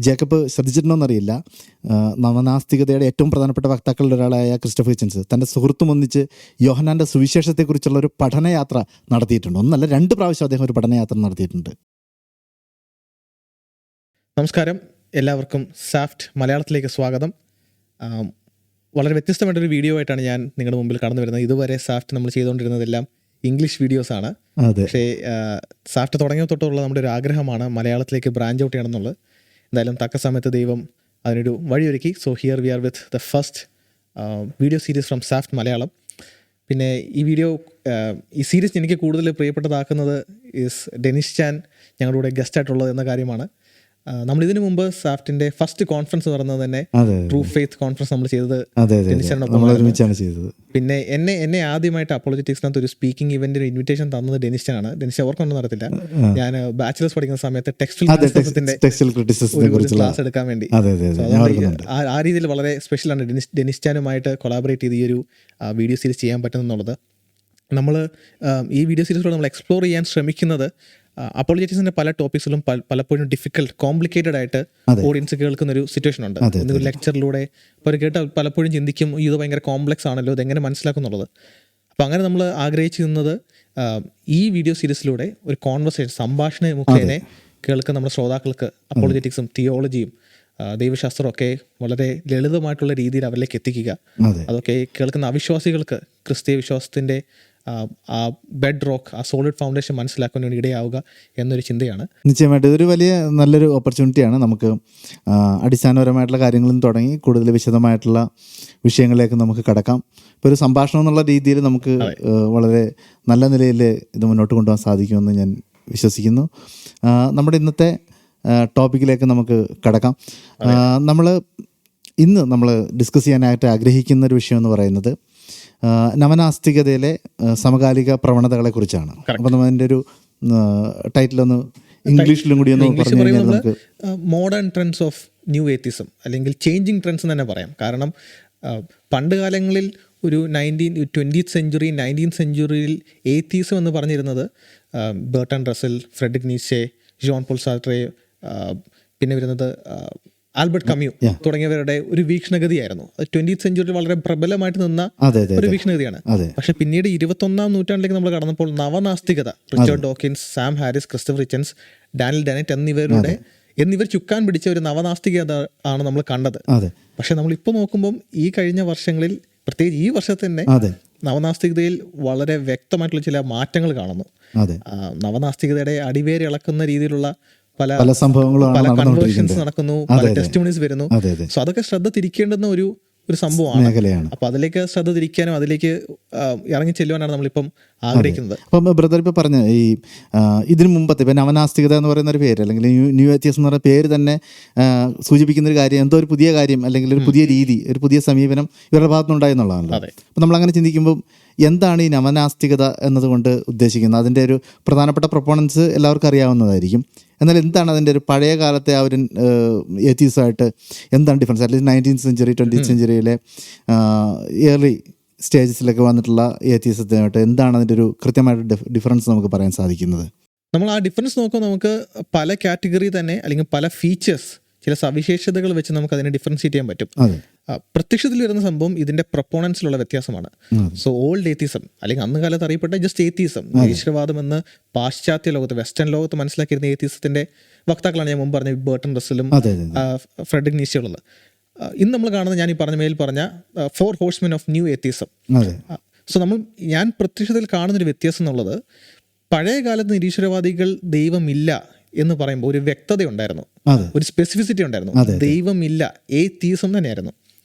Jacob ശ്രദ്ധിച്ചിട്ടുണ്ടോയെന്നറിയില്ല, നവനാസ്തികതയുടെ ഏറ്റവും പ്രധാനപ്പെട്ട വക്താക്കളിൽ ഒരാളായ ക്രിസ്റ്റഫർ ഹിച്ചൻസ് തൻ്റെ സുഹൃത്തും ഒന്നിച്ച് യോഹന്നാൻ്റെ സുവിശേഷത്തെക്കുറിച്ചുള്ള ഒരു പഠനയാത്ര നടത്തിയിട്ടുണ്ട്. ഒന്നല്ല 2 പ്രാവശ്യം അദ്ദേഹം ഒരു പഠനയാത്ര നടത്തിയിട്ടുണ്ട്. നമസ്കാരം, എല്ലാവർക്കും സാഫ്റ്റ് മലയാളത്തിലേക്ക് സ്വാഗതം. വളരെ വ്യത്യസ്തമായിട്ടൊരു വീഡിയോ ആയിട്ടാണ് ഞാൻ നിങ്ങളുടെ മുമ്പിൽ കടന്നു വരുന്നത്. ഇതുവരെ സാഫ്റ്റ് നമ്മൾ ചെയ്തുകൊണ്ടിരുന്നതെല്ലാം ഇംഗ്ലീഷ് വീഡിയോസാണ്. പക്ഷേ സാഫ്റ്റ് തുടങ്ങിയ തൊട്ടുള്ള നമ്മുടെ ഒരു ആഗ്രഹമാണ് മലയാളത്തിലേക്ക് ബ്രാഞ്ച് ഔട്ട് ചെയ്യണമെന്നുള്ളത്. എന്തായാലും തക്ക സമയത്ത് ദൈവം അതിനൊരു വഴിയൊരുക്കി. So here we are with the first video series from സാഫ്റ്റ് മലയാളം. പിന്നെ ഈ സീരീസ് എനിക്ക് കൂടുതൽ പ്രിയപ്പെട്ടതാക്കുന്നത് ഡെനിഷ് ചാൻ ഞങ്ങളുടെ കൂടെ ഗസ്റ്റായിട്ടുള്ളത് എന്ന കാര്യമാണ്. നമ്മളിതിനു മുമ്പ് സാഫ്റ്റിന്റെ ഫസ്റ്റ് കോൺഫറൻസ് പറഞ്ഞത് തന്നെ ട്രൂ ഫെയ്ത്ത് കോൺഫറൻസ് നമ്മൾ ചെയ്തത് ഡെനിഷാണ് ചെയ്തത്. പിന്നെ എന്നെ ആദ്യമായിട്ട് അപ്പോളജറ്റിക്സിനകത്ത് ഒരു സ്പീക്കിംഗ് ഇവന്റിന് ഇൻവിറ്റേഷൻ തന്നത് ഡെനിഷാണ്. ഡെനിഷ് ഓർക്കൊന്നും നടത്തില്ല. ഞാൻ ബാച്ചിലേഴ്സ് പഠിക്കുന്ന സമയത്ത് ടെക്സ്റ്റൈൽ ക്ലാസ് എടുക്കാൻ വേണ്ടി ആ രീതിയിൽ വളരെ സ്പെഷ്യലാണ് ഡെനിഷ് ചാനുമായിട്ട് കൊളാബറേറ്റ് ചെയ്ത് ഈ ഒരു വീഡിയോ സീരീസ് ചെയ്യാൻ പറ്റുന്നുള്ളത്. നമ്മൾ ഈ വീഡിയോ സീരീസിലൂടെ നമ്മൾ എക്സ്പ്ലോർ ചെയ്യാൻ ശ്രമിക്കുന്നത് അപ്പോളജറ്റിക്സിന്റെ പല ടോപ്പിക്സിലും പലപ്പോഴും ഡിഫിക്കൽട്ട്, കോംപ്ലിക്കേറ്റഡ് ആയിട്ട് ഓഡിയൻസ് കേൾക്കുന്ന ഒരു സിറ്റുവേഷൻ ഉണ്ട്. ഒരു ലെക്ചറിലൂടെ ഇപ്പോൾ കേട്ട് പലപ്പോഴും ചിന്തിക്കും, ഇത് ഭയങ്കര കോംപ്ലക്സ് ആണല്ലോ, ഇതെങ്ങനെ മനസ്സിലാക്കുന്നുള്ളത്. അപ്പോൾ അങ്ങനെ നമ്മൾ ആഗ്രഹിച്ചിരുന്നത് ഈ വീഡിയോ സീരീസിലൂടെ ഒരു കോൺവെർസേഷൻ, സംഭാഷണ മുഖേന കേൾക്കുന്ന നമ്മുടെ ശ്രോതാക്കൾക്ക് അപ്പോളജറ്റിക്സും തിയോളജിയും ദൈവശാസ്ത്രമൊക്കെ വളരെ ലളിതമായിട്ടുള്ള രീതിയിൽ അവരിലേക്ക് എത്തിക്കുക. അതൊക്കെ കേൾക്കുന്ന അവിശ്വാസികൾക്ക് ക്രിസ്തീയ വിശ്വാസത്തിൻ്റെ ആ ബെഡ് റോക്ക്, ആ സോളിഡ് ഫൗണ്ടേഷൻ മനസ്സിലാക്കാൻ വേണ്ടി ഇടയാവുക എന്നൊരു ചിന്തയാണ്. നിശ്ചയമായിട്ട് ഇതൊരു നല്ലൊരു ഓപ്പർച്യൂണിറ്റിയാണ്. നമുക്ക് അടിസ്ഥാനപരമായിട്ടുള്ള കാര്യങ്ങളിൽ നിന്ന് തുടങ്ങി കൂടുതൽ വിശദമായിട്ടുള്ള വിഷയങ്ങളിലേക്ക് നമുക്ക് കടക്കാം. ഇപ്പോൾ ഒരു സംഭാഷണം എന്നുള്ള രീതിയിൽ നമുക്ക് വളരെ നല്ല നിലയിൽ ഇത് മുന്നോട്ട് കൊണ്ടുപോകാൻ സാധിക്കുമെന്ന് ഞാൻ വിശ്വസിക്കുന്നു. നമ്മുടെ ഇന്നത്തെ ടോപ്പിക്കിലേക്ക് നമുക്ക് കടക്കാം. ഇന്ന് നമ്മൾ ഡിസ്കസ് ചെയ്യാനായിട്ട് ആഗ്രഹിക്കുന്ന ഒരു വിഷയം എന്ന് പറയുന്നത് നവനാസ്തികതയിലെ സമകാലിക പ്രവണതകളെ കുറിച്ചാണ്. അപ്പം നമ്മൾ അതിൻ്റെ ഒരു ടൈറ്റിലൊന്ന് ഇംഗ്ലീഷിലും കൂടി ഒന്ന് പറഞ്ഞു കഴിഞ്ഞാൽ നമുക്ക് മോഡേൺ ട്രെൻഡ്സ് ഓഫ് ന്യൂ ഏത്തിസം അല്ലെങ്കിൽ ചേഞ്ചിങ് ട്രെൻഡ്സ് എന്ന് തന്നെ പറയാം. കാരണം പണ്ട് കാലങ്ങളിൽ ഒരു 20th സെഞ്ച്വറി 19th സെഞ്ച്വറിയിൽ ഏത്തീസം എന്ന് പറഞ്ഞിരുന്നത് Bertrand Russell, Frederick നീഷെ, John Paul സാർട്രെ, പിന്നെ വരുന്നത് ആൽബർട്ട് കമ്യൂ തുടങ്ങിയവരുടെ ഒരു വീക്ഷണഗതിയായിരുന്നു. 20th സെഞ്ച്വറിയിൽ വളരെ പ്രബലമായിട്ട് നിന്ന ഒരു വീക്ഷണഗതിയാണ്. പക്ഷെ പിന്നീട് 21ാം നൂറ്റാണ്ടിലേക്ക് നമ്മൾ കടന്നപ്പോൾ നവനാസ്തികത, Richard Dawkins, Sam Harris, Christopher Hitchens, Daniel Dennett എന്നിവർ ചുക്കാൻ പിടിച്ച ഒരു നവനാസ്തികത ആണ് നമ്മൾ കണ്ടത്. പക്ഷെ നമ്മളിപ്പോൾ നോക്കുമ്പം ഈ കഴിഞ്ഞ വർഷങ്ങളിൽ, പ്രത്യേകിച്ച് ഈ വർഷത്തെ തന്നെ നവനാസ്തികതയിൽ വളരെ വ്യക്തമായിട്ടുള്ള ചില മാറ്റങ്ങൾ കാണുന്നു. നവനാസ്തികതയുടെ അടിവേര് ഇളക്കുന്ന രീതിയിലുള്ള പല സംഭവങ്ങളും, പല കൺവേർഷൻസ് നടക്കുന്നു, പല ടെസ്റ്റിമണീസ് വരുന്നു. സോ അതൊക്കെ ശ്രദ്ധ തിരിക്കേണ്ടുന്ന ഒരു സംഭവമാണ്. അപ്പൊ അതിലേക്ക് ശ്രദ്ധ തിരിക്കാനും അതിലേക്ക് ഇറങ്ങി ചെല്ലുവാനാണ് നമ്മളിപ്പം ആഗ്രഹിക്കുന്നത്. അപ്പം ബ്രദർ ഇപ്പോൾ പറഞ്ഞ ഇതിനു മുമ്പത്തെ ഇപ്പം നവനാസ്തികത എന്ന് പറയുന്ന ഒരു പേര്, അല്ലെങ്കിൽ ന്യൂ ഏത്തിയസ് എന്ന് പറയുന്ന പേര് തന്നെ സൂചിപ്പിക്കുന്ന ഒരു കാര്യം, എന്തോ ഒരു പുതിയ കാര്യം അല്ലെങ്കിൽ ഒരു പുതിയ രീതി, ഒരു പുതിയ സമീപനം ഇവരുടെ ഭാഗത്തുനിന്നുണ്ടായി എന്നുള്ളതാണല്ലോ. അപ്പം നമ്മളങ്ങനെ ചിന്തിക്കുമ്പോൾ എന്താണ് ഈ നവനാസ്തികത എന്നതുകൊണ്ട് ഉദ്ദേശിക്കുന്നത്? അതിൻ്റെ ഒരു പ്രധാനപ്പെട്ട പ്രൊപ്പോണൻസ് എല്ലാവർക്കും അറിയാവുന്നതായിരിക്കും. എന്നാൽ എന്താണ് അതിൻ്റെ ഒരു പഴയ കാലത്തെ ആ ഒരു ഏത്തീസമായിട്ട് എന്താണ് difference? At least 19th century 20th സെഞ്ച്വറിയിലെ ഏർലി സ്റ്റേജസിലൊക്കെ വന്നിട്ടുള്ള ഏത്തീസത്തിനായിട്ട് എന്താണ് അതിൻ്റെ ഒരു കൃത്യമായിട്ട് ഡിഫറൻസ് നമുക്ക് പറയാൻ സാധിക്കുന്നത്? നമ്മൾ ആ ഡിഫറൻസ് നോക്കുമ്പോൾ നമുക്ക് പല കാറ്റഗറി തന്നെ, അല്ലെങ്കിൽ പല ഫീച്ചേഴ്സ്, ചില സവിശേഷതകൾ വെച്ച് നമുക്ക് അതിനെ ഡിഫറൻഷിയേറ്റ് ചെയ്യാൻ പറ്റും. പ്രത്യക്ഷത്തിൽ വരുന്ന സംഭവം ഇതിന്റെ പ്രൊപ്പോണൻസിലുള്ള വ്യത്യാസമാണ്. സോ ഓൾഡ് ഏത്തീസം, അല്ലെങ്കിൽ അന്ന് കാലത്ത് അറിയപ്പെട്ട ജസ്റ്റ് ഏത്തീസം, നിരീശ്വരവാദം എന്ന് പാശ്ചാത്യ ലോകത്ത്, വെസ്റ്റേൺ ലോകത്ത് മനസ്സിലാക്കിയിരുന്ന ഏത്തീസത്തിന്റെ വക്താക്കളാണ് ഞാൻ മുമ്പ് പറഞ്ഞ ബെർട്രാൻഡ് റസലും ഫ്രെഡറിക് നീഷെയുള്ളത്. ഇന്ന് നമ്മൾ കാണുന്ന, ഞാൻ ഈ മേൽ പറഞ്ഞ 4 horsemen of new atheism. So ഞാൻ പ്രത്യക്ഷത്തിൽ കാണുന്നൊരു വ്യത്യാസം എന്നുള്ളത്, പഴയ കാലത്ത് നിരീശ്വരവാദികൾ ദൈവമില്ല എന്ന് പറയുമ്പോൾ ഒരു വ്യക്തത ഉണ്ടായിരുന്നു, ഒരു സ്പെസിഫിസിറ്റി ഉണ്ടായിരുന്നു. ദൈവമില്ല, ഏത്തീസം തന്നെയായിരുന്നു.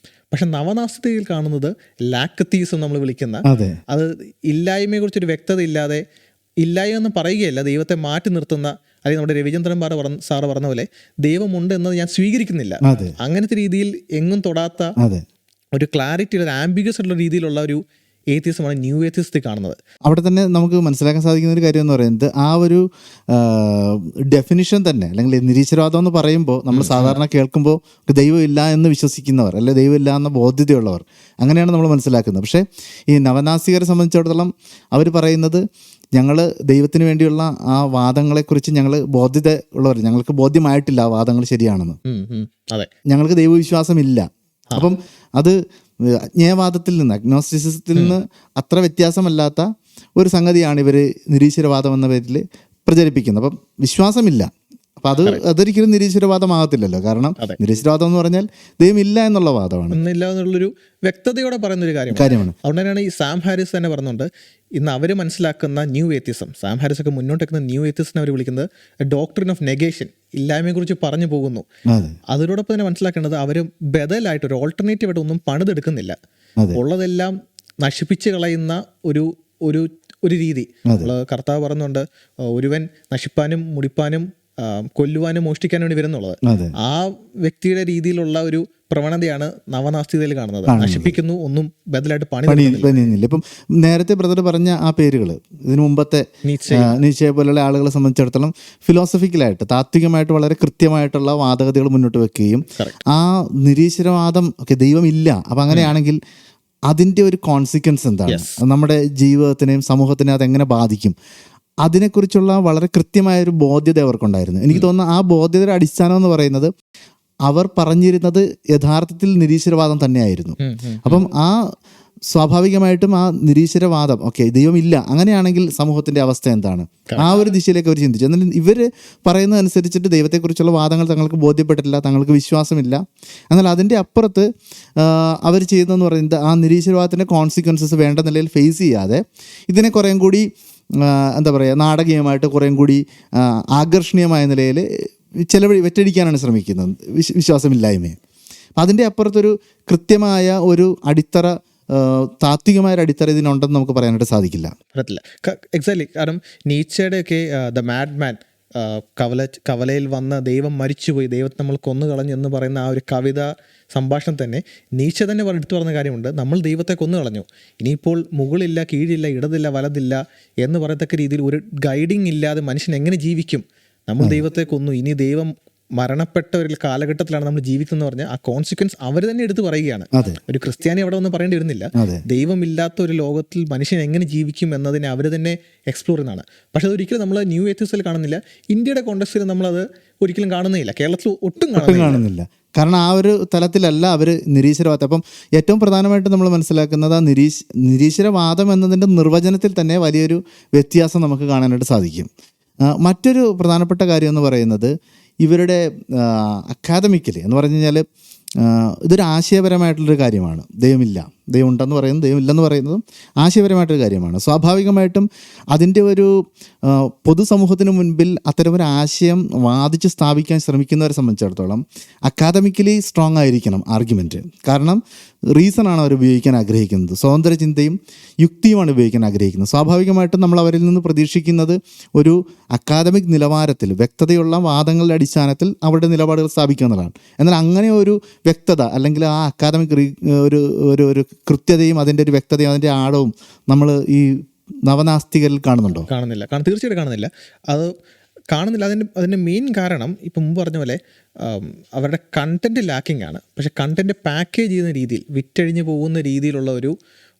പക്ഷെ നവനാസ്തികയിൽ കാണുന്നത് ലാക്കത്തീസം നമ്മൾ വിളിക്കുന്ന, അത് ഇല്ലായ്മയെ കുറിച്ചൊരു വ്യക്തത ഇല്ലാതെ, ഇല്ലായ്മ എന്ന് പറയുകയല്ല, ദൈവത്തെ മാറ്റി നിർത്തുന്ന, അല്ലെങ്കിൽ നമ്മുടെ രവിചന്ദ്രൻ സാറ് പറഞ്ഞ പോലെ ദൈവമുണ്ട് എന്നത് ഞാൻ സ്വീകരിക്കുന്നില്ല, അങ്ങനത്തെ രീതിയിൽ എങ്ങും തൊടാത്ത ഒരു ക്ലാരിറ്റി, ഒരു ആംബിഗസ് ഉള്ള രീതിയിലുള്ള ഒരു ഏത്തീസമാണ് ന്യൂ ഏത്തീസത്തിൽ കാണുന്നത്. അവിടെ തന്നെ നമുക്ക് മനസ്സിലാക്കാൻ സാധിക്കുന്ന ഒരു കാര്യം എന്ന് പറയുന്നത്, ആ ഒരു ഡെഫിനിഷൻ തന്നെ, അല്ലെങ്കിൽ നിരീശ്വരവാദം എന്ന് പറയുമ്പോൾ നമ്മൾ സാധാരണ കേൾക്കുമ്പോൾ ദൈവം ഇല്ല എന്ന് വിശ്വസിക്കുന്നവർ, അല്ലെങ്കിൽ ദൈവം ഇല്ല എന്ന ബോധ്യതയുള്ളവർ, അങ്ങനെയാണ് നമ്മൾ മനസ്സിലാക്കുന്നത്. പക്ഷേ ഈ നവനാസ്തികരെ സംബന്ധിച്ചിടത്തോളം അവർ പറയുന്നത് ഞങ്ങൾ ദൈവത്തിന് വേണ്ടിയുള്ള ആ വാദങ്ങളെക്കുറിച്ച് ഞങ്ങൾ ബോധ്യത ഉള്ളവർ, ഞങ്ങൾക്ക് ബോധ്യമായിട്ടില്ല ആ വാദങ്ങൾ ശരിയാണെന്ന്. അതെ, ഞങ്ങൾക്ക് ദൈവവിശ്വാസമില്ല. അപ്പം അത് അജ്ഞേയവാദത്തിൽ നിന്ന്, അഗ്നോസ്റ്റിസിസത്തിൽ നിന്ന് അത്ര വ്യത്യാസമല്ലാത്ത ഒരു സംഗതിയാണ് ഇവർ നിരീശ്വരവാദം എന്ന പേരിൽ പ്രചരിപ്പിക്കുന്നത്. അപ്പം വിശ്വാസമില്ല. അപ്പം അതൊരിക്കലും നിരീശ്വരവാദമാകത്തില്ലല്ലോ. കാരണം നിരീശ്വരവാദം എന്ന് പറഞ്ഞാൽ ദൈവം ഇല്ല എന്നുള്ള വാദമാണ്, ഇല്ല എന്നുള്ളൊരു വ്യക്തതയോടെ പറയുന്ന ഒരു കാര്യമാണ്. അതുകൊണ്ട് തന്നെയാണ് ഈ സാം ഹാരിസ് തന്നെ പറഞ്ഞുകൊണ്ട് ഇന്ന് അവർ മനസ്സിലാക്കുന്ന ന്യൂ എത്തിസം, സാം ഹാരിസ് ഒക്കെ മുന്നോട്ട് വെക്കുന്ന ന്യൂ എത്തിസിനെ അവർ വിളിക്കുന്നത് ഡോക്ട്രിൻ ഓഫ് നെഗേഷൻ, ഇല്ലായ്മയെക്കുറിച്ച് പറഞ്ഞു പോകുന്നു. അതിനോടൊപ്പം തന്നെ മനസ്സിലാക്കേണ്ടത് അവർ ബദലായിട്ട് ഒരു ഓൾട്ടർനേറ്റീവ് ആയിട്ട് ഒന്നും പണിതെടുക്കുന്നില്ല. ഉള്ളതെല്ലാം നശിപ്പിച്ച് കളയുന്ന ഒരു ഒരു ഒരു രീതി. കർത്താവ് പറയുന്നുണ്ട്, ഒരുവൻ നശിപ്പാനും മുടിപ്പാനും കൊല്ലുവാനും മോഷ്ടിക്കാനും വേണ്ടി വരുന്നുള്ളത്. ആ വ്യക്തിയുടെ രീതിയിലുള്ള ഒരു പ്രവണതയാണ് നവനാസ്തികതയിൽ കാണുന്നത്. നശിപ്പിക്കുന്നു, ഒന്നും ബദലായിട്ട് പണിയുന്നില്ല. ഇപ്പം നേരത്തെ ബ്രദർ പറഞ്ഞ ആ പേരുകൾ, ഇതിനു മുമ്പത്തെ നീച്ചയെ പോലുള്ള ആളുകളെ സംബന്ധിച്ചിടത്തോളം ഫിലോസഫിക്കലായിട്ട്, താത്വികമായിട്ട് വളരെ കൃത്യമായിട്ടുള്ള വാദഗതികൾ മുന്നോട്ട് വെക്കുകയും ആ നിരീശ്വരവാദം ഒക്കെ ദൈവമില്ല, അപ്പം അങ്ങനെയാണെങ്കിൽ അതിൻ്റെ ഒരു കോൺസിക്വൻസ് എന്താണ്, നമ്മുടെ ജീവിതത്തിനെയും സമൂഹത്തിനെയും അതെങ്ങനെ ബാധിക്കും, അതിനെക്കുറിച്ചുള്ള വളരെ കൃത്യമായൊരു ബോധ്യത അവർക്കുണ്ടായിരുന്നു. എനിക്ക് തോന്നുന്നു ആ ബോധ്യതയുടെ അടിസ്ഥാനം എന്ന് പറയുന്നത് അവർ പറഞ്ഞിരുന്നത് യഥാർത്ഥത്തിൽ നിരീശ്വരവാദം തന്നെയായിരുന്നു. അപ്പം ആ സ്വാഭാവികമായിട്ടും ആ നിരീശ്വരവാദം, ഓക്കെ ദൈവമില്ല, അങ്ങനെയാണെങ്കിൽ സമൂഹത്തിൻ്റെ അവസ്ഥ എന്താണ്, ആ ഒരു ദിശയിലേക്ക് അവർ ചിന്തിച്ചു. എന്നാൽ ഇവർ പറയുന്നതനുസരിച്ചിട്ട് ദൈവത്തെക്കുറിച്ചുള്ള വാദങ്ങൾ തങ്ങൾക്ക് ബോധ്യപ്പെട്ടിട്ടില്ല, തങ്ങൾക്ക് വിശ്വാസമില്ല. എന്നാൽ അതിൻ്റെ അപ്പുറത്ത് അവർ ചെയ്യുന്നതെന്ന് പറയുന്നത് ആ നിരീശ്വരവാദത്തിൻ്റെ കോൺസിക്വൻസസ് വേണ്ട നിലയിൽ ഫേസ് ചെയ്യാതെ ഇതിനെ കുറേയും കൂടി എന്താ പറയുക, നാടകീയമായിട്ട് കുറേയും കൂടി ആകർഷണീയമായ നിലയിൽ വെറ്റടിക്കാനാണ് ശ്രമിക്കുന്നത് വിശ്വാസമില്ലായ്മയെ. അപ്പം അതിൻ്റെ അപ്പുറത്തൊരു കൃത്യമായ ഒരു അടിത്തറ, താത്വികമായൊരു അടിത്തറ ഇതിനുണ്ടെന്ന് നമുക്ക് പറയാനായിട്ട് സാധിക്കില്ല. എക്സാക്ട്ലി. കാരണം നീച്ചയുടെ ഒക്കെ ദ മാഡ് മാൻ, കവലയിൽ വന്ന ദൈവം മരിച്ചുപോയി, ദൈവത്തെ നമ്മൾ കൊന്നുകളഞ്ഞു എന്ന് പറയുന്ന ആ ഒരു കവിത സംഭാഷണം തന്നെ നീച്ച തന്നെ എടുത്തു പറഞ്ഞ കാര്യമുണ്ട്. നമ്മൾ ദൈവത്തെ കൊന്നുകളഞ്ഞു, ഇനിയിപ്പോൾ മുകളില്ല, കീഴില്ല, ഇടതില്ല, വലതില്ല എന്ന് പറയത്തക്ക രീതിയിൽ ഒരു ഗൈഡിങ് ഇല്ലാതെ മനുഷ്യൻ എങ്ങനെ ജീവിക്കും? നമ്മൾ ദൈവത്തെ കൊന്നു, ഇനി ദൈവം മരണപ്പെട്ട ഒരു കാലഘട്ടത്തിലാണ് നമ്മൾ ജീവിക്കുന്നത് പറഞ്ഞാൽ ആ കോൺസിക്വൻസ് അവർ തന്നെ എടുത്ത് പറയുകയാണ്. ഒരു ക്രിസ്ത്യാനി അവിടെ ഒന്നും പറയേണ്ടി വരുന്നില്ല. ദൈവമില്ലാത്ത ഒരു ലോകത്തിൽ മനുഷ്യൻ എങ്ങനെ ജീവിക്കും എന്നതിനെ അവർ തന്നെ എക്സ്പ്ലോർ ചെയ്യുന്നതാണ്. പക്ഷെ അതൊരിക്കലും നമ്മൾ ന്യൂ എത്തിക്സിൽ കാണുന്നില്ല, ഇന്ത്യയുടെ കോണ്ടക്സ്റ്റിൽ നമ്മളത് ഒരിക്കലും കാണുന്നില്ല, കേരളത്തിൽ ഒട്ടും കാണുന്നില്ല. കാരണം ആ ഒരു തലത്തിലല്ല അവർ നിരീശ്വരവാദം. അപ്പം ഏറ്റവും പ്രധാനമായിട്ട് നമ്മൾ മനസ്സിലാക്കുന്നത് ആ നിരീശ്വരവാദം എന്നതിൻ്റെ നിർവചനത്തിൽ തന്നെ വലിയൊരു വ്യത്യാസം നമുക്ക് കാണാനായിട്ട് സാധിക്കും. മറ്റൊരു പ്രധാനപ്പെട്ട കാര്യം എന്ന് പറയുന്നത് ഇവരുടെ അക്കാദമിക്കലി എന്ന് പറഞ്ഞു കഴിഞ്ഞാൽ ഇതൊരു ആശയപരമായിട്ടുള്ളൊരു കാര്യമാണ്. ദൈവമില്ല, ദൈവം ഉണ്ടെന്ന് പറയുന്നത്, ദൈവമില്ലെന്ന് പറയുന്നതും ആശയപരമായിട്ടൊരു കാര്യമാണ്. സ്വാഭാവികമായിട്ടും അതിൻ്റെ ഒരു പൊതുസമൂഹത്തിന് മുൻപിൽ അത്തരമൊരു ആശയം വാദിച്ച് സ്ഥാപിക്കാൻ ശ്രമിക്കുന്നവരെ സംബന്ധിച്ചിടത്തോളം അക്കാദമിക്കലി സ്ട്രോങ് ആയിരിക്കണം ആർഗ്യുമെൻറ്റ്. കാരണം റീസണാണ് അവർ ഉപയോഗിക്കാൻ ആഗ്രഹിക്കുന്നത്, സ്വതന്ത്ര ചിന്തയും യുക്തിയുമാണ് ഉപയോഗിക്കാൻ ആഗ്രഹിക്കുന്നത്. സ്വാഭാവികമായിട്ടും നമ്മൾ അവരിൽ നിന്ന് പ്രതീക്ഷിക്കുന്നത് ഒരു അക്കാദമിക് നിലവാരത്തിൽ വ്യക്തതയുള്ള വാദങ്ങളുടെ അടിസ്ഥാനത്തിൽ അവരുടെ നിലപാടുകൾ സ്ഥാപിക്കുക എന്നുള്ളതാണ്. എന്നാൽ അങ്ങനെ ഒരു വ്യക്തത അല്ലെങ്കിൽ ആ അക്കാദമിക് ഒരു ഒരു കൃത്യതയും അതിൻ്റെ ഒരു വ്യക്തതയും അതിൻ്റെ ആഴവും നമ്മൾ ഈ നവനാസ്തികരിൽ കാണുന്നുണ്ടോ? കാണുന്നില്ല, തീർച്ചയായിട്ടും കാണുന്നില്ല. അത് കാണുന്നില്ല. അതിൻ്റെ മെയിൻ കാരണം ഇപ്പം മുമ്പ് പറഞ്ഞ പോലെ അവരുടെ കണ്ടൻറ്റ് ലാക്കിംഗ് ആണ്. പക്ഷേ കണ്ടൻറ്റ് പാക്കേജ് ചെയ്യുന്ന രീതിയിൽ, വിറ്റഴിഞ്ഞ് പോകുന്ന രീതിയിലുള്ള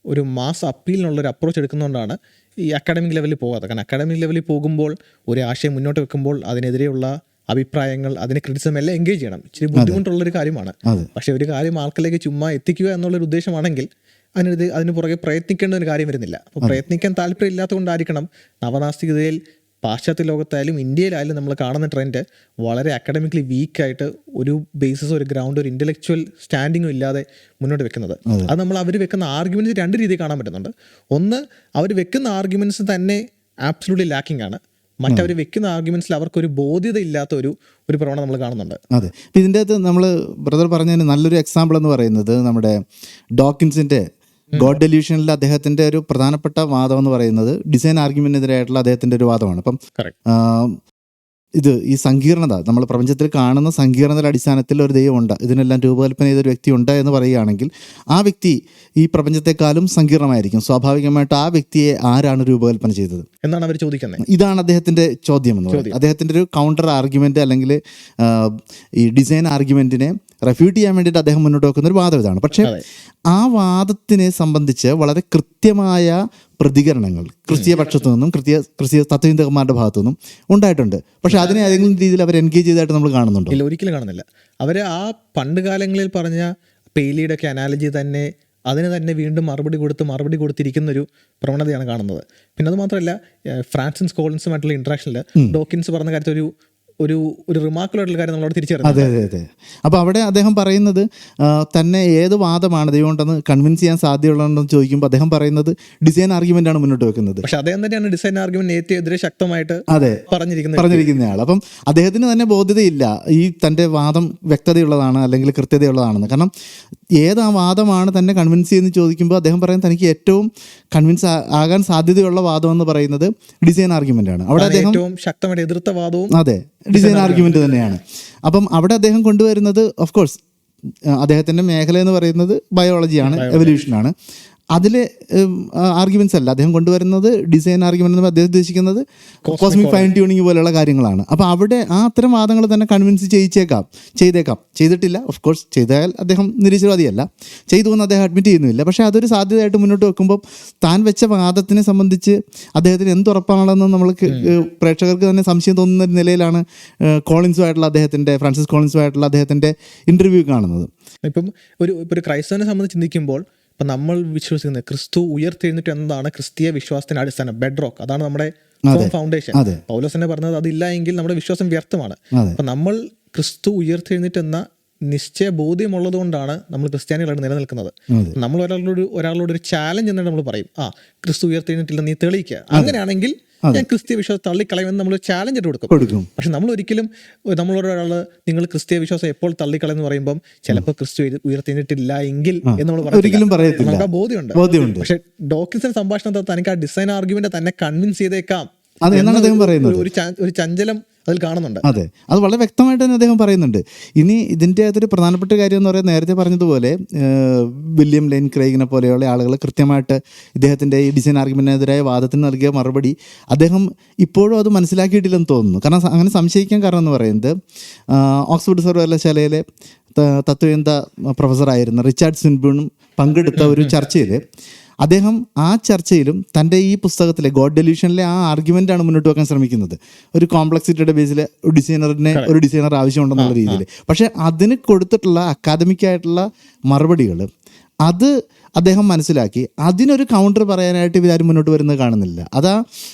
ഒരു മാസ് അപ്പീലിനുള്ളൊരു അപ്രോച്ച് എടുക്കുന്നതുകൊണ്ടാണ് ഈ അക്കാഡമിക് ലെവലിൽ പോകാത്തത്. കാരണം അക്കാഡമിക് ലെവലിൽ പോകുമ്പോൾ ഒരു ആശയം മുന്നോട്ട് വെക്കുമ്പോൾ അതിനെതിരെയുള്ള അഭിപ്രായങ്ങൾ, അതിനെ ക്രിറ്റിസിസം എല്ലാം എൻഗേജ് ചെയ്യണം. ഇച്ചിരി ബുദ്ധിമുട്ടുള്ളൊരു കാര്യമാണ്. പക്ഷേ ഒരു കാര്യം ആൾക്കാരിലേക്ക് ചുമ്മാ എത്തിക്കുക എന്നുള്ളൊരു ഉദ്ദേശമാണെങ്കിൽ അതിന് പുറകെ പ്രയത്നിക്കേണ്ട ഒരു കാര്യം വരുന്നില്ല. അപ്പോൾ പ്രയത്നിക്കാൻ താല്പര്യം ഇല്ലാത്തതുകൊണ്ടായിരിക്കണം നവനാസ്തികതയിൽ പാശ്ചാത്യ ലോകത്തായാലും ഇന്ത്യയിലായാലും നമ്മൾ കാണുന്ന ട്രെൻഡ് വളരെ അക്കാഡമിക്കലി വീക്കായിട്ട് ഒരു ബേസിസ്, ഒരു ഗ്രൗണ്ട്, ഒരു ഇൻ്റലക്ച്വൽ സ്റ്റാൻഡിങ്ങും ഇല്ലാതെ മുന്നോട്ട് വെക്കുന്നത്. അത് നമ്മൾ അവർ വെക്കുന്ന ആർഗ്യുമെൻറ്റ്സ് രണ്ട് രീതിയിൽ കാണാൻ പറ്റുന്നുണ്ട്. ഒന്ന്, അവർ വെക്കുന്ന ആർഗ്യുമെൻറ്റ്സ് തന്നെ ആബ്സല്യൂട്ട്ലി ലാക്കിംഗ് ആണ്. മറ്റവർ വെക്കുന്ന ആർഗ്യുമെന്റ്സിൽ അവർക്കൊരു ബോധ്യത ഇല്ലാത്ത ഒരു പ്രവണത നമ്മൾ കാണുന്നുണ്ട്. അതെ, ഇപ്പം ഇതിൻ്റെ അകത്ത് നമ്മൾ ബ്രദർ പറഞ്ഞതിന് നല്ലൊരു എക്സാമ്പിൾ എന്ന് പറയുന്നത് നമ്മുടെ ഡോക്കിൻസിൻ്റെ ഗോഡ് ഡെല്യൂഷനിൽ അദ്ദേഹത്തിൻ്റെ ഒരു പ്രധാനപ്പെട്ട വാദം എന്ന് പറയുന്നത് ഡിസൈൻ ആർഗ്യുമെന്റിനെതിരായിട്ടുള്ള അദ്ദേഹത്തിൻ്റെ ഒരു വാദമാണ്. അപ്പം ഈ സങ്കീർണത, നമ്മൾ പ്രപഞ്ചത്തിൽ കാണുന്ന സങ്കീർണതയുടെ അടിസ്ഥാനത്തിൽ ഒരു ദൈവമുണ്ട്, ഇതിനെല്ലാം രൂപകൽപ്പന ചെയ്തൊരു വ്യക്തി ഉണ്ട് എന്ന് പറയുകയാണെങ്കിൽ ആ വ്യക്തി ഈ പ്രപഞ്ചത്തെക്കാളും സങ്കീർണമായിരിക്കും. സ്വാഭാവികമായിട്ട് ആ വ്യക്തിയെ ആരാണ് രൂപകൽപ്പന ചെയ്തത് എന്നാണ് അവർ ചോദിക്കുന്നത്. ഇതാണ് അദ്ദേഹത്തിൻ്റെ ചോദ്യം എന്ന് പറയുന്നത്. അദ്ദേഹത്തിൻ്റെ ഒരു കൗണ്ടർ ആർഗ്യുമെൻ്റ് അല്ലെങ്കിൽ ഈ ഡിസൈൻ ആർഗ്യുമെൻറ്റിനെ റെഫ്യൂട്ട് ചെയ്യാൻ വേണ്ടിയിട്ട് അദ്ദേഹം മുന്നോട്ട് വെക്കുന്ന ഒരു വാദം ഇതാണ്. പക്ഷേ ആ വാദത്തിനെ സംബന്ധിച്ച് വളരെ കൃത്യമായ പ്രതികരണങ്ങൾ ക്രിസ്തീയ പക്ഷത്തു നിന്നും ക്രിസ്തീയ തത്വചിന്തകന്മാരുടെ ഭാഗത്തു നിന്നും ഉണ്ടായിട്ടുണ്ട്. പക്ഷെ അതിനെ ഏതെങ്കിലും രീതിയിൽ അവർ എൻഗേജ് ചെയ്തായിട്ട് നമ്മൾ കാണുന്നുണ്ടോ? ഇല്ല, ഒരിക്കലും കാണുന്നില്ല. അവർ ആ പണ്ട് കാലങ്ങളിൽ പറഞ്ഞ പെയ്ലിയുടെ ഒക്കെ അനാലജി തന്നെ അതിന് തന്നെ വീണ്ടും മറുപടി കൊടുത്തിരിക്കുന്ന ഒരു പ്രവണതയാണ് കാണുന്നത്. പിന്നെ അത് മാത്രമല്ല, ഫ്രാൻസിസ് കോളിൻസുമായിട്ടുള്ള ഇൻട്രാക്ഷനിൽ ഡോക്കിൻസ് പറഞ്ഞ കാര്യത്തിൽ ഒരു റിമാർക്കബിൾ ആയിട്ടുള്ള കാര്യം നമ്മളോട് തിരിച്ചറിയാം. അതെ അതെ അതെ. അപ്പോൾ അവിടെ അദ്ദേഹം പറയുന്നത് തന്നെ ഏത് വാദമാണ് ദൈവം ഉണ്ടെന്ന് കൺവിൻസ് ചെയ്യാൻ സാധ്യതയുള്ളതെന്ന് ചോദിക്കുമ്പോൾ അദ്ദേഹം പറയുന്നത് ഡിസൈൻ ആർഗ്യുമെന്റ് ആണ് മുന്നോട്ട് വെക്കുന്നത്. പക്ഷെ അദ്ദേഹം തന്നെയാണ് ഡിസൈൻ ആർഗ്യുമെന്റ് എതിരെ ശക്തമായിട്ട് പറഞ്ഞിരിക്കുന്ന ആൾ. അപ്പം അദ്ദേഹത്തിന് തന്നെ ബോധ്യതയില്ല ഈ തൻ്റെ വാദം വ്യക്തതയുള്ളതാണ് അല്ലെങ്കിൽ കൃത്യതയുള്ളതാണെന്ന്. കാരണം ഏത് ആ വാദമാണ് തന്നെ കൺവിൻസ് ചെയ്യുന്ന ചോദിക്കുമ്പോൾ അദ്ദേഹം പറയുന്നത് തനിക്ക് ഏറ്റവും കൺവിൻസ് ആകാൻ സാധ്യതയുള്ള വാദം എന്ന് പറയുന്നത് ഡിസൈൻ ആർഗ്യുമെന്റ് ആണ്. അവിടെ അദ്ദേഹം ഏറ്റവും ശക്തമായിട്ട് എതിർത്ത വാദവും അതെ ഡിസൈൻ ആർഗ്യുമെന്റ് തന്നെയാണ്. അപ്പം അവിടെ അദ്ദേഹം കൊണ്ടുവരുന്നത് ഓഫ് കോഴ്സ് അദ്ദേഹത്തിൻ്റെ മേഖല എന്ന് പറയുന്നത് ബയോളജിയാണ്, എവല്യൂഷനാണ്. അതിലെ ആർഗ്യുമെന്റ്സ് അല്ല അദ്ദേഹം കൊണ്ടുവരുന്നത്. ഡിസൈൻ ആർഗ്യുമെന്റ് എന്ന് അദ്ദേഹം ഉദ്ദേശിക്കുന്നത് കോസ്മിക് ഫൈൻ ട്യൂണിങ് പോലെയുള്ള കാര്യങ്ങളാണ്. അപ്പോൾ അവിടെ ആ അത്തരം വാദങ്ങൾ തന്നെ കൺവിൻസ് ചെയ്തിട്ടില്ല. ഓഫ് കോഴ്സ് ചെയ്താൽ അദ്ദേഹം നിരീശ്വരവാദിയല്ല, ചെയ്തു എന്ന് അദ്ദേഹം അഡ്മിറ്റ് ചെയ്യുന്നില്ല. പക്ഷേ അതൊരു സാധ്യതയായിട്ട് മുന്നോട്ട് വെക്കുമ്പോൾ താൻ വെച്ച വാദത്തിനെ സംബന്ധിച്ച് അദ്ദേഹത്തിന് എന്തുറപ്പാണെന്ന് നമ്മൾക്ക് പ്രേക്ഷകർക്ക് തന്നെ സംശയം തോന്നുന്ന നിലയിലാണ് ഫ്രാൻസിസ് കോളിൻസുമായിട്ടുള്ള അദ്ദേഹത്തിൻ്റെ ഇൻ്റർവ്യൂ കാണുന്നത്. ഇപ്പം ഒരു ക്രൈസ്തവനെ സംബന്ധിച്ച് ചിന്തിക്കുമ്പോൾ ഇപ്പം നമ്മൾ വിശ്വസിക്കുന്നത് ക്രിസ്തു ഉയർത്തെഴുന്നിട്ട് എന്നതാണ് ക്രിസ്തീയ വിശ്വാസത്തിന്റെ അടിസ്ഥാനം, ബെഡ് റോക്ക്, അതാണ് നമ്മുടെ ഫൗണ്ടേഷൻ. പൗലോസ് തന്നെ പറഞ്ഞത് അതില്ല എങ്കിൽ നമ്മുടെ വിശ്വാസം വ്യർത്ഥമാണ്. അപ്പം നമ്മൾ ക്രിസ്തു ഉയർത്തെഴുന്നിട്ട് എന്ന നിശ്ചയ ബോധ്യമുള്ളത് കൊണ്ടാണ് നമ്മൾ ക്രിസ്ത്യാനികളായിട്ട് നിലനിൽക്കുന്നത്. നമ്മൾ ഒരാളോട് ഒരു ചാലഞ്ച് എന്നിട്ട് നമ്മൾ പറയും, ക്രിസ്തു ഉയർത്തെഴുന്നിട്ടില്ല, നീ തെളിയിക്കുക, അങ്ങനെയാണെങ്കിൽ ഞാൻ ക്രിസ്തീയ വിശ്വാസം തള്ളിക്കളയുമെന്ന് നമ്മൾ ചാലഞ്ച് ആയിട്ട് കൊടുക്കും. പക്ഷെ നമ്മൾ ഒരിക്കലും നമ്മളൊരാൾ നിങ്ങൾ ക്രിസ്തീയ വിശ്വാസം എപ്പോൾ തള്ളിക്കളയെന്ന് പറയുമ്പോൾ ചിലപ്പോൾ ക്രിസ്തു ഉയർത്തിയിട്ടില്ല എങ്കിൽ എന്ന് നമ്മൾ പറയത്തില്ല, നമുക്ക് ആ ബോധ്യമുണ്ട്. പക്ഷെ ഡോക്കിൻസിന്റെ സംഭാഷണത്തിൽ തനിക്ക് ആ ഡിസൈൻ ആർഗ്യുമെന്റ് തന്നെ കൺവിൻസ് ചെയ്തേക്കാം എന്നാണ് അദ്ദേഹം പറയുന്നത്. ഒരു ചഞ്ചലം അതിൽ കാണുന്നുണ്ട്. അതെ, അത് വളരെ വ്യക്തമായിട്ട് തന്നെ അദ്ദേഹം പറയുന്നുണ്ട്. ഇനി ഇതിൻ്റെ അകത്തൊരു പ്രധാനപ്പെട്ട കാര്യം എന്ന് പറയുന്നത്, നേരത്തെ പറഞ്ഞതുപോലെ വില്യം ലെയ്ൻ ക്രെയ്ഗിനെ പോലെയുള്ള ആളുകൾ കൃത്യമായിട്ട് ഇദ്ദേഹത്തിൻ്റെ ഈ ഡിസൈൻ ആർഗ്യുമെന്റിനെതിരായ വാദത്തിന് നൽകിയ മറുപടി അദ്ദേഹം ഇപ്പോഴും അത് മനസ്സിലാക്കിയിട്ടില്ലെന്ന് തോന്നുന്നു. കാരണം അങ്ങനെ സംശയിക്കാൻ കാരണം എന്ന് പറയുന്നത്, ഓക്സ്ഫോർഡ് സർവകലാശാലയിലെ തത്വചിന്ത പ്രൊഫസറായിരുന്ന റിച്ചാർഡ് സ്വിൻബേണും പങ്കെടുത്ത ഒരു ചർച്ചയിൽ അദ്ദേഹം ആ ചർച്ചയിലും തൻ്റെ ഈ പുസ്തകത്തിലെ ഗോഡ് ഡെലൂഷനിലെ ആ ആർഗ്യുമെൻ്റാണ് മുന്നോട്ട് വെക്കാൻ ശ്രമിക്കുന്നത്. ഒരു കോംപ്ലക്സിറ്റിയുടെ ബേസിൽ ഒരു ഡിസൈനർ ആവശ്യമുണ്ടെന്നുള്ള രീതിയിൽ. പക്ഷേ അതിന് കൊടുത്തിട്ടുള്ള അക്കാദമിക്കായിട്ടുള്ള മറുപടികൾ അത് അദ്ദേഹം മനസ്സിലാക്കി അതിനൊരു കൗണ്ടർ പറയാനായിട്ട് ഇവരാരും മുന്നോട്ട് വരുന്നത് കാണുന്നില്ല. അതാ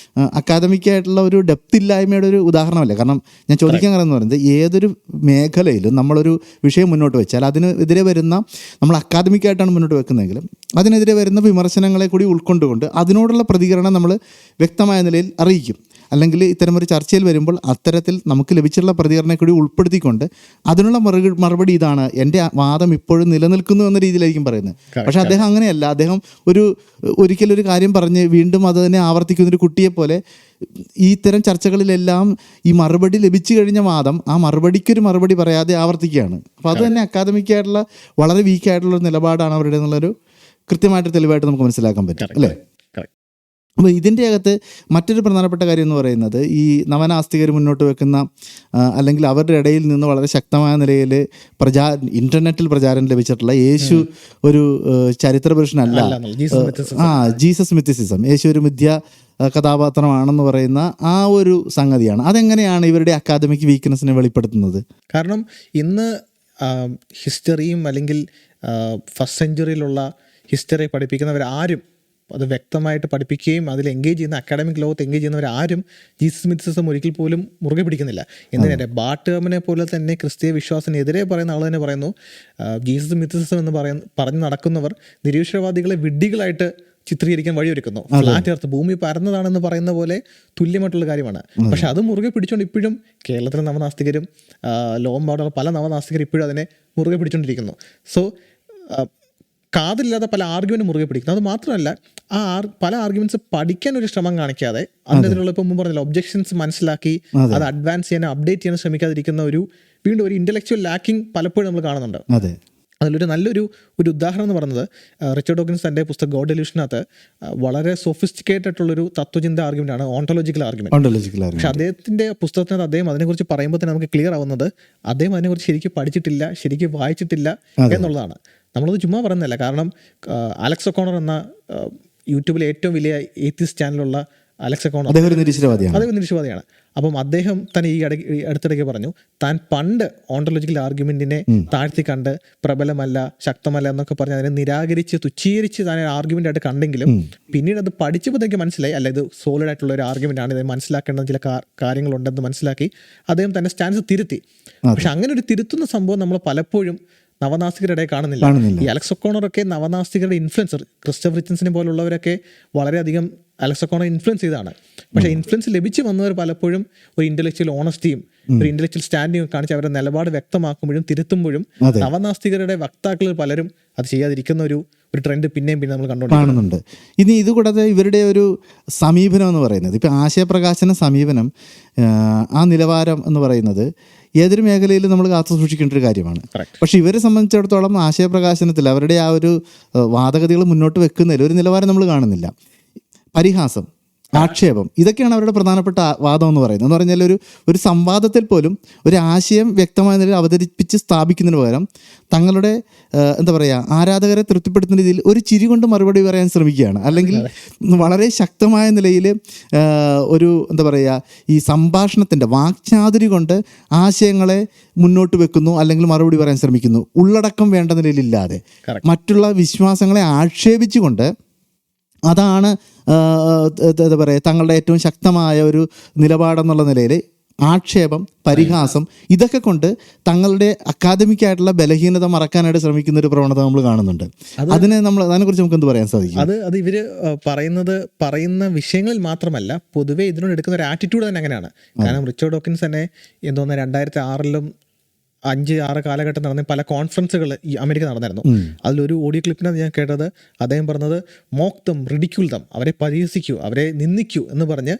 അക്കാദമിക്കായിട്ടുള്ള ഒരു ഡെപ്ത് ഇല്ലായ്മയുടെ ഒരു ഉദാഹരണമല്ലേ. കാരണം ഞാൻ ചോദിക്കാൻ കാരണം എന്ന് പറയുന്നത്, ഏതൊരു മേഖലയിലും നമ്മളൊരു വിഷയം മുന്നോട്ട് വെച്ചാൽ അതിനെതിരെ വരുന്ന, നമ്മൾ അക്കാദമിക്കായിട്ടാണ് മുന്നോട്ട് വെക്കുന്നതെങ്കിലും അതിനെതിരെ വരുന്ന വിമർശനങ്ങളെ കൂടി ഉൾക്കൊണ്ടുകൊണ്ട് അതിനോടുള്ള പ്രതികരണം നമ്മൾ വ്യക്തമായ നിലയിൽ അറിയിക്കും. അല്ലെങ്കിൽ ഇത്തരമൊരു ചർച്ചയിൽ വരുമ്പോൾ അത്തരത്തിൽ നമുക്ക് ലഭിച്ചിട്ടുള്ള പ്രതികരണത്തെ കൂടി ഉൾപ്പെടുത്തിക്കൊണ്ട് അതിനുള്ള മറുപടി ഇതാണ്, എൻ്റെ വാദം ഇപ്പോഴും നിലനിൽക്കുന്നു എന്ന രീതിയിലായിരിക്കും പറയുന്നത്. പക്ഷെ അദ്ദേഹം അങ്ങനെയല്ല. അദ്ദേഹം ഒരിക്കലൊരു കാര്യം പറഞ്ഞ് വീണ്ടും അത് തന്നെ ആവർത്തിക്കുന്നൊരു കുട്ടിയെ പോലെ ഈ ഇത്തരം ചർച്ചകളിലെല്ലാം ഈ മറുപടി ലഭിച്ചു കഴിഞ്ഞ വാദം ആ മറുപടിക്കൊരു മറുപടി പറയാതെ ആവർത്തിക്കുകയാണ്. അപ്പോൾ അത് തന്നെ അക്കാദമിക്കായിട്ടുള്ള വളരെ വീക്കായിട്ടുള്ള ഒരു നിലപാടാണ് അവരുടെ എന്നുള്ളൊരു കൃത്യമായിട്ട് തെളിവായിട്ട് നമുക്ക് മനസ്സിലാക്കാൻ പറ്റും, അല്ലേ? അപ്പോൾ ഇതിൻ്റെ അകത്ത് മറ്റൊരു പ്രധാനപ്പെട്ട കാര്യം എന്ന് പറയുന്നത്, ഈ നവനാസ്തികർ മുന്നോട്ട് വെക്കുന്ന അല്ലെങ്കിൽ അവരുടെ ഇടയിൽ നിന്ന് വളരെ ശക്തമായ നിലയിൽ ഇൻ്റർനെറ്റിൽ പ്രചാരം ലഭിച്ചിട്ടുള്ള യേശു ഒരു ചരിത്രപുരുഷനല്ല, ജീസസ് മിത്തിസിസം, യേശു ഒരു മിഥ്യ കഥാപാത്രമാണെന്ന് പറയുന്ന ആ ഒരു സംഗതിയാണ്. അതെങ്ങനെയാണ് ഇവരുടെ അക്കാദമിക് വീക്ക്നെസ്സിനെ വെളിപ്പെടുത്തുന്നത്? കാരണം ഇന്ന് ഹിസ്റ്ററിയും അല്ലെങ്കിൽ ഫസ്റ്റ് സെഞ്ച്വറിയിലുള്ള ഹിസ്റ്ററി പഠിപ്പിക്കുന്നവരാരും അത് വ്യക്തമായിട്ട് പഠിപ്പിക്കുകയും അതിൽ എൻഗേജ് ചെയ്യുന്ന അക്കാഡമിക് ലോകത്ത് എൻഗേജ് ചെയ്യുന്നവരാരും ജീസസ് മിത്തിസിസം ഒരിക്കൽ പോലും മുറുകെ പിടിക്കുന്നില്ല. എന്തിനെ ബാർട്ട്ഹമിനെ പോലെ തന്നെ ക്രിസ്തീയ വിശ്വാസത്തിനെതിരെ പറയുന്ന ആൾ തന്നെ പറയുന്നു, ജീസസ് മിത്തിസിസം എന്ന് പറഞ്ഞ് നടക്കുന്നവർ നിരീശ്വരവാദികളെ വിഡ്ഢികളായിട്ട് ചിത്രീകരിക്കാൻ വഴിയൊരുക്കുന്നു. ഫ്ലാറ്റ് എർത്ത്, ഭൂമി പരന്നതാണെന്ന് പറയുന്ന പോലെ തുല്യമായിട്ടുള്ള കാര്യമാണ്. പക്ഷെ അത് മുറുകെ പിടിച്ചുകൊണ്ട് ഇപ്പോഴും കേരളത്തിലെ നവനാസ്തികരും ലോകമെമ്പാടുള്ള പല നവനാസ്തികരും ഇപ്പോഴും അതിനെ മുറുകെ പിടിച്ചുകൊണ്ടിരിക്കുന്നു. സോ കാതില്ലാതെ പല ആർഗ്യുമെന്റ് മുറുകെ പിടിക്കുന്നു. അത് മാത്രമല്ല, പല ആർഗ്യുമെന്റ്സ് പഠിക്കാൻ ഒരു ശ്രമം കാണിക്കാതെ അതിനുള്ള ഇപ്പം മുമ്പ് പറഞ്ഞല്ലോ ഒബ്ജെക്ഷൻസ് മനസ്സിലാക്കി അത് അഡ്വാൻസ് ചെയ്യാൻ അപ്ഡേറ്റ് ചെയ്യാൻ ശ്രമിക്കാതിരിക്കുന്ന വീണ്ടും ഒരു ഇന്റലക്ച്വൽ ലാക്കിംഗ് പലപ്പോഴും നമ്മൾ കാണുന്നുണ്ട്. അതിലൊരു നല്ലൊരു ഉദാഹരണം എന്ന് പറയുന്നത് റിച്ചർഡ് ഡോക്കിൻസ് തൻ്റെ പുസ്തകം ഗോഡ് ഡെലൂഷനകത്ത് വളരെ സോഫിസ്റ്റിക്കേറ്റഡ് ആയിട്ടുള്ളൊരു തത്വചിന്ത ആർഗ്യുമെൻ്റ് ആണ് ഓണ്ടോളജിക്കൽ ആർഗ്യുമെന്റ്. പക്ഷെ അദ്ദേഹത്തിൻ്റെ പുസ്തകത്തിനകത്ത് അദ്ദേഹം അതിനെക്കുറിച്ച് പറയുമ്പോൾ തന്നെ നമുക്ക് ക്ലിയർ ആവുന്നത് അദ്ദേഹം അതിനെക്കുറിച്ച് ശരിക്കും പഠിച്ചിട്ടില്ല, ശരിക്കും വായിച്ചിട്ടില്ല എന്നുള്ളതാണ്. നമ്മളത് ചുമ്മാ പറയുന്നില്ല. കാരണം അലക്സ് ഒക്കോണർ എന്ന യൂട്യൂബിലെ ഏറ്റവും വലിയ ഏത്തിസ്റ്റ് ചാനലുള്ള അലക്സ് ഒക്കോണർ അദ്ദേഹം ഒരു നിരീശ്വരവാദിയാണ്. അപ്പം അദ്ദേഹം തന്നെ ഈ അടുത്തിടയ്ക്ക് പറഞ്ഞു താൻ പണ്ട് ഓണ്ടോളജിക്കൽ ആർഗ്യുമെന്റിനെ താഴ്ത്തി കണ്ട് പ്രബലമല്ല, ശക്തമല്ല എന്നൊക്കെ പറഞ്ഞ് അതിനെ നിരാകരിച്ച് തുച്ഛീകരിച്ച് താൻ ആർഗ്യുമെന്റ് ആയിട്ട് കണ്ടെങ്കിലും പിന്നീട് അത് പഠിച്ചപ്പോൾ എനിക്ക് മനസ്സിലായി, അല്ല ഇത് സോളിഡ് ആയിട്ടുള്ള ഒരു ആർഗ്യുമെന്റ് ആണ്, ഇത് മനസ്സിലാക്കേണ്ട ചില കാര്യങ്ങളുണ്ടെന്ന് മനസ്സിലാക്കി അദ്ദേഹം തന്നെ സ്റ്റാൻസ് തിരുത്തി. പക്ഷെ അങ്ങനെ ഒരു തിരുത്തുന്ന സംഭവം നമ്മൾ പലപ്പോഴും നവനാസ്തികരുടെ ഇടയിൽ കാണുന്നില്ല. ഈ അലക്സ് ഒക്കോണറൊക്കെ നവനാസ്തികരുടെ ഇൻഫ്ലുവൻസർ, ക്രിസ്റ്റഫ് റിച്ചൻസിനെ പോലുള്ളവരൊക്കെ വളരെയധികം അലക്സ് ഒക്കോണർ ഇൻഫ്ലുവൻസ് ചെയ്താണ്. പക്ഷേ ഇൻഫ്ലുവൻസ് ലഭിച്ചു വന്നവർ പലപ്പോഴും ഒരു ഇന്റലക്ച്വൽ ഓണസ്റ്റിയും ഒരു ഇന്റലക്ച്വൽ സ്റ്റാൻഡിങ്ങും കാണിച്ച് അവരുടെ നിലപാട് വ്യക്തമാക്കുമ്പോഴും തിരുത്തുമ്പോഴും നവനാസ്തികരുടെ വക്താക്കൾ പലരും അത് ചെയ്യാതിരിക്കുന്ന ഒരു ട്രെൻഡ് പിന്നെയും പിന്നെ നമ്മൾ കാണുന്നുണ്ട്. ഇനി ഇതുകൂടാതെ ഇവരുടെ ഒരു സമീപനം എന്ന് പറയുന്നത്, ഇപ്പം ആശയപ്രകാശന സമീപനം, ആ നിലവാരം എന്ന് പറയുന്നത് ഏതൊരു മേഖലയിലും നമ്മൾ കാത്തു സൂക്ഷിക്കേണ്ട ഒരു കാര്യമാണ്. പക്ഷെ ഇവരെ സംബന്ധിച്ചിടത്തോളം ആശയപ്രകാശനത്തിൽ അവരുടെ ആ ഒരു വാദഗതികൾ മുന്നോട്ട് വെക്കുന്നതിൽ ഒരു നിലവാരം നമ്മൾ കാണുന്നില്ല. പരിഹാസം, ആക്ഷേപം, ഇതൊക്കെയാണ് അവരുടെ പ്രധാനപ്പെട്ട വാദം എന്ന് പറയുന്നത്. എന്ന് പറഞ്ഞാൽ ഒരു സംവാദത്തിൽ പോലും ഒരു ആശയം വ്യക്തമായ നിലയിൽ അവതരിപ്പിച്ച് സ്ഥാപിക്കുന്നതിന് പകരം തങ്ങളുടെ എന്താ പറയുക ആരാധകരെ തൃപ്തിപ്പെടുത്തുന്ന രീതിയിൽ ഒരു ചിരി കൊണ്ട് മറുപടി പറയാൻ ശ്രമിക്കുകയാണ്. അല്ലെങ്കിൽ വളരെ ശക്തമായ നിലയിൽ ഒരു എന്താ പറയുക ഈ സംഭാഷണത്തിൻ്റെ വാക്ചാതുരി കൊണ്ട് ആശയങ്ങളെ മുന്നോട്ട് വെക്കുന്നു, അല്ലെങ്കിൽ മറുപടി പറയാൻ ശ്രമിക്കുന്നു. ഉള്ളടക്കം വേണ്ട നിലയിലില്ലാതെ മറ്റുള്ള വിശ്വാസങ്ങളെ ആക്ഷേപിച്ചുകൊണ്ട് അതാണ് എന്താ പറയുക തങ്ങളുടെ ഏറ്റവും ശക്തമായ ഒരു നിലപാടെന്നുള്ള നിലയിൽ ആക്ഷേപം, പരിഹാസം, ഇതൊക്കെ കൊണ്ട് തങ്ങളുടെ അക്കാദമിക്കായിട്ടുള്ള ബലഹീനത മറക്കാനായിട്ട് ശ്രമിക്കുന്ന ഒരു പ്രവണത നമ്മൾ കാണുന്നുണ്ട്. അതിനെക്കുറിച്ച് നമുക്ക് എന്ത് പറയാൻ സാധിക്കും? അത് ഇവര് പറയുന്ന വിഷയങ്ങളിൽ മാത്രമല്ല, പൊതുവെ ഇതിനോട് എടുക്കുന്ന ഒരു ആറ്റിറ്റ്യൂഡ് തന്നെ അങ്ങനെയാണ്. കാരണം റിച്ചർഡ് ഡോക്കിൻസ് തന്നെ എന്തോന്ന് 2006 5-6 കാലഘട്ടം നടന്ന പല കോൺഫറൻസുകൾ ഈ അമേരിക്ക നടന്നായിരുന്നു. അതിലൊരു ഓഡിയോ ക്ലിപ്പിനകത്ത് ഞാൻ കേട്ടത് അദ്ദേഹം പറഞ്ഞത് മോക്ക് ദം, റിഡിക്യൂൾ ദം, അവരെ പരിഹസിക്കൂ, അവരെ നിന്ദിക്കൂ എന്ന് പറഞ്ഞ്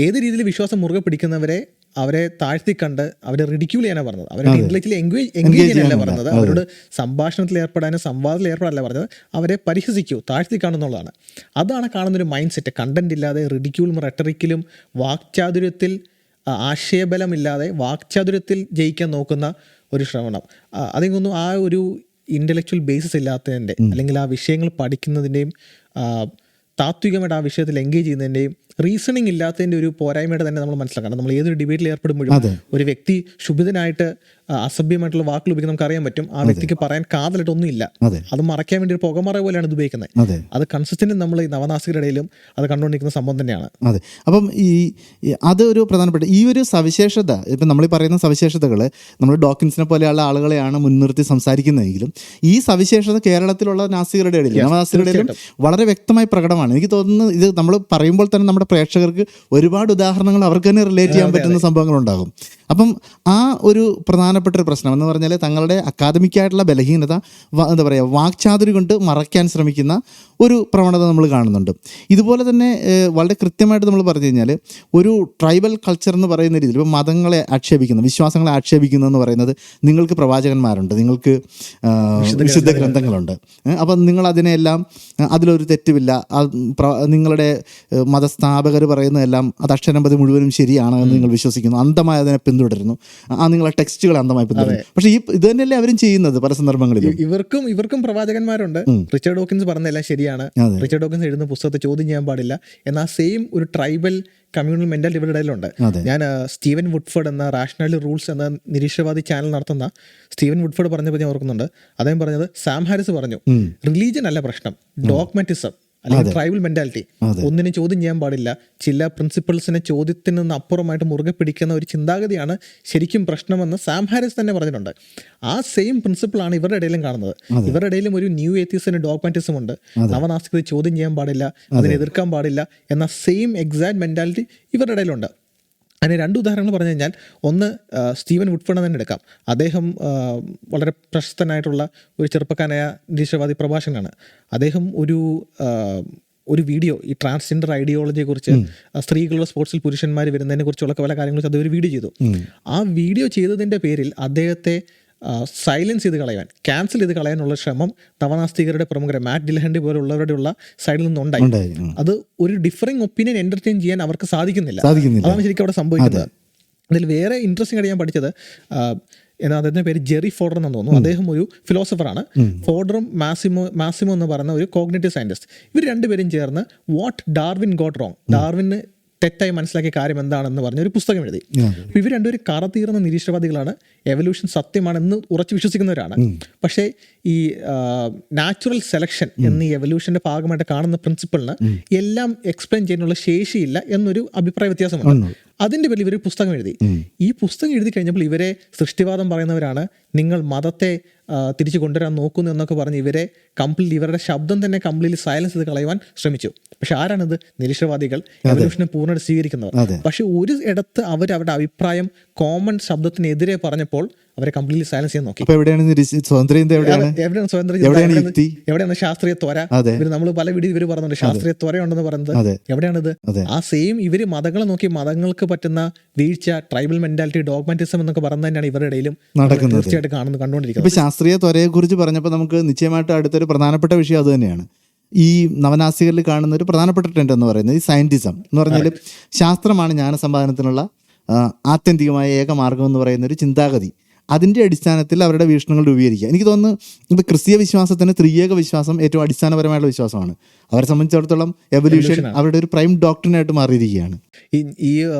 ഏത് രീതിയിൽ വിശ്വാസം മുറുകെ പിടിക്കുന്നവരെ അവരെ താഴ്ത്തി കണ്ട് അവരെ റിഡിക്യൂൾ ചെയ്യാനാണ് പറഞ്ഞത്. അവരുടെ ഇന്റലക്ച്വലി എൻഗേജ് ചെയ്യാനല്ല പറഞ്ഞത്, അവരോട് സംഭാഷണത്തിൽ ഏർപ്പെടാനും സംവാദത്തിൽ ഏർപ്പെടാനല്ല പറഞ്ഞത്, അവരെ പരിഹസിക്കൂ, താഴ്ത്തി കാണുന്നുള്ളതാണ്. അതാണ് കാണുന്നൊരു മൈൻഡ് സെറ്റ്. കണ്ടന്റ് ഇല്ലാതെ റിഡിക്യൂളും റെട്ടറിക്കിലും വാക്ചാതുര്യത്തിൽ ആശയബലമില്ലാതെ വാക്ചാതുര്യത്തിൽ ജയിക്കാൻ നോക്കുന്ന ഒരു ശ്രമണം. അതിനൊന്നും ആ ഒരു ഇൻ്റലക്ച്വൽ ബേസിസ് ഇല്ലാത്തതിൻ്റെ, അല്ലെങ്കിൽ ആ വിഷയങ്ങൾ പഠിക്കുന്നതിൻ്റെയും താത്വികമായിട്ട് ആ വിഷയത്തിൽ എൻഗേജ് ചെയ്യുന്നതിൻ്റെയും റീസണിങ് ഇല്ലാത്തതിൻ്റെ ഒരു പോരായ്മയുടെ തന്നെ നമ്മൾ മനസ്സിലാക്കണം. നമ്മൾ ഏതൊരു ഡിബേറ്റിൽ ഏർപ്പെടുമ്പോഴും ഒരു വ്യക്തി ശുഭിതനായിട്ട് അസഭ്യമായിട്ടുള്ള വാക്കുകൾ ഉപയോഗിക്കാൻ നമുക്ക് അറിയാൻ പറ്റും. ആ വ്യക്തിക്ക് പറയാൻ കാതലായിട്ട് ഒന്നുമില്ല. അത് മറയ്ക്കാൻ വേണ്ടി ഒരു പുകമറ പോലെയാണ് ഇത് ഉപയോഗിക്കുന്നത്. അത് കൺസിസ്റ്റന്റ് നമ്മൾ ഈ നവനാസ്തികരുടെ ഇടയിലും അത് കണ്ടുകൊണ്ടിരിക്കുന്ന സംഭവം തന്നെയാണ്. അതെ. അപ്പം അത് ഒരു പ്രധാനപ്പെട്ട ഈ ഒരു സവിശേഷത, ഇപ്പം നമ്മൾ ഈ പറയുന്ന സവിശേഷതകൾ നമ്മൾ ഡോക്കിൻസിനെ പോലെയുള്ള ആളുകളെയാണ് മുൻനിർത്തി സംസാരിക്കുന്നതെങ്കിലും ഈ സവിശേഷത കേരളത്തിലുള്ള നാസ്തികരുടെ ഇടയിൽ, നവനാസ്തികരുടെ ഇടയിലും വളരെ വ്യക്തമായി പ്രകടമാണ്. എനിക്ക് തോന്നുന്നു ഇത് നമ്മൾ പറയുമ്പോൾ തന്നെ നമ്മുടെ പ്രേക്ഷകർക്ക് ഒരുപാട് ഉദാഹരണങ്ങൾ അവർക്ക് തന്നെ റിലേറ്റ് ചെയ്യാൻ പറ്റുന്ന സംഭവങ്ങളുണ്ടാകും. അപ്പം ആ ഒരു പ്രധാനപ്പെട്ട ഒരു പ്രശ്നം എന്ന് പറഞ്ഞാൽ തങ്ങളുടെ അക്കാദമിക്കായിട്ടുള്ള ബലഹീനത എന്താ പറയുക വാക്ചാതുരി കൊണ്ട് മറയ്ക്കാൻ ശ്രമിക്കുന്ന ഒരു പ്രവണത നമ്മൾ കാണുന്നുണ്ട്. ഇതുപോലെ തന്നെ വളരെ കൃത്യമായിട്ട് നമ്മൾ പറഞ്ഞു കഴിഞ്ഞാൽ ഒരു ട്രൈബൽ കൾച്ചർ എന്ന് പറയുന്ന രീതിയിൽ ഇപ്പോൾ മതങ്ങളെ ആക്ഷേപിക്കുന്ന, വിശ്വാസങ്ങളെ ആക്ഷേപിക്കുന്നു എന്ന് പറയുന്നത്, നിങ്ങൾക്ക് പ്രവാചകന്മാരുണ്ട്, നിങ്ങൾക്ക് വിശുദ്ധ ഗ്രന്ഥങ്ങളുണ്ട്, അപ്പം നിങ്ങൾ അതിനെല്ലാം അതിലൊരു തെറ്റുമില്ല, നിങ്ങളുടെ മതസ്ഥാപകർ പറയുന്നതെല്ലാം അത് അക്ഷരംപതി മുഴുവനും ശരിയാണ് എന്ന് നിങ്ങൾ വിശ്വസിക്കുന്നു, അന്ധമായി അതിനെ പിന്തുടരുന്നു, നിങ്ങളെ ടെക്സ്റ്റുകൾ അന്ധമായി പിന്തുടരുന്നു. പക്ഷേ ഇത് തന്നെയല്ലേ അവരും ചെയ്യുന്നത് പല സന്ദർഭങ്ങളിലും. ഇവർക്കും പ്രവാചകന്മാരുണ്ട്. റിച്ചർഡ് ഡോക്കിൻസ് പറഞ്ഞതെല്ലാം ശരിയാണ്. റിച്ചർഡ് ഡോക്കിൻസ് എഴുതുന്ന പുസ്തകത്തെ ചോദ്യം ചെയ്യാൻ പാടില്ല എന്നാൽ സെയിം ഒരു ട്രൈബൽ കമ്മ്യൂണൽ മെന്റാലിറ്റി ഇവരുടെ ഇടയിലുണ്ട്. ഞാൻ സ്റ്റീവൻ വുഡ്ഫോർഡ് എന്ന റാഷണൽ റൂൾസ് എന്ന നിരീശ്വരവാദി ചാനൽ നടത്തുന്ന സ്റ്റീവൻ വുഡ്ഫോർഡ് പറഞ്ഞപ്പോൾ ഞാൻ ഓർക്കുന്നുണ്ട്. അദ്ദേഹം പറഞ്ഞത്, സാം ഹാരിസ് പറഞ്ഞു, റിലീജിയൻ അല്ല പ്രശ്നം, ഡോഗ്മാറ്റിസം അല്ലെങ്കിൽ ട്രൈബൽ മെന്റാലിറ്റി. ഒന്നിനെ ചോദ്യം ചെയ്യാൻ പാടില്ല, ചില പ്രിൻസിപ്പിൾസിനെ ചോദ്യത്തിൽ നിന്ന് അപ്പുറമായിട്ട് മുറുകെ പിടിക്കുന്ന ഒരു ചിന്താഗതിയാണ് ശരിക്കും പ്രശ്നമെന്ന് സാം ഹാരിസ് തന്നെ പറഞ്ഞിട്ടുണ്ട്. ആ സെയിം പ്രിൻസിപ്പിളാണ് ഇവരുടെ ഇടയിലും കാണുന്നത്. ഇവരുടെ ഇടയിലും ഒരു ന്യൂ ഏത്തിയസിന് ഡോഗ്മാറ്റിസം ഉണ്ട്, നവനാസ്തികത ചോദ്യം ചെയ്യാൻ പാടില്ല, അതിനെ എതിർക്കാൻ പാടില്ല എന്ന സെയിം എക്സാക്ട് മെന്റാലിറ്റി ഇവരുടെ ഇടയിലുണ്ട്. അതിന് 2 ഉദാഹരണങ്ങൾ പറഞ്ഞു കഴിഞ്ഞാൽ, ഒന്ന് സ്റ്റീവൻ വുഡ്ഫോർഡ് തന്നെ എടുക്കാം. അദ്ദേഹം വളരെ പ്രശസ്തനായിട്ടുള്ള ഒരു ചെറുപ്പക്കാരനായ നിരീശ്വരവാദി പ്രഭാഷകനാണ്. അദ്ദേഹം ഒരു വീഡിയോ ഈ ട്രാൻസ്ജെൻഡർ ഐഡിയോളജിയെ കുറിച്ച്, സ്ത്രീകളുടെ സ്പോർട്സിൽ പുരുഷന്മാർ വരുന്നതിനെ കുറിച്ചുള്ള പല കാര്യങ്ങളും അദ്ദേഹം ഒരു വീഡിയോ ചെയ്തു. ആ വീഡിയോ ചെയ്തതിൻ്റെ പേരിൽ അദ്ദേഹത്തെ സൈലൻസ് ചെയ്ത് കളയാൻ, ക്യാൻസൽ ചെയ്ത് കളയാനുള്ള ശ്രമം നവനാസ്തികരുടെ പ്രമുഖരെ മാറ്റ് ഡിൽഹണ്ടി പോലുള്ളവരുടെ ഉള്ള സൈഡിൽ നിന്നുണ്ടായി. അത് ഒരു ഡിഫറിംഗ് ഒപ്പീനിയൻ എന്റർടൈൻ ചെയ്യാൻ അവർക്ക് സാധിക്കുന്നില്ല. അതാണ് ശരിക്കും അവിടെ സംഭവിക്കുന്നത്. അതിൽ വേറെ ഇൻട്രസ്റ്റിംഗ് ആയിട്ട് ഞാൻ പഠിച്ചത്, അദ്ദേഹത്തിന്റെ പേര് ജെറി ഫോർഡർ എന്ന് തോന്നുന്നു. അദ്ദേഹം ഒരു ഫിലോസഫറാണ്. ഫോർഡറും മാസിമോ എന്ന് പറയുന്ന ഒരു കോഗ്നിറ്റീവ് സയന്റിസ്റ്റ്. ഇവർ രണ്ടുപേരും ചേർന്ന് വാട്ട് ഡാർവിൻ ഗോട്ട് റോങ്, ഡാർവിന് തെറ്റായി മനസ്സിലാക്കിയ കാര്യം എന്താണെന്ന് പറഞ്ഞ ഒരു പുസ്തകം എഴുതി. അപ്പോൾ ഇവർ രണ്ടുപേരും കറതീർന്ന നിരീശ്വരവാദികളാണ്. എവല്യൂഷൻ സത്യമാണെന്ന് ഉറച്ചു വിശ്വസിക്കുന്നവരാണ്. പക്ഷേ ഈ നാച്ചുറൽ സെലക്ഷൻ എന്നീ എവല്യൂഷന്റെ ഭാഗമായിട്ട് കാണുന്ന പ്രിൻസിപ്പിളിന് എല്ലാം എക്സ്പ്ലെയിൻ ചെയ്യാനുള്ള ശേഷിയില്ല എന്നൊരു അഭിപ്രായ വ്യത്യാസമുണ്ട്. അതിന്റെ പേരിൽ ഇവർ പുസ്തകം എഴുതി. ഈ പുസ്തകം എഴുതി കഴിഞ്ഞപ്പോൾ ഇവരെ സൃഷ്ടിവാദം പറയുന്നവരാണ്, നിങ്ങൾ മതത്തെ തിരിച്ചു കൊണ്ടുവരാൻ നോക്കുന്നു എന്നൊക്കെ പറഞ്ഞ് ഇവരെ ഇവരുടെ ശബ്ദം തന്നെ കംപ്ലീറ്റ്ലി സൈലൻസ് ചെയ്ത് കളയുവാൻ ശ്രമിച്ചു. പക്ഷെ ആരാണിത്? നിരീശ്വരവാദികൾ, എവല്യൂഷനെ പൂർണ്ണമായിട്ട് സ്വീകരിക്കുന്നവർ. പക്ഷെ ഒരു ഇടത്ത് അവരുടെ അഭിപ്രായം കോമൺ ശബ്ദത്തിനെതിരെ പറഞ്ഞപ്പോൾ അവരെ കംപ്ലീറ്റ്ലി സൈലൻസ് ചെയ്യാൻ നോക്കി. എവിടെയാണ് ശാസ്ത്രീയ ത്വര? നമ്മൾ പല വീഡിയോ ഇവർ പറഞ്ഞുണ്ട് ശാസ്ത്രീയ ത്വര ഉണ്ടെന്ന് പറയുന്നത്. എവിടെയാണിത്? ആ സെയിം ഇവര് മതങ്ങളെ നോക്കി മതങ്ങൾക്ക് പറ്റുന്ന വീഴ്ച, ട്രൈബൽ മെന്റാലിറ്റി, ഡോഗ്മാറ്റിസം എന്നൊക്കെ പറയുന്നത് തന്നെയാണ് ഇവരുടെ ഇടയിലും തീർച്ചയായിട്ടും കണ്ടുകൊണ്ടിരിക്കുന്നത്. ശാസ്ത്രീയ ത്വരയെ കുറിച്ച് പറഞ്ഞപ്പോൾ നമുക്ക് നിശ്ചയമായിട്ട് അടുത്തൊരു പ്രധാനപ്പെട്ട വിഷയം അത് തന്നെയാണ്. ഈ നവനാസ്തികരിൽ കാണുന്ന ഒരു പ്രധാനപ്പെട്ട ട്രെൻഡ് എന്ന് പറയുന്നത് ഈ സയന്റിസം എന്ന് പറഞ്ഞാൽ ശാസ്ത്രമാണ് ജ്ഞാനസമ്പാദനത്തിനുള്ള ആത്യന്തികമായ ഏക മാർഗം എന്ന് പറയുന്ന ഒരു ചിന്താഗതി. അതിൻ്റെ അടിസ്ഥാനത്തിൽ അവരുടെ വീക്ഷണങ്ങൾ രൂപീകരിക്കുക. എനിക്ക് തോന്നുന്നു ഇപ്പോൾ ക്രിസ്തീയ വിശ്വാസത്തിന് ത്രിയേക വിശ്വാസം ഏറ്റവും അടിസ്ഥാനപരമായുള്ള വിശ്വാസമാണ്. അവരെ സംബന്ധിച്ചിടത്തോളം എവല്യൂഷൻ അവരുടെ ഒരു പ്രൈം ഡോക്ട്രിനായിട്ട് മാറിയിരിക്കുകയാണ്. ഈ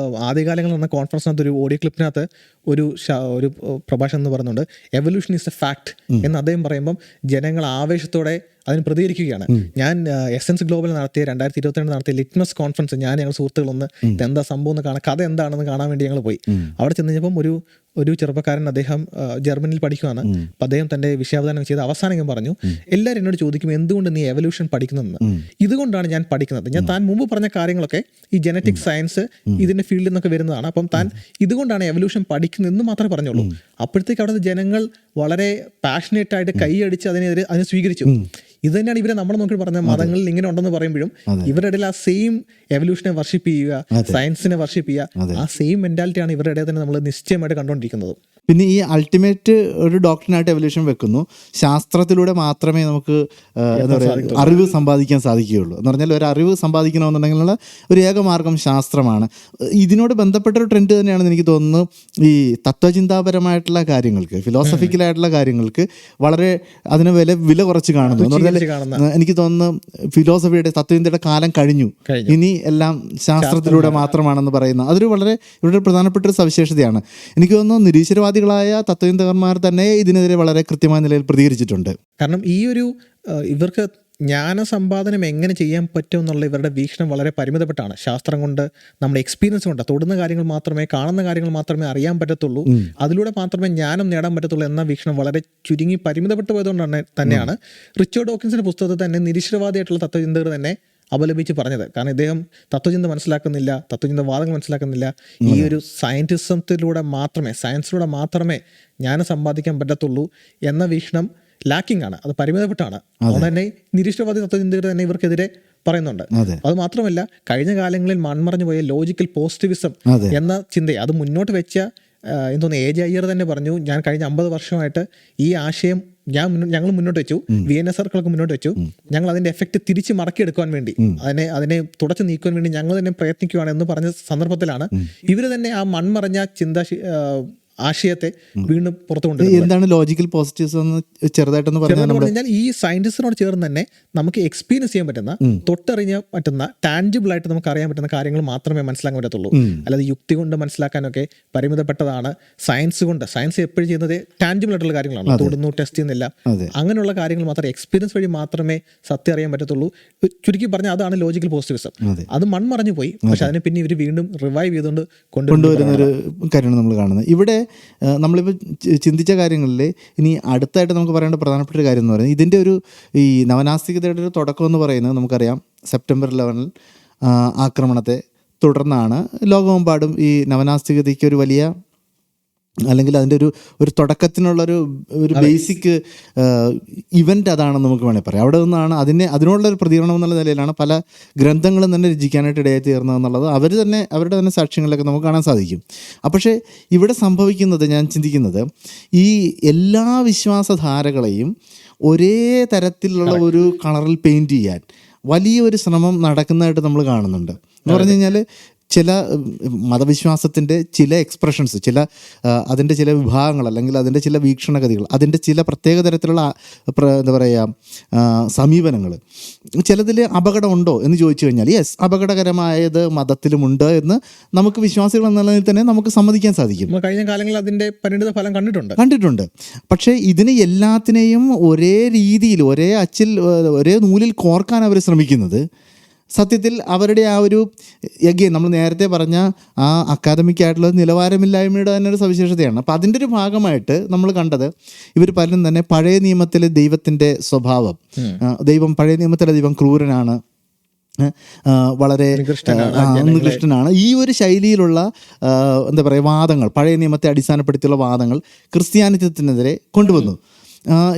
ആദ്യകാലങ്ങളിൽ നടന്ന കോൺഫറൻസിനകത്ത് ഒരു ഓഡിയോ ക്ലിപ്പിനകത്ത് ഒരു പ്രഭാഷണം എന്ന് പറയുന്നുണ്ട്, എവല്യൂഷൻ ഈസ് എ ഫാക്ട് എന്ന് അദ്ദേഹം പറയുമ്പം ജനങ്ങൾ ആവേശത്തോടെ അതിന് പ്രതികരിക്കുകയാണ്. ഞാൻ എസെൻസ് ഗ്ലോബൽ നടത്തിയ 2022 നടത്തിയ ലിറ്റ്മസ് കോൺഫറൻസ് ഞങ്ങൾ സുഹൃത്തുക്കളൊന്ന് ഇതെന്താ സംഭവം എന്ന് കാണാൻ, കഥ എന്താണെന്ന് കാണാൻ വേണ്ടി ഞങ്ങൾ പോയി. അവിടെ ചെന്ന് കഴിഞ്ഞപ്പം ഒരു ചെറുപ്പക്കാരൻ, അദ്ദേഹം ജർമ്മനിയിൽ പഠിക്കുകയാണ്. അപ്പം അദ്ദേഹം തൻ്റെ വിഷയാവതരണം ചെയ്ത് അവസാനം പറഞ്ഞു, എല്ലാവരും എന്നോട് ചോദിക്കും എന്തുകൊണ്ട് നീ എവല്യൂഷൻ പഠിക്കുന്നതെന്ന്. ഇതുകൊണ്ടാണ് ഞാൻ പഠിക്കുന്നത്. താൻ മുമ്പ് പറഞ്ഞ കാര്യങ്ങളൊക്കെ ഈ ജനറ്റിക് സയൻസ് ഇതിന്റെ ഫീൽഡിൽ നിന്നൊക്കെ വരുന്നതാണ്. അപ്പം താൻ ഇതുകൊണ്ടാണ് എവല്യൂഷൻ പഠിക്കുന്നതെന്ന് മാത്രമേ പറഞ്ഞുള്ളൂ. അപ്പോഴത്തേക്ക് അവിടുത്തെ ജനങ്ങൾ വളരെ പാഷനേറ്റ് ആയിട്ട് കൈയടിച്ച് അതിനെ സ്വീകരിച്ചു. ഇത് തന്നെയാണ് ഇവരെ നമ്മൾ നോക്കി പറഞ്ഞ മതങ്ങളിൽ ഇങ്ങനെ ഉണ്ടെന്ന് പറയുമ്പോഴും ഇവരുടെ ഇടയിൽ ആ സെയിം എവല്യൂഷനെ വർഷിപ്പ് ചെയ്യുക, സയൻസിനെ വർഷിപ്പ് ചെയ്യുക, ആ സെയിം മെന്റാലിറ്റിയാണ് ഇവരുടെ ഇടയിൽ തന്നെ നമ്മൾ നിശ്ചയമായിട്ട് കണ്ടുകൊണ്ടിരിക്കുന്നത്. പിന്നെ ഈ അൾട്ടിമേറ്റ് ഒരു ഡോക്ടറിനായിട്ട് എവല്യൂഷൻ വെക്കുന്നു. ശാസ്ത്രത്തിലൂടെ മാത്രമേ നമുക്ക് എന്താ പറയുക അറിവ് സമ്പാദിക്കാൻ സാധിക്കുകയുള്ളൂ. എന്ന് പറഞ്ഞാൽ ഒരു അറിവ് സമ്പാദിക്കണമെന്നുണ്ടെങ്കിലുള്ള ഒരു ഏകമാർഗം ശാസ്ത്രമാണ്. ഇതിനോട് ബന്ധപ്പെട്ട ഒരു ട്രെൻഡ് തന്നെയാണെന്ന് എനിക്ക് തോന്നുന്നു. ഈ തത്വചിന്താപരമായിട്ടുള്ള കാര്യങ്ങൾക്ക്, ഫിലോസഫിക്കലായിട്ടുള്ള കാര്യങ്ങൾക്ക് വളരെ അതിന് വില കുറച്ച് കാണുന്നു. എന്ന് പറഞ്ഞാൽ എനിക്ക് തോന്നുന്നു ഫിലോസഫിയുടെ തത്വചിന്തയുടെ കാലം കഴിഞ്ഞു, ഇനി എല്ലാം ശാസ്ത്രത്തിലൂടെ മാത്രമാണെന്ന് പറയുന്ന അതൊരു വളരെ ഇവരുടെ പ്രധാനപ്പെട്ട ഒരു സവിശേഷതയാണ്. എനിക്ക് തോന്നുന്നു നിരീശ്വരവാദികളായ തത്വചിന്തകന്മാർ തന്നെ ഇതിനെതിരെ വളരെ കൃത്യമായ നിലയിൽ പ്രതികരിച്ചിട്ടുണ്ട്. കാരണം ഈ ഒരു ഇവർക്ക് ജ്ഞാനസമ്പാദനം എങ്ങനെ ചെയ്യാൻ പറ്റും എന്നുള്ള ഇവരുടെ വീക്ഷണം വളരെ പരിമിതപ്പെട്ടാണ്. ശാസ്ത്രം കൊണ്ട്, നമ്മുടെ എക്സ്പീരിയൻസ് കൊണ്ട് തൊടുന്ന കാര്യങ്ങൾ മാത്രമേ, കാണുന്ന കാര്യങ്ങൾ മാത്രമേ അറിയാൻ പറ്റത്തുള്ളൂ, അതിലൂടെ മാത്രമേ ജ്ഞാനം നേടാൻ പറ്റത്തുള്ളൂ എന്ന വീക്ഷണം വളരെ ചുരുങ്ങി പരിമിതപ്പെട്ടു പോയതുകൊണ്ടാണ് തന്നെയാണ് റിച്ചർഡ് ഡോക്കിൻസിന്റെ പുസ്തകത്തിൽ തന്നെ നിരീശ്വരവാദിയായിട്ടുള്ള തത്വചിന്തകർ തന്നെ അപലപിച്ച് പറഞ്ഞത്. കാരണം ഇദ്ദേഹം തത്വചിന്ത മനസ്സിലാക്കുന്നില്ല, തത്വചിന്ത വാദങ്ങൾ മനസ്സിലാക്കുന്നില്ല. ഈ ഒരു സയന്റിസത്തിലൂടെ മാത്രമേ, സയൻസിലൂടെ മാത്രമേ ജ്ഞാനം സമ്പാദിക്കാൻ പറ്റത്തുള്ളൂ എന്ന വീക്ഷണം ലാക്കിംഗ് ആണ്, അത് പരിമിതപ്പെട്ടാണ്. അതുകൊണ്ട് തന്നെ നിരീശ്വരവാദി തത്വചിന്തകർ തന്നെ ഇവർക്കെതിരെ പറയുന്നുണ്ട്. അത് മാത്രമല്ല, കഴിഞ്ഞ കാലങ്ങളിൽ മൺമറഞ്ഞു പോയ ലോജിക്കൽ പോസിറ്റിവിസം എന്ന ചിന്തയെ അത് മുന്നോട്ട് വെച്ച എന്തോന്ന് എ.ജെ. അയ്യർ തന്നെ പറഞ്ഞു, ഞാൻ കഴിഞ്ഞ 50 വർഷമായിട്ട് ഈ ആശയം ഞങ്ങൾ മുന്നോട്ട് വെച്ചു, വിയന്ന സർക്കിളൊക്കെ മുന്നോട്ട് വെച്ചു, ഞങ്ങൾ അതിന്റെ എഫക്റ്റ് തിരിച്ച് മടക്കിയെടുക്കുവാൻ വേണ്ടി, അതിനെ തുടച്ചു നീക്കുവാൻ വേണ്ടി ഞങ്ങൾ തന്നെ പ്രയത്നിക്കുകയാണ് എന്ന് പറഞ്ഞ സന്ദർഭത്തിലാണ് ഇവർ തന്നെ ആ മൺമറഞ്ഞ ആശയത്തെ വീണ്ടും പുറത്തു കൊണ്ടുവരുന്നത്. എന്താണ് ലോജിക്കൽ പോസിറ്റിവിസം ചെറുതായിട്ടൊന്ന് പറഞ്ഞാൽ ഈ സയന്റിസ്റ്റിനോട് ചേർന്ന് തന്നെ നമുക്ക് എക്സ്പീരിയൻസ് ചെയ്യാൻ പറ്റുന്ന, തൊട്ടറിഞ്ഞ പറ്റുന്ന, ടാൻജിബിൾ ആയിട്ട് നമുക്ക് അറിയാൻ പറ്റുന്ന കാര്യങ്ങൾ മാത്രമേ മനസ്സിലാക്കാൻ പറ്റത്തുള്ളൂ. അല്ലാതെ യുക്തി കൊണ്ട് മനസ്സിലാക്കാനൊക്കെ പരിമിതപ്പെട്ടതാണ്. സയൻസ് എപ്പോഴും ചെയ്യുന്നത് ടാൻജിബിൾ ആയിട്ടുള്ള കാര്യങ്ങളാണ്, തൊടുന്നു, ടെസ്റ്റ് ചെയ്യുന്നില്ല. അങ്ങനെയുള്ള കാര്യങ്ങൾ മാത്രമേ, എക്സ്പീരിയൻസ് വഴി മാത്രമേ സത്യം അറിയാൻ പറ്റത്തുള്ളൂ. ചുരുക്കി പറഞ്ഞാൽ അതാണ് ലോജിക്കൽ പോസിറ്റിവിസം. അത് മൺമറഞ്ഞു പോയി, പക്ഷെ അതിനെ പിന്നെ ഇവർ വീണ്ടും റിവൈവ് ചെയ്തുകൊണ്ട് കൊണ്ടുവരുന്ന ഒരു കാര്യമാണ് നമ്മൾ കാണുന്നത്. ഇവിടെ നമ്മളിപ്പോൾ ചിന്തിച്ച കാര്യങ്ങളിൽ ഇനി അടുത്തായിട്ട് നമുക്ക് പറയേണ്ട പ്രധാനപ്പെട്ട ഒരു കാര്യം എന്ന് പറയുന്നത് ഇതിൻ്റെ ഈ നവനാസ്തികതയുടെ ഒരു തുടക്കം എന്ന് പറയുന്നത് നമുക്കറിയാം സെപ്റ്റംബർ 11 ആക്രമണത്തെ തുടർന്നാണ് ലോകമെമ്പാടും ഈ നവനാസ്തികതയ്ക്ക് ഒരു വലിയ അല്ലെങ്കിൽ അതിൻ്റെ ഒരു തുടക്കത്തിനുള്ളൊരു ബേസിക് ഇവൻ്റ് അതാണെന്ന് നമുക്ക് വേണമെങ്കിൽ പറയാം. അവിടെ നിന്നാണ് അതിനുള്ളൊരു പ്രതികരണം എന്നുള്ള നിലയിലാണ് പല ഗ്രന്ഥങ്ങളും തന്നെ രചിക്കാനായിട്ട് ഇടയായി തീർന്നതെന്നുള്ളത് അവരുടെ തന്നെ സാക്ഷ്യങ്ങളിലൊക്കെ നമുക്ക് കാണാൻ സാധിക്കും. പക്ഷേ ഇവിടെ സംഭവിക്കുന്നത്, ഞാൻ ചിന്തിക്കുന്നത്, ഈ എല്ലാ വിശ്വാസധാരകളെയും ഒരേ തരത്തിലുള്ള ഒരു കളറിൽ പെയിൻറ്റ് ചെയ്യാൻ വലിയൊരു ശ്രമം നടക്കുന്നതായിട്ട് നമ്മൾ കാണുന്നുണ്ട്. എന്ന് പറഞ്ഞു കഴിഞ്ഞാൽ ചില മതവിശ്വാസത്തിൻ്റെ ചില എക്സ്പ്രഷൻസ്, അതിൻ്റെ ചില വിഭാഗങ്ങൾ, അല്ലെങ്കിൽ അതിൻ്റെ ചില വീക്ഷണഗതികൾ, അതിൻ്റെ ചില പ്രത്യേക തരത്തിലുള്ള എന്താ പറയുക സമീപനങ്ങൾ, ചിലതിൽ അപകടമുണ്ടോ എന്ന് ചോദിച്ചു കഴിഞ്ഞാൽ യെസ്, അപകടകരമായത് മതത്തിലുമുണ്ട് എന്ന് നമുക്ക് വിശ്വാസികൾ എന്നുള്ളതിൽ തന്നെ നമുക്ക് സമ്മതിക്കാൻ സാധിക്കും. കഴിഞ്ഞ കാലങ്ങളിൽ അതിൻ്റെ പരിണിത ഫലം കണ്ടിട്ടുണ്ട്. പക്ഷേ ഇതിനെ എല്ലാത്തിനെയും ഒരേ രീതിയിൽ, ഒരേ നൂലിൽ കോർക്കാൻ അവർ ശ്രമിക്കുന്നത് സത്യത്തിൽ അവരുടെ ആ ഒരു നമ്മൾ നേരത്തെ പറഞ്ഞ ആ അക്കാദമിക് നിലവാരമില്ലായ്മയുടെ തന്നെ ഒരു സവിശേഷതയാണ്. അപ്പോൾ അതിൻ്റെ ഒരു ഭാഗമായിട്ട് നമ്മൾ കണ്ടത് ഇവർ പലരും തന്നെ പഴയ നിയമത്തിലെ ദൈവത്തിൻ്റെ സ്വഭാവം, പഴയ നിയമത്തിലെ ദൈവം ക്രൂരനാണ്, വളരെ നികൃഷ്ടനാണ്, ഈ ഒരു ശൈലിയിലുള്ള എന്താ പറയുക വാദങ്ങൾ, പഴയ നിയമത്തെ അടിസ്ഥാനപ്പെടുത്തിയുള്ള വാദങ്ങൾ ക്രിസ്ത്യാനിത്വത്തിനെതിരെ കൊണ്ടുവന്നു.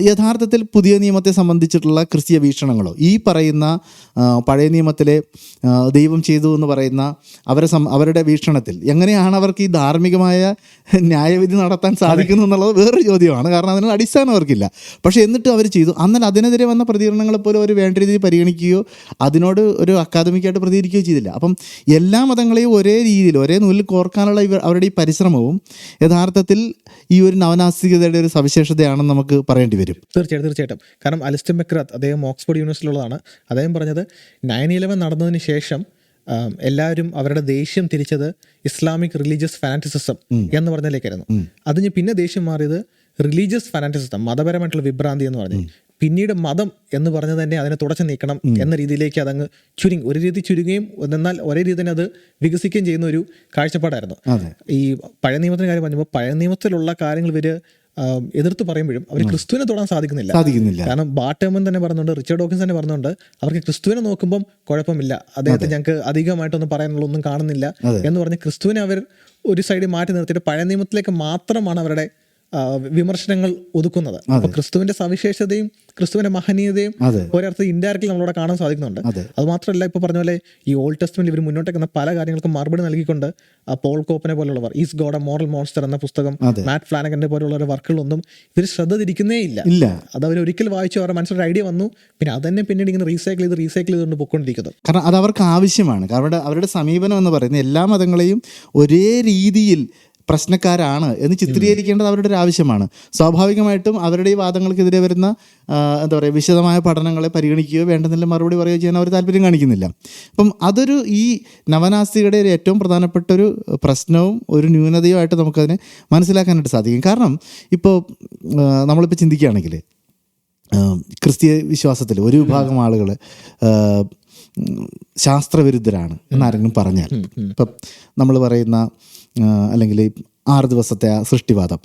യഥാർത്ഥത്തിൽ പുതിയ നിയമത്തെ സംബന്ധിച്ചിട്ടുള്ള ക്രിസ്തീയ വീക്ഷണങ്ങളോ ഈ പറയുന്ന പഴയ നിയമത്തിലെ ദൈവം ചെയ്തു എന്ന് പറയുന്ന അവരുടെ വീക്ഷണത്തിൽ എങ്ങനെയാണ് അവർക്ക് ഈ ധാർമ്മികമായ ന്യായവിധി നടത്താൻ സാധിക്കുന്നു എന്നുള്ളത് വേറൊരു ചോദ്യമാണ്. കാരണം അതിനുള്ള അടിസ്ഥാനം അവർക്കില്ല. പക്ഷേ എന്നിട്ട് അവർ ചെയ്തു. എന്നാൽ അതിനെതിരെ വന്ന പ്രതികരണങ്ങളെപ്പോലും അവർ വേണ്ട രീതിയിൽ പരിഗണിക്കുകയോ അതിനോട് ഒരു അക്കാദമിക്കായിട്ട് പ്രതികരിക്കുകയോ ചെയ്തില്ല. അപ്പം എല്ലാ മതങ്ങളെയും ഒരേ രീതിയിൽ, ഒരേ നൂലിൽ കോർക്കാനുള്ള അവരുടെ ഈ പരിശ്രമവും യഥാർത്ഥത്തിൽ ഈ ഒരു നവനാസ്തികതയുടെ ഒരു സവിശേഷതയാണെന്ന് നമുക്ക് പറയേണ്ടി വരും. തീർച്ചയായിട്ടും. കാരണം അലിസ്റ്റർ മെക്രാത്ത്, അദ്ദേഹം ഓക്സ്ഫോർഡ് യൂണിവേഴ്സിറ്റിയിലുള്ളതാണ്. അദ്ദേഹം പറഞ്ഞത് 9/11 നടന്നതിന് ശേഷം എല്ലാവരും അവരുടെ ദേഷ്യം തിരിച്ചത് ഇസ്ലാമിക് റിലീജിയസ് ഫാനാറ്റിസിസം എന്ന് പറഞ്ഞതിലേക്കായിരുന്നു. അതിന് പിന്നെ ദേഷ്യം മാറിയത് റിലീജിയസ് ഫാനാറ്റിസിസം, മതപരമായിട്ടുള്ള വിഭ്രാന്തി എന്ന് പറഞ്ഞു. പിന്നീട് മതം എന്ന് പറഞ്ഞത് തന്നെ അതിനെ തുടച്ചു നീക്കണം എന്ന രീതിയിലേക്ക് അതങ്ങ് ഒരു രീതി ചുരുങ്ങുകയും എന്നാൽ ഒരേ രീതി തന്നെ അത് വികസിക്കുകയും ചെയ്യുന്ന ഒരു കാഴ്ചപ്പാടായിരുന്നു. ഈ പഴയ നിയമത്തിന്റെ കാര്യം പറഞ്ഞപ്പോൾ പഴയ നിയമത്തിലുള്ള കാര്യങ്ങൾ ഇവര് എതിർത്ത് പറയുമ്പോഴും അവർ ക്രിസ്തുവിനെ തൊടാൻ സാധിക്കുന്നില്ല. കാരണം ബാർട്ടേമൻ തന്നെ പറഞ്ഞുണ്ട്, റിച്ചർഡ് ഡോക്കിൻസ് തന്നെ പറഞ്ഞുണ്ട്, അവർക്ക് ക്രിസ്തുവിനെ നോക്കുമ്പം കുഴപ്പമില്ല, അദ്ദേഹത്തെ ഞങ്ങൾക്ക് അധികമായിട്ടൊന്നും പറയാനുള്ള ഒന്നും കാണുന്നില്ല എന്ന് പറഞ്ഞ് ക്രിസ്തുവിനെ അവർ ഒരു സൈഡിൽ മാറ്റി നിർത്തിയിട്ട് പഴയ നിയമത്തിലേക്ക് മാത്രമാണ് അവരുടെ വിമർശനങ്ങൾ ഒതുക്കുന്നത്. അപ്പൊ ക്രിസ്തുവിന്റെ സവിശേഷതയും ക്രിസ്തുവിന്റെ മഹനീയതയും ഒരർത്ഥം ഇൻഡയറക്റ്റ്ലി നമ്മളോട് കാണാൻ സാധിക്കുന്നുണ്ട്. അത് മാത്രമല്ല, ഇപ്പൊ പറഞ്ഞ പോലെ ഈ ഓൾഡ് ടെസ്റ്റ്മെന്റ് ഇവർ മുന്നോട്ടേക്കുന്ന പല കാര്യങ്ങൾക്കും മറുപടി നൽകിക്കൊണ്ട് പോൾ കോപ്പനെ പോലുള്ളവർ, is God A moral monster എന്ന പുസ്തകം, മാറ്റ് ഫ്ലാനഗന്റെ പോലുള്ള വർക്കുകളൊന്നും ഇവർ ശ്രദ്ധ തിരിക്കുന്നേ ഇല്ല. അത് അവർ ഒരിക്കൽ വായിച്ചു അവരുടെ മനസ്സിലൊരു ഐഡിയ വന്നു, പിന്നെ അത് തന്നെ പിന്നീട് ഇങ്ങനെ റീസൈക്കിൾ ചെയ്തുകൊണ്ട് പൊയ്ക്കൊണ്ടിരിക്കുന്നു. കാരണം അത് അവർക്ക് ആവശ്യമാണ്. കാരണം അവരുടെ സമീപനം എന്ന് പറയുന്നത് എല്ലാ മതങ്ങളെയും ഒരേ രീതിയിൽ പ്രശ്നക്കാരാണ് എന്ന് ചിത്രീകരിക്കേണ്ടത് അവരുടെ ഒരു ആവശ്യമാണ്. സ്വാഭാവികമായിട്ടും അവരുടെ ഈ വാദങ്ങൾക്കെതിരെ വരുന്ന എന്താ പറയുക വിശദമായ പഠനങ്ങളെ പരിഗണിക്കുകയോ വേണ്ടെന്നുള്ള മറുപടി പറയുകയോ ചെയ്യാൻ അവർ താല്പര്യം കാണിക്കുന്നില്ല. അപ്പം അതൊരു ഈ നവനാസ്തികയുടെ ഒരു ഏറ്റവും പ്രധാനപ്പെട്ട ഒരു പ്രശ്നവും ഒരു ന്യൂനതയുമായിട്ട് നമുക്കതിനെ മനസ്സിലാക്കാനായിട്ട് സാധിക്കും. കാരണം ഇപ്പോൾ നമ്മളിപ്പോൾ ചിന്തിക്കുകയാണെങ്കിൽ ക്രിസ്തീയ വിശ്വാസത്തിൽ ഒരു വിഭാഗം ആളുകൾ ശാസ്ത്രവിരുദ്ധരാണ് എന്നാരെങ്കിലും പറഞ്ഞാൽ, ഇപ്പം നമ്മൾ പറയുന്ന അല്ലെങ്കിൽ 6 ദിവസത്തെ സൃഷ്ടിവാദം,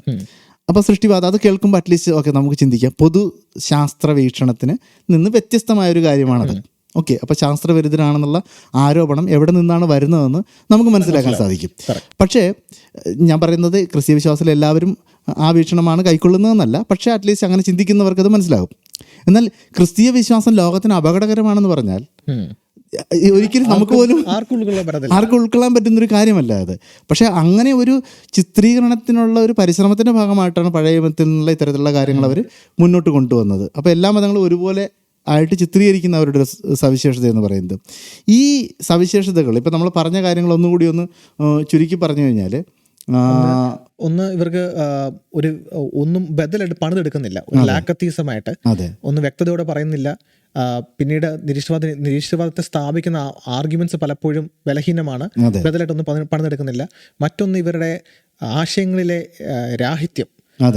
അപ്പോൾ സൃഷ്ടിവാദം അത് കേൾക്കുമ്പോൾ അറ്റ്ലീസ്റ്റ് ഓക്കെ നമുക്ക് ചിന്തിക്കാം പൊതു ശാസ്ത്ര വീക്ഷണത്തിന് നിന്ന് വ്യത്യസ്തമായൊരു കാര്യമാണത്. ഓക്കെ, അപ്പോൾ ശാസ്ത്രവിരുദ്ധരാണെന്നുള്ള ആരോപണം എവിടെ നിന്നാണ് വരുന്നതെന്ന് നമുക്ക് മനസ്സിലാക്കാൻ സാധിക്കും. പക്ഷേ ഞാൻ പറയുന്നത് ക്രിസ്തീയ വിശ്വാസത്തിൽ എല്ലാവരും ആ വീക്ഷണമാണ് കൈക്കൊള്ളുന്നതെന്നല്ല, പക്ഷേ അറ്റ്ലീസ്റ്റ് അങ്ങനെ ചിന്തിക്കുന്നവർക്ക് അത് മനസ്സിലാകും. എന്നാൽ ക്രിസ്തീയ വിശ്വാസം ലോകത്തിന് അപകടകരമാണെന്ന് പറഞ്ഞാൽ ഒരിക്കലും നമുക്ക് പോലും ആർക്കും ഉൾക്കൊള്ളാൻ പറ്റുന്നൊരു കാര്യമല്ല അത്. പക്ഷെ അങ്ങനെ ഒരു ചിത്രീകരണത്തിനുള്ള ഒരു പരിശ്രമത്തിൻ്റെ ഭാഗമായിട്ടാണ് പഴയ നിയമത്തിൽ നിന്നുള്ള ഇത്തരത്തിലുള്ള കാര്യങ്ങൾ അവർ മുന്നോട്ട് കൊണ്ടുവന്നത്. അപ്പോൾ എല്ലാ മതങ്ങളും ഒരുപോലെ ആയിട്ട് ചിത്രീകരിക്കുന്ന അവരുടെ സവിശേഷത എന്ന് പറയുന്നത്, ഈ സവിശേഷതകൾ ഇപ്പം നമ്മൾ പറഞ്ഞ കാര്യങ്ങൾ ഒന്നുകൂടി ഒന്ന് ചുരുക്കി പറഞ്ഞു കഴിഞ്ഞാൽ, ഒന്ന് ഇവർക്ക് ഒന്നും പണിതെടുക്കുന്നില്ല, ലാക്കത്തീസമായിട്ട് ഒന്ന് വ്യക്തതയോടെ പറയുന്നില്ല. പിന്നീട് നിരീശ്വരവാദത്തെ സ്ഥാപിക്കുന്ന ആർഗ്യുമെന്റ്സ് പലപ്പോഴും ബലഹീനമാണ്, ബദലായിട്ടൊന്നും പണിതെടുക്കുന്നില്ല. മറ്റൊന്ന് ഇവരുടെ ആശയങ്ങളിലെ രാഹിത്യം,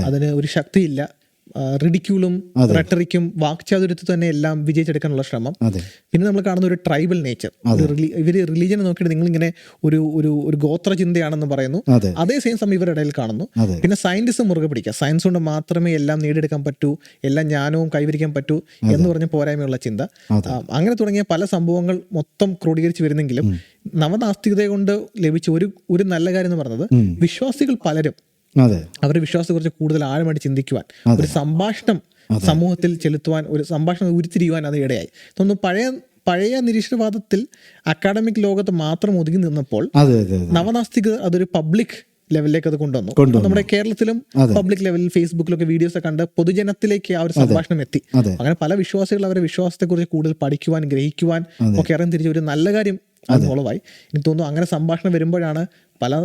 അതിന് ഒരു ശക്തിയില്ല. റിഡിക്യൂളും റെട്ടറിക്കും വാക്ചാതുര്യത്തിൽ തന്നെ എല്ലാം വിജയിച്ചെടുക്കാനുള്ള ശ്രമം. പിന്നെ നമ്മൾ കാണുന്ന ഒരു ട്രൈബൽ നേച്ചർ. ഇവര് റിലീജിയനെ നോക്കിയിട്ട് നിങ്ങളിങ്ങനെ ഒരു ഗോത്ര ചിന്തയാണെന്ന് പറയുന്നു, അതേ സെയിം സമയം ഇവരുടെ ഇടയിൽ കാണുന്നു. പിന്നെ സയന്റിസം മുറുകെ പിടിക്കുക, സയൻസ് കൊണ്ട് മാത്രമേ എല്ലാം നേടിയെടുക്കാൻ പറ്റൂ, എല്ലാ ജ്ഞാനവും കൈവരിക്കാൻ പറ്റൂ എന്ന് പറഞ്ഞ പോരായ്മയുള്ള ചിന്ത. അങ്ങനെ തുടങ്ങിയ പല സംഭവങ്ങൾ മൊത്തം ക്രോഡീകരിച്ച് വരുന്നെങ്കിലും നവനാസ്തികത കൊണ്ട് ലഭിച്ച ഒരു നല്ല കാര്യം എന്ന് പറയുന്നത്, വിശ്വാസികൾ പലരും അതെ, അവരുടെ വിശ്വാസത്തെക്കുറിച്ച് കൂടുതൽ ആഴമായിട്ട് ചിന്തിക്കുവാൻ, ഒരു സംഭാഷണം സമൂഹത്തിൽ ചെലുത്തുവാൻ, ഒരു സംഭാഷണം ഉരുത്തിരിയുവാൻ അത് ഇടയായി. തോന്നുന്നു പഴയ നിരീശ്വരവാദത്തിൽ അക്കാഡമിക് ലോകത്ത് മാത്രം ഒതുങ്ങി നിന്നപ്പോൾ നവനാസ്തികത അതൊരു പബ്ലിക് ലെവലിലേക്ക് അത് കൊണ്ടുവന്നു. നമ്മുടെ കേരളത്തിലും പബ്ലിക് ലെവലിൽ ഫേസ്ബുക്കിലൊക്കെ വീഡിയോസ് ഒക്കെ കണ്ട് പൊതുജനത്തിലേക്ക് ആ ഒരു സംഭാഷണം എത്തി. അങ്ങനെ പല വിശ്വാസികൾ അവരുടെ വിശ്വാസത്തെക്കുറിച്ച് കൂടുതൽ പഠിക്കുവാൻ, ഗ്രഹിക്കുവാൻ ഒക്കെ അറിയാൻ തിരിച്ച് ഒരു നല്ല കാര്യം അത് മുളവായി. എനിക്ക് തോന്നുന്നു അങ്ങനെ സംഭാഷണം വരുമ്പോഴാണ് പല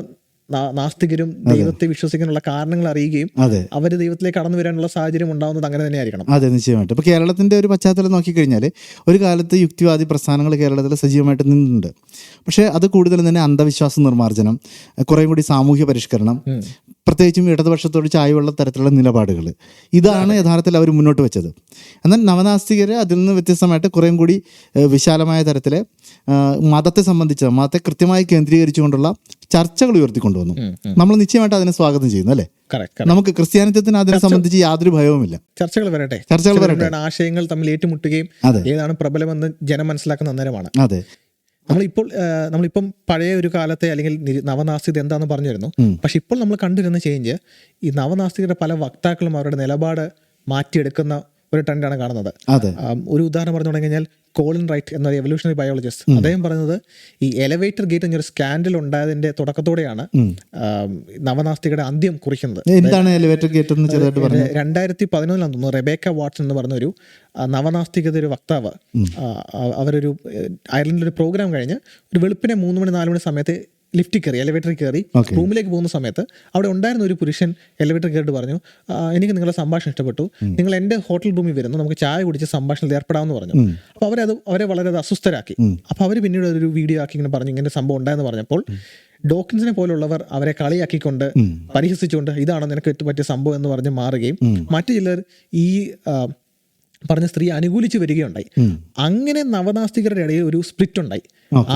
നാസ്തികരും ദൈവത്തെ വിശ്വസിക്കാനുള്ള കാരണങ്ങൾ അറിയുകയും അവർ ദൈവത്തിലേക്ക് കടന്നു വരാനുള്ള സാഹചര്യം ഉണ്ടാവുന്നത് അങ്ങനെ തന്നെ ആയിരിക്കണം. അതെ, നിശ്ചയമായിട്ട്. ഇപ്പോൾ കേരളത്തിൻ്റെ ഒരു പശ്ചാത്തലം നോക്കിക്കഴിഞ്ഞാൽ ഒരു കാലത്ത് യുക്തിവാദി പ്രസ്ഥാനങ്ങൾ കേരളത്തിൽ സജീവമായിട്ട് നിന്നിട്ടുണ്ട്. പക്ഷേ അത് കൂടുതലും തന്നെ അന്ധവിശ്വാസ നിർമ്മാർജ്ജനം, കുറേ കൂടി സാമൂഹ്യ പരിഷ്കരണം, പ്രത്യേകിച്ചും ഇടതുപക്ഷത്തോട് ചായവുള്ള തരത്തിലുള്ള നിലപാടുകൾ, ഇതാണ് യഥാർത്ഥത്തിൽ അവർ മുന്നോട്ട് വെച്ചത്. എന്നാൽ നവനാസ്തികർ അതിൽ നിന്ന് വ്യത്യസ്തമായിട്ട് കുറേയും കൂടി വിശാലമായ തരത്തിൽ മതത്തെ സംബന്ധിച്ച്, മതത്തെ കൃത്യമായി കേന്ദ്രീകരിച്ചുകൊണ്ടുള്ള ചർച്ചകൾ ഉയർത്തിക്കൊണ്ടുവന്നു. നമ്മൾ നിശ്ചയമായിട്ട് അതിനെ സ്വാഗതം ചെയ്യുന്നു, അല്ലേ? നമുക്ക് ക്രിസ്ത്യാനിത്വത്തിന് അതിനെ സംബന്ധിച്ച് യാതൊരു ഭയവുമില്ല. ചർച്ചകൾ വരട്ടെ, ആശയങ്ങൾ തമ്മിൽ ഏറ്റുമുട്ടുകയും ഏതാണ് പ്രബലമെന്ന് ജനം മനസ്സിലാക്കുന്ന അന്നേരമാണ്. അതെ, നമ്മളിപ്പം പഴയ ഒരു കാലത്തെ അല്ലെങ്കിൽ നവനാസ്തികത എന്താണെന്ന് പറഞ്ഞിരുന്നു. പക്ഷെ ഇപ്പോൾ നമ്മൾ കണ്ടുവരുന്ന ചേഞ്ച്, ഈ നവനാസ്തികരുടെ പല വക്താക്കളും അവരുടെ നിലപാട് മാറ്റിയെടുക്കുന്ന ഒരു ട്രെൻഡാണ് കാണുന്നത്. ഒരു ഉദാഹരണം പറഞ്ഞു കഴിഞ്ഞാൽ കോളിൻ റൈറ്റ് എന്നൊരു എവല്യൂഷണറി ബയോളജിസ്റ്റ്, അദ്ദേഹം പറയുന്നത് ഈ എലവേറ്റർ ഗേറ്റ് എന്നൊരു സ്കാൻഡൽ ഉണ്ടായതിന്റെ തുടക്കത്തോടെയാണ് നവനാസ്തികയുടെ അന്ത്യം കുറിക്കുന്നത്. എന്താണ് എലവേറ്റർ ഗേറ്റ് എന്ന് ചെറുതായിട്ട് പറഞ്ഞു? 2011 തോന്നുന്നു റെബേക്ക വാട്സൺ എന്ന് പറഞ്ഞൊരു നവനാസ്തികത ഒരു വക്താവ്, അവരൊരു അയർലൻഡിലൊരു പ്രോഗ്രാം കഴിഞ്ഞ് ഒരു വെളുപ്പിനെ 3 മണി 4 മണി സമയത്ത് ലിഫ്റ്റിൽ കയറി, എലിവേറ്ററിൽ കയറി റൂമിലേക്ക് പോകുന്ന സമയത്ത് അവിടെ ഉണ്ടായിരുന്ന ഒരു പുരുഷൻ എലിവേറ്റർ കയറിയിട്ട് പറഞ്ഞു, എനിക്ക് നിങ്ങളുടെ സംഭാഷണം ഇഷ്ടപ്പെട്ടു, നിങ്ങൾ എൻ്റെ ഹോട്ടൽ റൂമിൽ വരുന്നു, നമുക്ക് ചായ കുടിച്ച് സംഭാഷണത്തിൽ ഏർപ്പെടാമെന്ന് പറഞ്ഞു. അപ്പോൾ അവരെ വളരെ അസ്വസ്ഥരാക്കി. അപ്പോൾ അവർ പിന്നീട് ഒരു വീഡിയോ ആക്കി ഇങ്ങനെ പറഞ്ഞു, ഇങ്ങനെ സംഭവം ഉണ്ടായെന്ന് പറഞ്ഞപ്പോൾ ഡോക്കിൻസിനെ പോലുള്ളവർ അവരെ കളിയാക്കിക്കൊണ്ട് പരിഹസിച്ചുകൊണ്ട് ഇതാണ് നിനക്ക് പറ്റിയ സംഭവം എന്ന് പറഞ്ഞ് മാറുകയും മറ്റു ചിലർ ഈ പറഞ്ഞ സ്ത്രീ അനുകൂലിച്ച് വരികയുണ്ടായി. അങ്ങനെ നവനാസ്തികരുടെ ഇടയിൽ ഒരു സ്പ്ലിറ്റ് ഉണ്ടായി,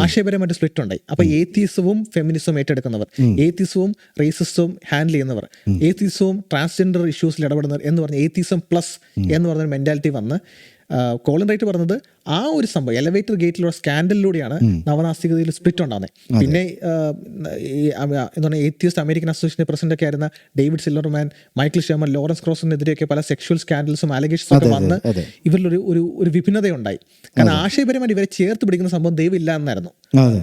ആശയപരമായിട്ട് സ്പ്ലിറ്റ് ഉണ്ടായി. അപ്പൊ ഏത്തീസവും ഫെമിനിസവും ഏറ്റെടുക്കുന്നവർ, ഏത്തീസവും റേസിസവും ഹാൻഡിൽ ചെയ്യുന്നവർ, ഏത്തീസവും ട്രാൻസ്ജെൻഡർ ഇഷ്യൂസിൽ ഇടപെടുന്നവർ എന്ന് പറഞ്ഞ ഏത്തീസം പ്ലസ് എന്ന് പറഞ്ഞ മെന്റാലിറ്റി വന്ന് കോളിൻ റൈറ്റ് പറഞ്ഞത് ആ ഒരു സംഭവം എലവേറ്റർ ഗേറ്റിലുള്ള സ്കാൻഡലിലൂടെയാണ് നവനാസ്തികതയിൽ സ്പ്ലിറ്റ് ഉണ്ടാകുന്നത്. പിന്നെ എന്താ പറയുക, ഏത്തിയസ്റ്റ് അമേരിക്കൻ അസോസിയേഷൻ്റെ പ്രസിഡന്റ് ഒക്കെ ആയിരുന്ന David Silverman, Michael Shermer, Lawrence ക്രോസിനെതിരെയൊക്കെ പല സെക്ഷൽ സ്കാൻഡൽസും അലിഗേഷൻസും ഒക്കെ വന്ന് ഇവരിലൊരു ഒരു വിഭിന്നതയുണ്ടായി. കാരണം ആശയപരമായിട്ട് ഇവരെ ചേർത്ത് പിടിക്കുന്ന സംഭവം ദൈവമില്ല എന്നായിരുന്നു.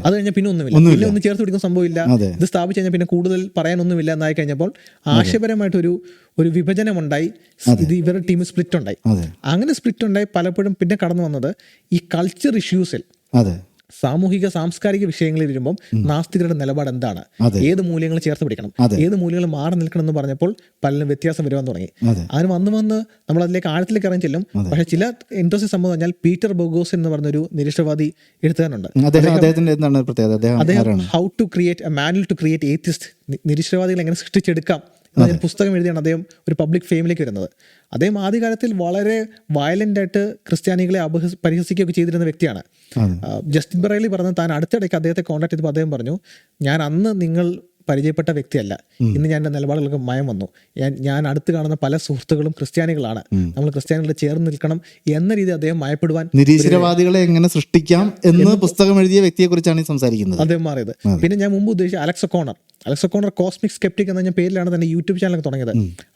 അത് കഴിഞ്ഞാൽ പിന്നെ ഒന്നുമില്ല, പിന്നെ ഒന്നും ചേർത്ത് പിടിക്കുന്ന സംഭവമില്ല, ഇത് സ്ഥാപിച്ചു കഴിഞ്ഞാൽ പിന്നെ കൂടുതൽ പറയാനൊന്നുമില്ല എന്നായി കഴിഞ്ഞപ്പോൾ ആശയപരമായിട്ടൊരു വിഭജനമുണ്ടായി. ഇത് ഇവരുടെ ടീം സ്പ്ലിറ്റ് ഉണ്ടായി. അങ്ങനെ സ്പ്ലിറ്റ് ഉണ്ടായി പലപ്പോഴും പിന്നെ കടന്നു വന്നത് ഈ കൾച്ചർ ഇഷ്യൂസിൽ, സാമൂഹിക സാംസ്കാരിക വിഷയങ്ങളിൽ വരുമ്പം നാസ്തികരുടെ നിലപാട് എന്താണ്, ഏത് മൂല്യങ്ങൾ ചേർത്ത് പിടിക്കണം, ഏത് മൂല്യങ്ങൾ മാറി നിൽക്കണം എന്ന് പറഞ്ഞപ്പോൾ പലരും വ്യത്യാസം വരുവാൻ തുടങ്ങി. അതിന് വന്ന് നമ്മൾ അതിലേക്ക് ആഴത്തിലേക്ക് ഇറങ്ങി ചെല്ലും. പക്ഷെ ചില ഇൻട്രസ്റ്റിംഗ് സംഭവം പറഞ്ഞാൽ പീറ്റർ ബോഗോസ് എന്ന് പറഞ്ഞൊരു നിരീശ്വരവാദി എഴുത്തുകാരനുണ്ട്. അദ്ദേഹം how to create a manual to create atheist, നിരീശ്വരവാദികൾ എങ്ങനെ സൃഷ്ടിച്ചെടുക്കാം എന്നൊരു പുസ്തകം എഴുതിയാണ് അദ്ദേഹം ഒരു പബ്ലിക് ഫെയിമിലേക്ക് വരുന്നത്. അദ്ദേഹം ആദ്യകാലത്തിൽ വളരെ വയലന്റ് ആയിട്ട് ക്രിസ്ത്യാനികളെ പരിഹസിക്കുകയൊക്കെ ചെയ്തിരുന്ന വ്യക്തിയാണ്. ജസ്റ്റിൻ ബറേലി പറഞ്ഞ താൻ അടുത്തിടയ്ക്ക് അദ്ദേഹത്തെ കോൺടാക്ട് ചെയ്തപ്പോൾ അദ്ദേഹം പറഞ്ഞു, ഞാൻ അന്ന് നിങ്ങൾ പരിചയപ്പെട്ട വ്യക്തിയല്ല, ഇന്ന് ഞാൻ എൻ്റെ നിലപാടുകൾക്ക് മയം വന്നു, ഞാൻ അടുത്ത് കാണുന്ന പല സുഹൃത്തുക്കളും ക്രിസ്ത്യാനികളാണ്, നമ്മൾ ക്രിസ്ത്യാനികളെ ചേർന്ന് നിൽക്കണം എന്ന രീതി അദ്ദേഹം മയപ്പെടുവാൻ, നിരീശ്വരവാദികളെ എങ്ങനെ സൃഷ്ടിക്കാം എന്ന് പുസ്തകം എഴുതിയ വ്യക്തിയെ കുറിച്ചാണ് സംസാരിക്കുന്നത് അദ്ദേഹം മാറിയത്. പിന്നെ ഞാൻ മുമ്പ് ഉദ്ദേശിച്ച അലക്സ് ഒക്കോണർ കോസ്മിക് സ്കെപ്റ്റിക് എന്ന പേരിലാണ് തന്നെ യൂട്യൂബ് ചാനൽ തുടങ്ങിയത്.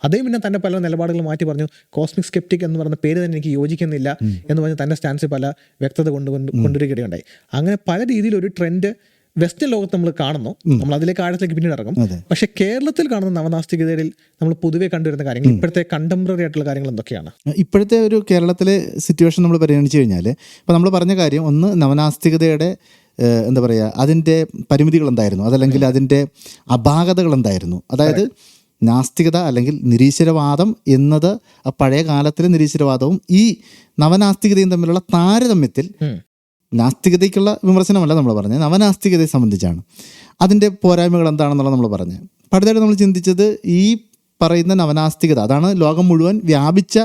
അദ്ദേഹം പിന്നെ തന്റെ പല നിലപാടുകൾ മാറ്റി പറഞ്ഞു, കോസ്മിക് സ്കെപ്റ്റിക് എന്ന് പറയുന്ന പേര് തന്നെ എനിക്ക് യോജിക്കുന്നില്ല എന്ന് പറഞ്ഞ് തന്റെ സ്റ്റാൻസിൽ പല വ്യക്തത കൊണ്ടുവരികയുണ്ടായി. അങ്ങനെ പല രീതിയിൽ ഒരു ട്രെൻഡ് വെസ്റ്റേൺ ലോകത്ത് നമ്മൾ കാണുന്നു. നമ്മൾ അതിലേക്ക് ആഴത്തിലേക്ക് പിന്നീട് ഇറങ്ങും. പക്ഷെ കേരളത്തിൽ കാണുന്ന നവനാസ്തികതയിൽ നമ്മൾ പൊതുവെ കണ്ടുവരുന്ന കാര്യങ്ങൾ, ഇപ്പോഴത്തെ കണ്ടംപററി ആയിട്ടുള്ള കാര്യങ്ങൾ എന്തൊക്കെയാണ്? ഇപ്പോഴത്തെ ഒരു കേരളത്തിലെ സിറ്റുവേഷൻ നമ്മൾ പരിഗണിച്ചു കഴിഞ്ഞാൽ, ഇപ്പോൾ നമ്മൾ പറഞ്ഞ കാര്യം, ഒന്ന് നവനാസ്തികതയുടെ എന്താ പറയുക, അതിൻ്റെ പരിമിതികൾ എന്തായിരുന്നു, അതല്ലെങ്കിൽ അതിൻ്റെ അപാകതകൾ എന്തായിരുന്നു. അതായത് നാസ്തികത അല്ലെങ്കിൽ നിരീശ്വരവാദം എന്നത് പഴയ കാലത്തിലെ നിരീശ്വരവാദവും ഈ നവനാസ്തികതയും തമ്മിലുള്ള താരതമ്യത്തിൽ, നാസ്തികതയ്ക്കുള്ള വിമർശനമല്ല നമ്മൾ പറഞ്ഞത്, നവനാസ്തികതയെ സംബന്ധിച്ചാണ്. അതിൻ്റെ പോരായ്മകൾ എന്താണെന്നുള്ളത് നമ്മൾ പറഞ്ഞത്. അടുത്തായിട്ട് നമ്മൾ ചിന്തിച്ചത് ഈ പറയുന്ന നവനാസ്തികത, അതാണ് ലോകം മുഴുവൻ വ്യാപിച്ച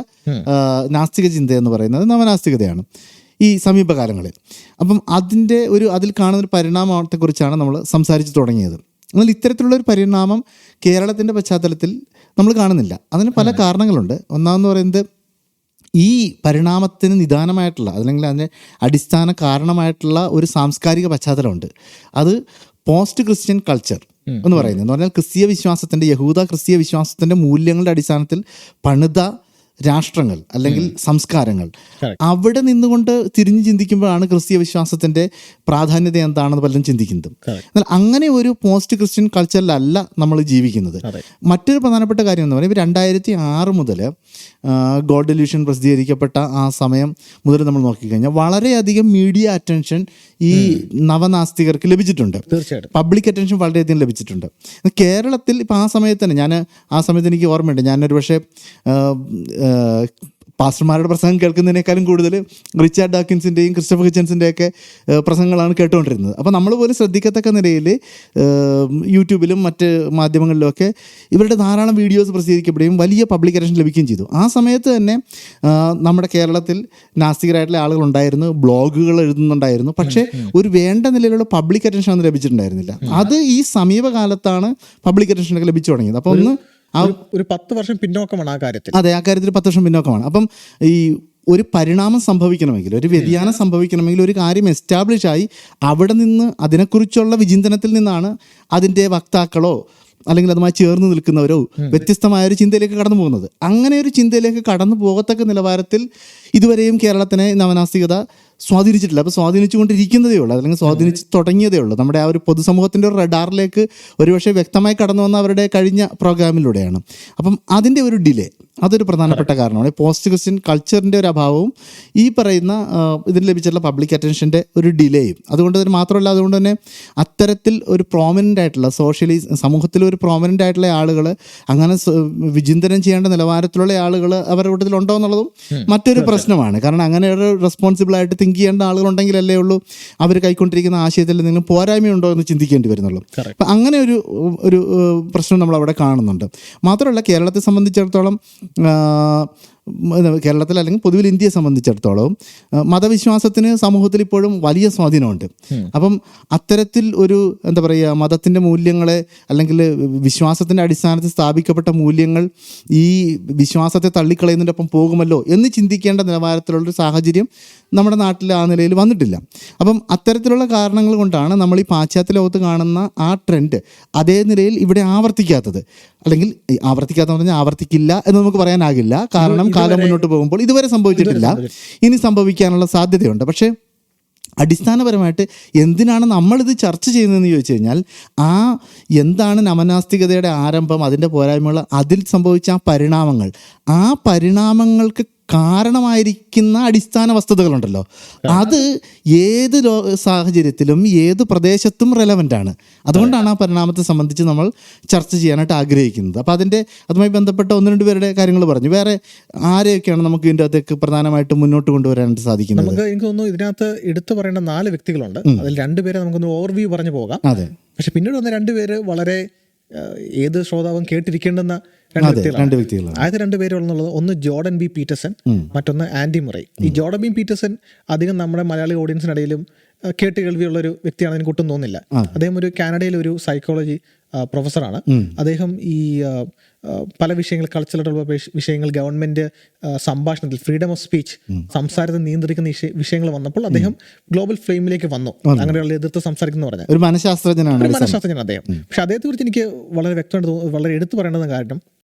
നാസ്തിക ചിന്ത എന്ന് പറയുന്നത് നവനാസ്തികതയാണ് ഈ സമീപകാലങ്ങളിൽ. അപ്പം അതിൽ കാണുന്ന ഒരു പരിണാമത്തെക്കുറിച്ചാണ് നമ്മൾ സംസാരിച്ച് തുടങ്ങിയത്. എന്നാൽ ഇത്തരത്തിലുള്ള ഒരു പരിണാമം കേരളത്തിൻ്റെ പശ്ചാത്തലത്തിൽ നമ്മൾ കാണുന്നില്ല. അതിന് പല കാരണങ്ങളുണ്ട്. ഒന്നാമെന്ന് പറയുന്നത്, ഈ പരിണാമത്തിന് നിദാനമായിട്ടുള്ള, അല്ലെങ്കിൽ അതിന് അടിസ്ഥാന കാരണമായിട്ടുള്ള ഒരു സാംസ്കാരിക പശ്ചാത്തലമുണ്ട്. അത് പോസ്റ്റ് ക്രിസ്ത്യൻ കൾച്ചർ, എന്ന് പറയുന്നത്. എന്ന് പറഞ്ഞാൽ ക്രിസ്തീയ വിശ്വാസത്തിൻ്റെ, യഹൂദ ക്രിസ്തീയ വിശ്വാസത്തിൻ്റെ മൂല്യങ്ങളുടെ അടിസ്ഥാനത്തിൽ പണിത രാഷ്ട്രങ്ങൾ അല്ലെങ്കിൽ സംസ്കാരങ്ങൾ, അവിടെ നിന്നുകൊണ്ട് തിരിഞ്ഞു ചിന്തിക്കുമ്പോഴാണ് ക്രിസ്തീയ വിശ്വാസത്തിൻ്റെ പ്രാധാന്യത എന്താണെന്ന് പലരും ചിന്തിക്കുന്നത്. എന്നാൽ അങ്ങനെ ഒരു പോസ്റ്റ് ക്രിസ്ത്യൻ കൾച്ചറിലല്ല നമ്മൾ ജീവിക്കുന്നത്. മറ്റൊരു പ്രധാനപ്പെട്ട കാര്യം എന്ന് പറയുമ്പോൾ 2006 മുതൽ ഗോഡ് ഡെല്യൂഷൻ പ്രസിദ്ധീകരിക്കപ്പെട്ട ആ സമയം മുതൽ നമ്മൾ നോക്കിക്കഴിഞ്ഞാൽ വളരെയധികം മീഡിയ അറ്റൻഷൻ ഈ നവനാസ്തികർക്ക് ലഭിച്ചിട്ടുണ്ട്. തീർച്ചയായിട്ടും പബ്ലിക് അറ്റൻഷൻ വളരെയധികം ലഭിച്ചിട്ടുണ്ട്. കേരളത്തിൽ ഇപ്പം ആ സമയത്ത് തന്നെ ആ സമയത്ത് എനിക്ക് ഓർമ്മയുണ്ട്, ഞാനൊരു പക്ഷേ പാസ്റ്റർമാരുടെ പ്രസംഗം കേൾക്കുന്നതിനേക്കാളും കൂടുതൽ റിച്ചാർഡ് ഡാക്കിൻസിൻ്റെയും ക്രിസ്റ്റഫർ ഹിച്ചൻസിൻ്റെയൊക്കെ പ്രസംഗങ്ങളാണ് കേട്ടുകൊണ്ടിരുന്നത്. അപ്പോൾ നമ്മൾ പോലും ശ്രദ്ധിക്കത്തക്ക നിലയിൽ യൂട്യൂബിലും മറ്റ് മാധ്യമങ്ങളിലുമൊക്കെ ഇവരുടെ ധാരാളം വീഡിയോസ് പ്രസിദ്ധീകരിക്കപ്പെടുകയും വലിയ പബ്ലിക് അറ്റൻഷൻ ലഭിക്കുകയും ചെയ്തു. ആ സമയത്ത് തന്നെ നമ്മുടെ കേരളത്തിൽ നാസ്തികരായിട്ടുള്ള ആളുകളുണ്ടായിരുന്നു, ബ്ലോഗുകൾ എഴുതുന്നുണ്ടായിരുന്നു. പക്ഷേ ഒരു വേണ്ട നിലയിലുള്ള പബ്ലിക് അറ്റൻഷൻ ഒന്നും ലഭിച്ചിട്ടുണ്ടായിരുന്നില്ല. അത് ഈ സമീപകാലത്താണ് പബ്ലിക് അറ്റൻഷനൊക്കെ ലഭിച്ചു തുടങ്ങിയത്. അപ്പോൾ ഒരു 10 വർഷം പിന്നോക്കമാണ് ആ കാര്യത്തിൽ. അതെ, ആ കാര്യത്തിൽ 10 വർഷം പിന്നോക്കമാണ്. അപ്പം ഈ ഒരു പരിണാമം സംഭവിക്കണമെങ്കിൽ, ഒരു വ്യതിയാനം സംഭവിക്കണമെങ്കിൽ, ഒരു കാര്യം എസ്റ്റാബ്ലിഷ് ആയി അവിടെ നിന്ന് അതിനെക്കുറിച്ചുള്ള വിചിന്തനത്തിൽ നിന്നാണ് അതിൻ്റെ വക്താക്കളോ അല്ലെങ്കിൽ അതുമായി ചേർന്ന് നിൽക്കുന്നവരോ വ്യത്യസ്തമായ ഒരു ചിന്തയിലേക്ക് കടന്നു പോകുന്നത്. അങ്ങനെ ഒരു ചിന്തയിലേക്ക് കടന്നു പോകത്തക്ക നിലവാരത്തിൽ ഇതുവരെയും കേരളത്തിനെ നവനാസ്തികത സ്വാധീനിച്ചിട്ടില്ല. അപ്പോൾ സ്വാധീനിച്ചുകൊണ്ടിരിക്കുന്നതേ ഉള്ളൂ, അല്ലെങ്കിൽ സ്വാധീനിച്ച് തുടങ്ങിയതേ ഉള്ളൂ. നമ്മുടെ ആ ഒരു പൊതുസമൂഹത്തിൻ്റെ ഒരു റഡാറിലേക്ക് ഒരുപക്ഷെ വ്യക്തമായി കടന്നു വന്ന അവരുടെ കഴിഞ്ഞ പ്രോഗ്രാമിലൂടെയാണ്. അപ്പം അതിൻ്റെ ഒരു ഡിലേ, അതൊരു പ്രധാനപ്പെട്ട കാരണമാണ്. പോസ്റ്റ് ക്രിസ്ത്യൻ കൾച്ചറിൻ്റെ ഒരു അഭാവവും ഈ പറയുന്ന ഇതിന് ലഭിച്ചിട്ടുള്ള പബ്ലിക് അറ്റൻഷൻ്റെ ഒരു ഡിലേയും. അതുകൊണ്ട് തന്നെ മാത്രമല്ല, അതുകൊണ്ട് തന്നെ അത്തരത്തിൽ ഒരു പ്രോമിനൻ്റ് ആയിട്ടുള്ള സോഷ്യലി സമൂഹത്തിൽ ഒരു പ്രോമിനൻ്റ് ആയിട്ടുള്ള ആളുകൾ, അങ്ങനെ വിചിന്തനം ചെയ്യേണ്ട നിലവാരത്തിലുള്ള ആളുകൾ അവരുടെ കൂട്ടത്തിൽ ഉണ്ടോ എന്നുള്ളതും മറ്റൊരു പ്രശ്നമാണ്. കാരണം അങ്ങനെ ഒരു റെസ്പോൺസിബിളായിട്ട് തിങ്ക് ചെയ്യേണ്ട ആളുകളുണ്ടെങ്കിലല്ലേ ഉള്ളൂ അവർ കൈക്കൊണ്ടിരിക്കുന്ന ആശയത്തിൽ എന്തെങ്കിലും പോരായ്മയുണ്ടോ എന്ന് ചിന്തിക്കേണ്ടി വരുന്നുള്ളൂ. അപ്പം അങ്ങനെ ഒരു പ്രശ്നം നമ്മൾ അവിടെ കാണുന്നുണ്ട്. മാത്രമല്ല, കേരളത്തെ സംബന്ധിച്ചിടത്തോളം, കേരളത്തിൽ അല്ലെങ്കിൽ പൊതുവിൽ ഇന്ത്യയെ സംബന്ധിച്ചിടത്തോളം മതവിശ്വാസത്തിന് സമൂഹത്തിൽ ഇപ്പോഴും വലിയ സ്വാധീനമുണ്ട്. അപ്പം അത്തരത്തിൽ ഒരു എന്താ പറയുക, മതത്തിൻ്റെ മൂല്യങ്ങളെ അല്ലെങ്കിൽ വിശ്വാസത്തിൻ്റെ അടിസ്ഥാനത്തിൽ സ്ഥാപിക്കപ്പെട്ട മൂല്യങ്ങൾ ഈ വിശ്വാസത്തെ തള്ളിക്കളയുന്നതിൻ്റെ ഒപ്പം പോകുമല്ലോ എന്ന് ചിന്തിക്കേണ്ട നിലവാരത്തിലുള്ളൊരു സാഹചര്യം നമ്മുടെ നാട്ടിൽ ആ നിലയിൽ വന്നിട്ടില്ല. അപ്പം അത്തരത്തിലുള്ള കാരണങ്ങൾ കൊണ്ടാണ് നമ്മൾ ഈ പാശ്ചാത്യ ലോകത്ത് കാണുന്ന ആ ട്രെൻഡ് അതേ നിലയിൽ ഇവിടെ ആവർത്തിക്കാത്തത്. അല്ലെങ്കിൽ ആവർത്തിക്കാത്തതെന്ന് പറഞ്ഞാൽ ആവർത്തിക്കില്ല എന്ന് നമുക്ക് പറയാനാകില്ല. കാരണം കാലം മുന്നോട്ട് പോകുമ്പോൾ ഇതുവരെ സംഭവിച്ചിട്ടില്ല, ഇനി സംഭവിക്കാനുള്ള സാധ്യതയുണ്ട്. പക്ഷേ അടിസ്ഥാനപരമായിട്ട് എന്തിനാണ് നമ്മളിത് ചർച്ച ചെയ്യുന്നതെന്ന് ചോദിച്ചു കഴിഞ്ഞാൽ, എന്താണ് നവനാസ്തികതയുടെ ആരംഭം, അതിൻ്റെ പോരായ്മകൾ, അതിൽ സംഭവിച്ച ആ പരിണാമങ്ങൾക്ക് കാരണമായിരിക്കുന്ന അടിസ്ഥാന വസ്തുതകളുണ്ടല്ലോ, അത് ഏത് സാഹചര്യത്തിലും ഏത് പ്രദേശത്തും റെലവൻ്റ് ആണ്. അതുകൊണ്ടാണ് ആ പരിണാമത്തെ സംബന്ധിച്ച് നമ്മൾ ചർച്ച ചെയ്യാനായിട്ട് ആഗ്രഹിക്കുന്നത്. അപ്പോൾ അതുമായി ബന്ധപ്പെട്ട 1-2 പേരുടെ കാര്യങ്ങൾ പറഞ്ഞു. വേറെ ആരെയൊക്കെയാണ് നമുക്ക് ഇതിൻ്റെ അകത്തേക്ക് പ്രധാനമായിട്ടും മുന്നോട്ട് കൊണ്ടുവരാനായിട്ട് സാധിക്കുന്നത്? നമുക്ക് എനിക്ക് തോന്നുന്നു ഇതിനകത്ത് എടുത്തു പറയേണ്ട 4 വ്യക്തികളുണ്ട്. അതിൽ 2 പേരെ നമുക്കൊന്ന് ഓവർവ്യൂ പറഞ്ഞു പോകാം. അതെ. പക്ഷെ പിന്നീട് വന്ന 2 പേര് വളരെ ഏത് ശ്രോതാവും കേട്ടിരിക്കേണ്ടുന്ന 2 വ്യക്തികളാണ്. ആദ്യത്തെ 2 പേരുള്ളത് ഒന്ന് ജോർഡൻ ബി പീറ്റർസൺ, മറ്റൊന്ന് ആൻഡി മുറൈ. ഈ ജോർഡൻ ബി പീറ്റർസൺ അധികം നമ്മുടെ മലയാളി ഓഡിയൻസിനിടയിലും കേട്ട് കേൾവിയുള്ള ഒരു വ്യക്തിയാണെന്ന് എനിക്ക് ഒട്ടും തോന്നുന്നില്ല. അദ്ദേഹം ഒരു കാനഡയിലെ ഒരു സൈക്കോളജി പ്രൊഫസറാണ്. അദ്ദേഹം ഈ പല വിഷയങ്ങൾ, കൾച്ചറൽ വിഷയങ്ങൾ, ഗവൺമെന്റ് സംഭാഷണത്തിൽ ഫ്രീഡം ഓഫ് സ്പീച്ച്, സംസാരത്തെ നിയന്ത്രിക്കുന്ന വിഷയങ്ങൾ വന്നപ്പോൾ അദ്ദേഹം ഗ്ലോബൽ ഫ്ലെയിമിലേക്ക് വന്നു. അങ്ങനെയുള്ള എതിർത്ത് സംസാരിക്കുന്ന പറഞ്ഞാൽ ഒരു മനഃശാസ്ത്രജ്ഞനാണ് അദ്ദേഹം. പക്ഷെ അദ്ദേഹത്തെ കുറിച്ച് എനിക്ക് വളരെ വ്യക്തമായിട്ട് വളരെ എടുത്തു പറയേണ്ടത് കാരണം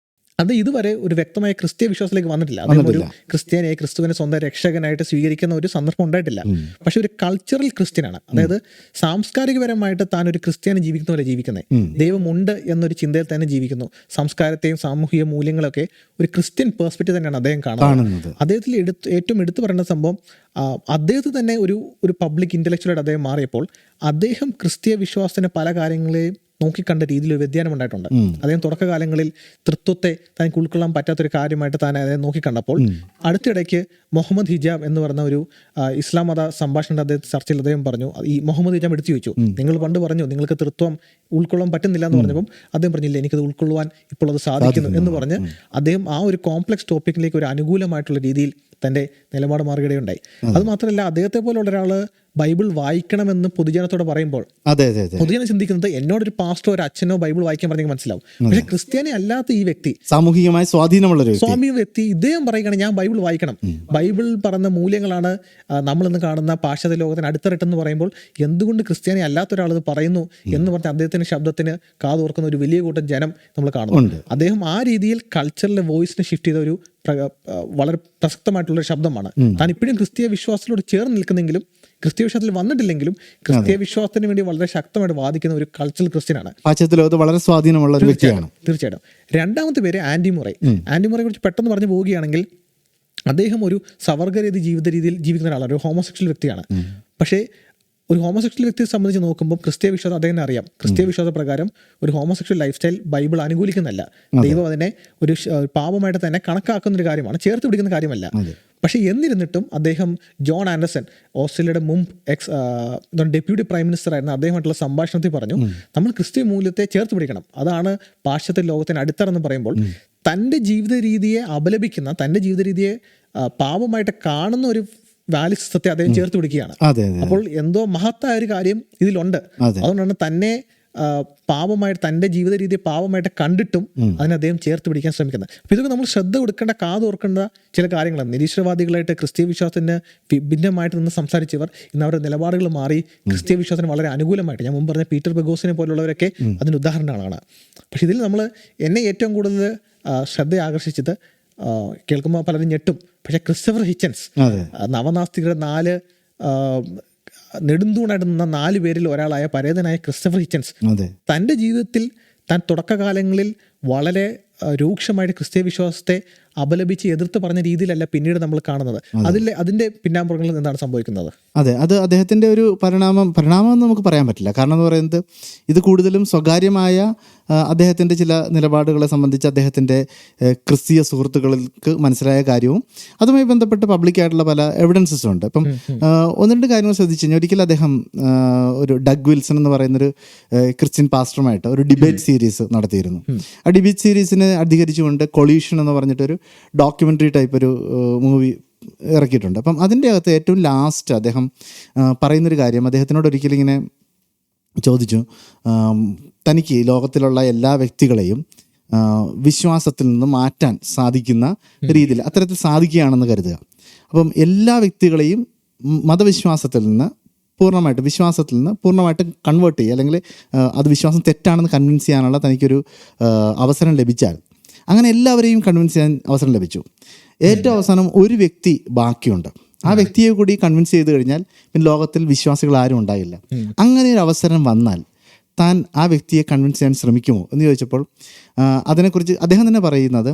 അത് ഇതുവരെ ഒരു വ്യക്തമായ ക്രിസ്തീയ വിശ്വാസത്തിലേക്ക് വന്നിട്ടില്ല. അദ്ദേഹം ഒരു ക്രിസ്തുവിനെ സ്വന്തം രക്ഷകനായിട്ട് സ്വീകരിക്കുന്ന ഒരു സന്ദർഭം ഉണ്ടായിട്ടില്ല. പക്ഷെ ഒരു കൾച്ചറൽ ക്രിസ്ത്യനാണ്. അതായത് സാംസ്കാരികപരമായിട്ട് താൻ ഒരു ക്രിസ്ത്യാനി ജീവിക്കുന്ന പോലെ ജീവിക്കുന്നത്, ദൈവമുണ്ട് എന്നൊരു ചിന്തയിൽ തന്നെ ജീവിക്കുന്നു. സംസ്കാരത്തെയും സാമൂഹിക മൂല്യങ്ങളൊക്കെ ഒരു ക്രിസ്ത്യൻ പേഴ്സ്പെക്റ്റീവ് തന്നെയാണ് അദ്ദേഹം കാണുന്നത്. അദ്ദേഹത്തിൽ ഏറ്റവും എടുത്തു പറയുന്ന സംഭവം, അദ്ദേഹത്തിന് തന്നെ ഒരു പബ്ലിക് ഇന്റലക്ച്വലായിട്ട് അദ്ദേഹം മാറിയപ്പോൾ അദ്ദേഹം ക്രിസ്തീയ വിശ്വാസത്തിന് പല കാര്യങ്ങളെയും നോക്കിക്കണ്ട രീതിയിൽ ഒരു വ്യതിയാനം ഉണ്ടായിട്ടുണ്ട്. അദ്ദേഹം തുടക്കകാലങ്ങളിൽ തൃത്വത്തെ തനിക്ക് ഉൾക്കൊള്ളാൻ പറ്റാത്തൊരു കാര്യമായിട്ട് താൻ അദ്ദേഹം നോക്കിക്കണ്ടപ്പോൾ അടുത്തിടയ്ക്ക് മുഹമ്മദ് ഹിജാബ് എന്ന് പറയുന്ന ഒരു ഇസ്ലാം മത സംഭാഷണ ചർച്ചയിൽ അദ്ദേഹം പറഞ്ഞു, ഈ മുഹമ്മദ് ഹിജാബ് എടുത്തു ചോദിച്ചു, നിങ്ങൾ പണ്ട് പറഞ്ഞു നിങ്ങൾക്ക് തൃത്വം ഉൾക്കൊള്ളാൻ പറ്റുന്നില്ല എന്ന് പറഞ്ഞപ്പം അദ്ദേഹം പറഞ്ഞില്ല, എനിക്കത് ഉൾക്കൊള്ളുവാൻ ഇപ്പോൾ അത് സാധിക്കുന്നു എന്ന് പറഞ്ഞ് അദ്ദേഹം ആ ഒരു കോംപ്ലക്സ് ടോപ്പിക്കിലേക്ക് ഒരു അനുകൂലമായിട്ടുള്ള രീതിയിൽ തൻ്റെ നിലപാട് മാറുകയുണ്ടായി. അത് മാത്രമല്ല, അദ്ദേഹത്തെ പോലുള്ള ഒരാൾ ബൈബിൾ വായിക്കണമെന്ന് പൊതുജനത്തോട് പറയുമ്പോൾ അതെ അതെ അതെ പൊതുജനം ചിന്തിക്കുന്നത് എന്നോടൊരു പാസ്റ്റോ ഒരു അച്ഛനോ ബൈബിൾ വായിക്കാൻ പറഞ്ഞെങ്കിൽ മനസ്സിലാവും. പക്ഷെ ക്രിസ്ത്യാനി അല്ലാത്ത ഈ വ്യക്തി, സാമൂഹികമായ സ്വാധീനമുള്ളൊരു സ്വാമി വ്യക്തി, ഇദ്ദേഹം പറയുകയാണ് ഞാൻ ബൈബിൾ വായിക്കണം, ബൈബിൾ പറഞ്ഞ മൂല്യങ്ങളാണ് നമ്മളിന്ന് കാണുന്ന പാശ്ചാത്യ ലോകത്തിന് അടിത്തറട്ടെന്ന് പറയുമ്പോൾ എന്തുകൊണ്ട് ക്രിസ്ത്യാനി അല്ലാത്ത ഒരാൾ ഇത് പറയുന്നു എന്ന് പറഞ്ഞ അദ്ദേഹത്തിന്റെ ശബ്ദത്തിന് കാതോർക്കുന്ന ഒരു വലിയ കൂട്ടം ജനം നമ്മൾ കാണുന്നു. അദ്ദേഹം ആ രീതിയിൽ കൾച്ചറിലെ വോയിസിനെ ഷിഫ്റ്റ് ചെയ്ത ഒരു വളരെ പ്രസക്തമായിട്ടുള്ള ഒരു ശബ്ദമാണ്. താൻ ഇപ്പോഴും ക്രിസ്തീയ വിശ്വാസത്തിലോട് ചേർന്ന് നിൽക്കുന്നെങ്കിലും, ക്രിസ്തീയ വിശ്വാസത്തിൽ വന്നിട്ടില്ലെങ്കിലും ക്രിസ്തീയ വിശ്വാസത്തിന് വേണ്ടി വളരെ ശക്തമായിട്ട് വാദിക്കുന്ന ഒരു കൾച്ചറൽ ക്രിസ്ത്യനാണ്. പാശ്ചാത്യ ലോകത്ത് വളരെ സ്വാധീനമുള്ള ഒരു വ്യക്തിയാണ്. തീർച്ചയായിട്ടും. രണ്ടാമത്തെ പേര് ആൻഡി മുറേ. ആൻഡി മുറയെ കുറിച്ച് പെട്ടെന്ന് പറഞ്ഞു പോവുകയാണെങ്കിൽ, അദ്ദേഹം ഒരു സവർഗരീതി ജീവിത രീതിയിൽ ജീവിക്കുന്ന ഒരാളാണ്, ഒരു ഹോമോസെക്ഷൽ വ്യക്തിയാണ്. പക്ഷേ ഒരു ഹോമോസെക്ഷൽ വ്യക്തിയെ സംബന്ധിച്ച് നോക്കുമ്പോൾ ക്രിസ്തീയ വിശ്വാസം അദ്ദേഹത്തിന് അറിയാം. ക്രിസ്തീയ വിശ്വാസ പ്രകാരം ഒരു ഹോമോസെക്ഷൽ ലൈഫ് സ്റ്റൈൽ ബൈബിൾ അനുകൂലിക്കുന്നല്ല. ദൈവം അതിനെ ഒരു പാപമായിട്ട് തന്നെ കണക്കാക്കുന്ന ഒരു കാര്യമാണ്, ചേർത്ത് പിടിക്കുന്ന കാര്യമല്ല. പക്ഷേ എന്നിരുന്നിട്ടും അദ്ദേഹം ജോൺ ആൻഡർസൺ, ഓസ്ട്രേലിയയുടെ മുമ്പ് ഡെപ്യൂട്ടി പ്രൈം മിനിസ്റ്റർ ആയിരുന്ന അദ്ദേഹമായിട്ടുള്ള സംഭാഷണത്തിൽ പറഞ്ഞു, നമ്മൾ ക്രിസ്തീയ മൂല്യത്തെ ചേർത്ത് പിടിക്കണം, അതാണ് പാശ്ചാത്യ ലോകത്തിന് അടിത്തറ എന്ന് പറയുമ്പോൾ തൻ്റെ ജീവിത രീതിയെ അപലപിക്കുന്ന, തൻ്റെ ജീവിത രീതിയെ പാപമായിട്ട് കാണുന്ന ഒരു വാല്യൂ സിസ്റ്റത്തെ അദ്ദേഹം ചേർത്ത് പിടിക്കുകയാണ്. അപ്പോൾ എന്തോ മഹത്തായ ഒരു കാര്യം ഇതിലുണ്ട്. അതുകൊണ്ടാണ് തന്നെ പാപമായിട്ട്, തൻ്റെ ജീവിത രീതിയെ പാപമായിട്ട് കണ്ടിട്ടും അതിനെ അദ്ദേഹം ചേർത്ത് പിടിക്കാൻ ശ്രമിക്കുന്നത്. അപ്പോൾ ഇതൊക്കെ നമ്മൾ ശ്രദ്ധ കൊടുക്കേണ്ട, കാതോർക്കേണ്ട ചില കാര്യങ്ങളാണ്. നിരീശ്വരവാദികളായിട്ട് ക്രിസ്തീയ വിശ്വാസത്തിന് ഭിന്നമായിട്ട് നിന്ന് സംസാരിച്ചവർ ഇന്ന് അവരുടെ നിലപാടുകൾ മാറി ക്രിസ്തീയ വിശ്വാസത്തിന് വളരെ അനുകൂലമായിട്ട്, ഞാൻ മുമ്പ് പറഞ്ഞ പീറ്റർ ബെഗോസിനെ പോലുള്ളവരൊക്കെ അതിന് ഉദാഹരണങ്ങളാണ്. പക്ഷെ ഇതിൽ എന്നെ ഏറ്റവും കൂടുതൽ ശ്രദ്ധ ആകർഷിച്ചത്, കേൾക്കുമ്പോൾ പലരും ഞെട്ടും, പക്ഷെ ക്രിസ്റ്റഫർ ഹിച്ചൻസ്, നവനാസ്തികരുടെ 4 നെടുന്തൂണായിട്ട് നിന്ന 4 പേരിൽ ഒരാളായ പരേതനായ ക്രിസ്റ്റഫർ ഹിച്ചൻസ് തൻ്റെ ജീവിതത്തിൽ താൻ തുടക്കകാലങ്ങളിൽ വളരെ രൂക്ഷമായിട്ട് ക്രിസ്തീയ വിശ്വാസത്തെ അപലപിച്ച് എതിർത്ത് പറഞ്ഞ രീതിയിലല്ല പിന്നീട് നമ്മൾ കാണുന്നത്. അതിൻ്റെ പിന്നാമ്പുറങ്ങളിൽ എന്താണ് സംഭവിക്കുന്നത്? അതെ, അത് അദ്ദേഹത്തിൻ്റെ ഒരു പരിണാമം എന്ന് നമുക്ക് പറയാൻ പറ്റില്ല. കാരണം എന്ന് പറയുന്നത് ഇത് കൂടുതലും സ്വകാര്യമായ അദ്ദേഹത്തിൻ്റെ ചില നിലപാടുകളെ സംബന്ധിച്ച് അദ്ദേഹത്തിൻ്റെ ക്രിസ്തീയ സുഹൃത്തുക്കൾക്ക് മനസ്സിലായ കാര്യവും അതുമായി ബന്ധപ്പെട്ട് പബ്ലിക്കായിട്ടുള്ള പല എവിഡൻസസും ഉണ്ട്. ഇപ്പം 1-2 കാര്യങ്ങൾ ശ്രദ്ധിച്ചു കഴിഞ്ഞാൽ, ഒരിക്കലും അദ്ദേഹം ഒരു ഡഗ് വിൽസൺ എന്ന് പറയുന്നൊരു ക്രിസ്ത്യൻ പാസ്റ്ററുമായിട്ട് ഒരു ഡിബേറ്റ് സീരീസ് നടത്തിയിരുന്നു. ആ ഡിബേറ്റ് സീരീസിനെ അധികരിച്ചുകൊണ്ട് കൊളീഷൻ എന്ന് പറഞ്ഞിട്ടൊരു ഡോക്യുമെൻ്ററി ടൈപ്പ് ഒരു മൂവി ഇറക്കിയിട്ടുണ്ട്. അപ്പം അതിൻ്റെ അകത്ത് ഏറ്റവും ലാസ്റ്റ് അദ്ദേഹം പറയുന്നൊരു കാര്യം, അദ്ദേഹത്തിനോട് ഒരിക്കലും ഇങ്ങനെ ചോദിച്ചു, തനിക്ക് ലോകത്തിലുള്ള എല്ലാ വ്യക്തികളെയും വിശ്വാസത്തിൽ നിന്ന് മാറ്റാൻ സാധിക്കുന്ന രീതിയിൽ അത്തരത്തിൽ സാധിക്കുകയാണെന്ന് കരുതുക. അപ്പം എല്ലാ വ്യക്തികളെയും മതവിശ്വാസത്തിൽ നിന്ന് പൂർണ്ണമായിട്ട് കൺവേർട്ട് ചെയ്യുക, അല്ലെങ്കിൽ അത് വിശ്വാസം തെറ്റാണെന്ന് കൺവിൻസ് ചെയ്യാനുള്ള തനിക്കൊരു അവസരം ലഭിച്ചാൽ, അങ്ങനെ എല്ലാവരെയും കൺവിൻസ് ചെയ്യാൻ അവസരം ലഭിച്ചു. ഏറ്റവും അവസാനം ഒരു വ്യക്തി ബാക്കിയുണ്ട്. ആ വ്യക്തിയെ കൂടി കൺവിൻസ് ചെയ്ത് കഴിഞ്ഞാൽ പിന്നെ ലോകത്തിൽ വിശ്വാസികൾ ആരും ഉണ്ടാകില്ല. അങ്ങനെ ഒരു അവസരം വന്നാൽ താൻ ആ വ്യക്തിയെ കൺവിൻസ് ചെയ്യാൻ ശ്രമിക്കുമോ എന്ന് ചോദിച്ചപ്പോൾ അതിനെക്കുറിച്ച് അദ്ദേഹം തന്നെ പറയുന്നത്,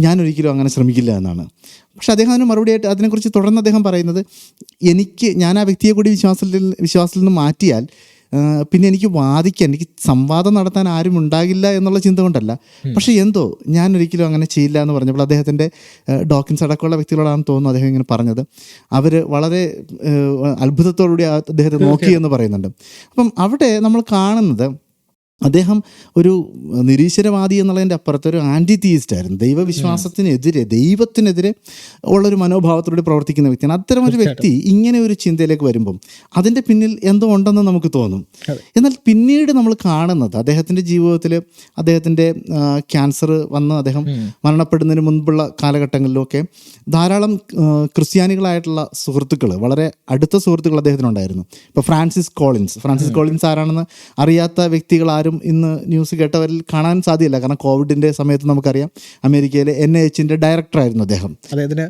ഞാനൊരിക്കലും അങ്ങനെ ശ്രമിക്കില്ല എന്നാണ്. പക്ഷെ അദ്ദേഹം അതിന് മറുപടിയായിട്ട് അതിനെക്കുറിച്ച് തുടർന്ന് അദ്ദേഹം പറയുന്നത്, ഞാൻ ആ വ്യക്തിയെ കൂടി വിശ്വാസത്തിൽ നിന്ന് മാറ്റിയാൽ പിന്നെ എനിക്ക് എനിക്ക് സംവാദം നടത്താൻ ആരും ഉണ്ടാകില്ല എന്നുള്ള ചിന്ത കൊണ്ടല്ല, പക്ഷെ എന്തോ ഞാനൊരിക്കലും അങ്ങനെ ചെയ്യില്ല എന്ന് പറഞ്ഞപ്പോൾ അദ്ദേഹത്തിൻ്റെ ഡോക്കിൻസ് അടക്കമുള്ള വ്യക്തികളാണെന്ന് തോന്നുന്നു അദ്ദേഹം ഇങ്ങനെ പറഞ്ഞത്. അവർ വളരെ അത്ഭുതത്തോടുകൂടി അദ്ദേഹത്തെ നോക്കിയെന്ന് പറയുന്നുണ്ട്. അപ്പം അവിടെ നമ്മൾ കാണുന്നത് അദ്ദേഹം ഒരു നിരീശ്വരവാദി എന്നുള്ളതിൻ്റെ അപ്പുറത്ത് ഒരു ആൻറ്റി തീയിസ്റ്റ് ആയിരുന്നു. ദൈവത്തിനെതിരെ ഉള്ളൊരു മനോഭാവത്തോടെ പ്രവർത്തിക്കുന്ന വ്യക്തിയാണ്. അത്തരമൊരു വ്യക്തി ഇങ്ങനെ ഒരു ചിന്തയിലേക്ക് വരുമ്പം അതിൻ്റെ പിന്നിൽ എന്തോ ഉണ്ടെന്ന് നമുക്ക് തോന്നും. എന്നാൽ പിന്നീട് നമ്മൾ കാണുന്നത് അദ്ദേഹത്തിൻ്റെ ജീവിതത്തിൽ അദ്ദേഹത്തിൻ്റെ ക്യാൻസർ വന്ന് അദ്ദേഹം മരണപ്പെടുന്നതിന് മുൻപുള്ള കാലഘട്ടങ്ങളിലൊക്കെ ധാരാളം ക്രിസ്ത്യാനികളായിട്ടുള്ള സുഹൃത്തുക്കൾ, വളരെ അടുത്ത സുഹൃത്തുക്കൾ അദ്ദേഹത്തിനുണ്ടായിരുന്നു. ഇപ്പോൾ ഫ്രാൻസിസ് കോളിൻസ് ആരാണെന്ന് അറിയാത്ത വ്യക്തികൾ ആരും ഇന്ന് ന്യൂസ് കേട്ടവരിൽ കാണാൻ സാധ്യമല്ല. കാരണം കോവിഡിന്റെ സമയത്ത് നമുക്കറിയാം അമേരിക്കയിലെ NIH ഡയറക്ടറായിരുന്നു അദ്ദേഹം. അദ്ദേഹത്തിന്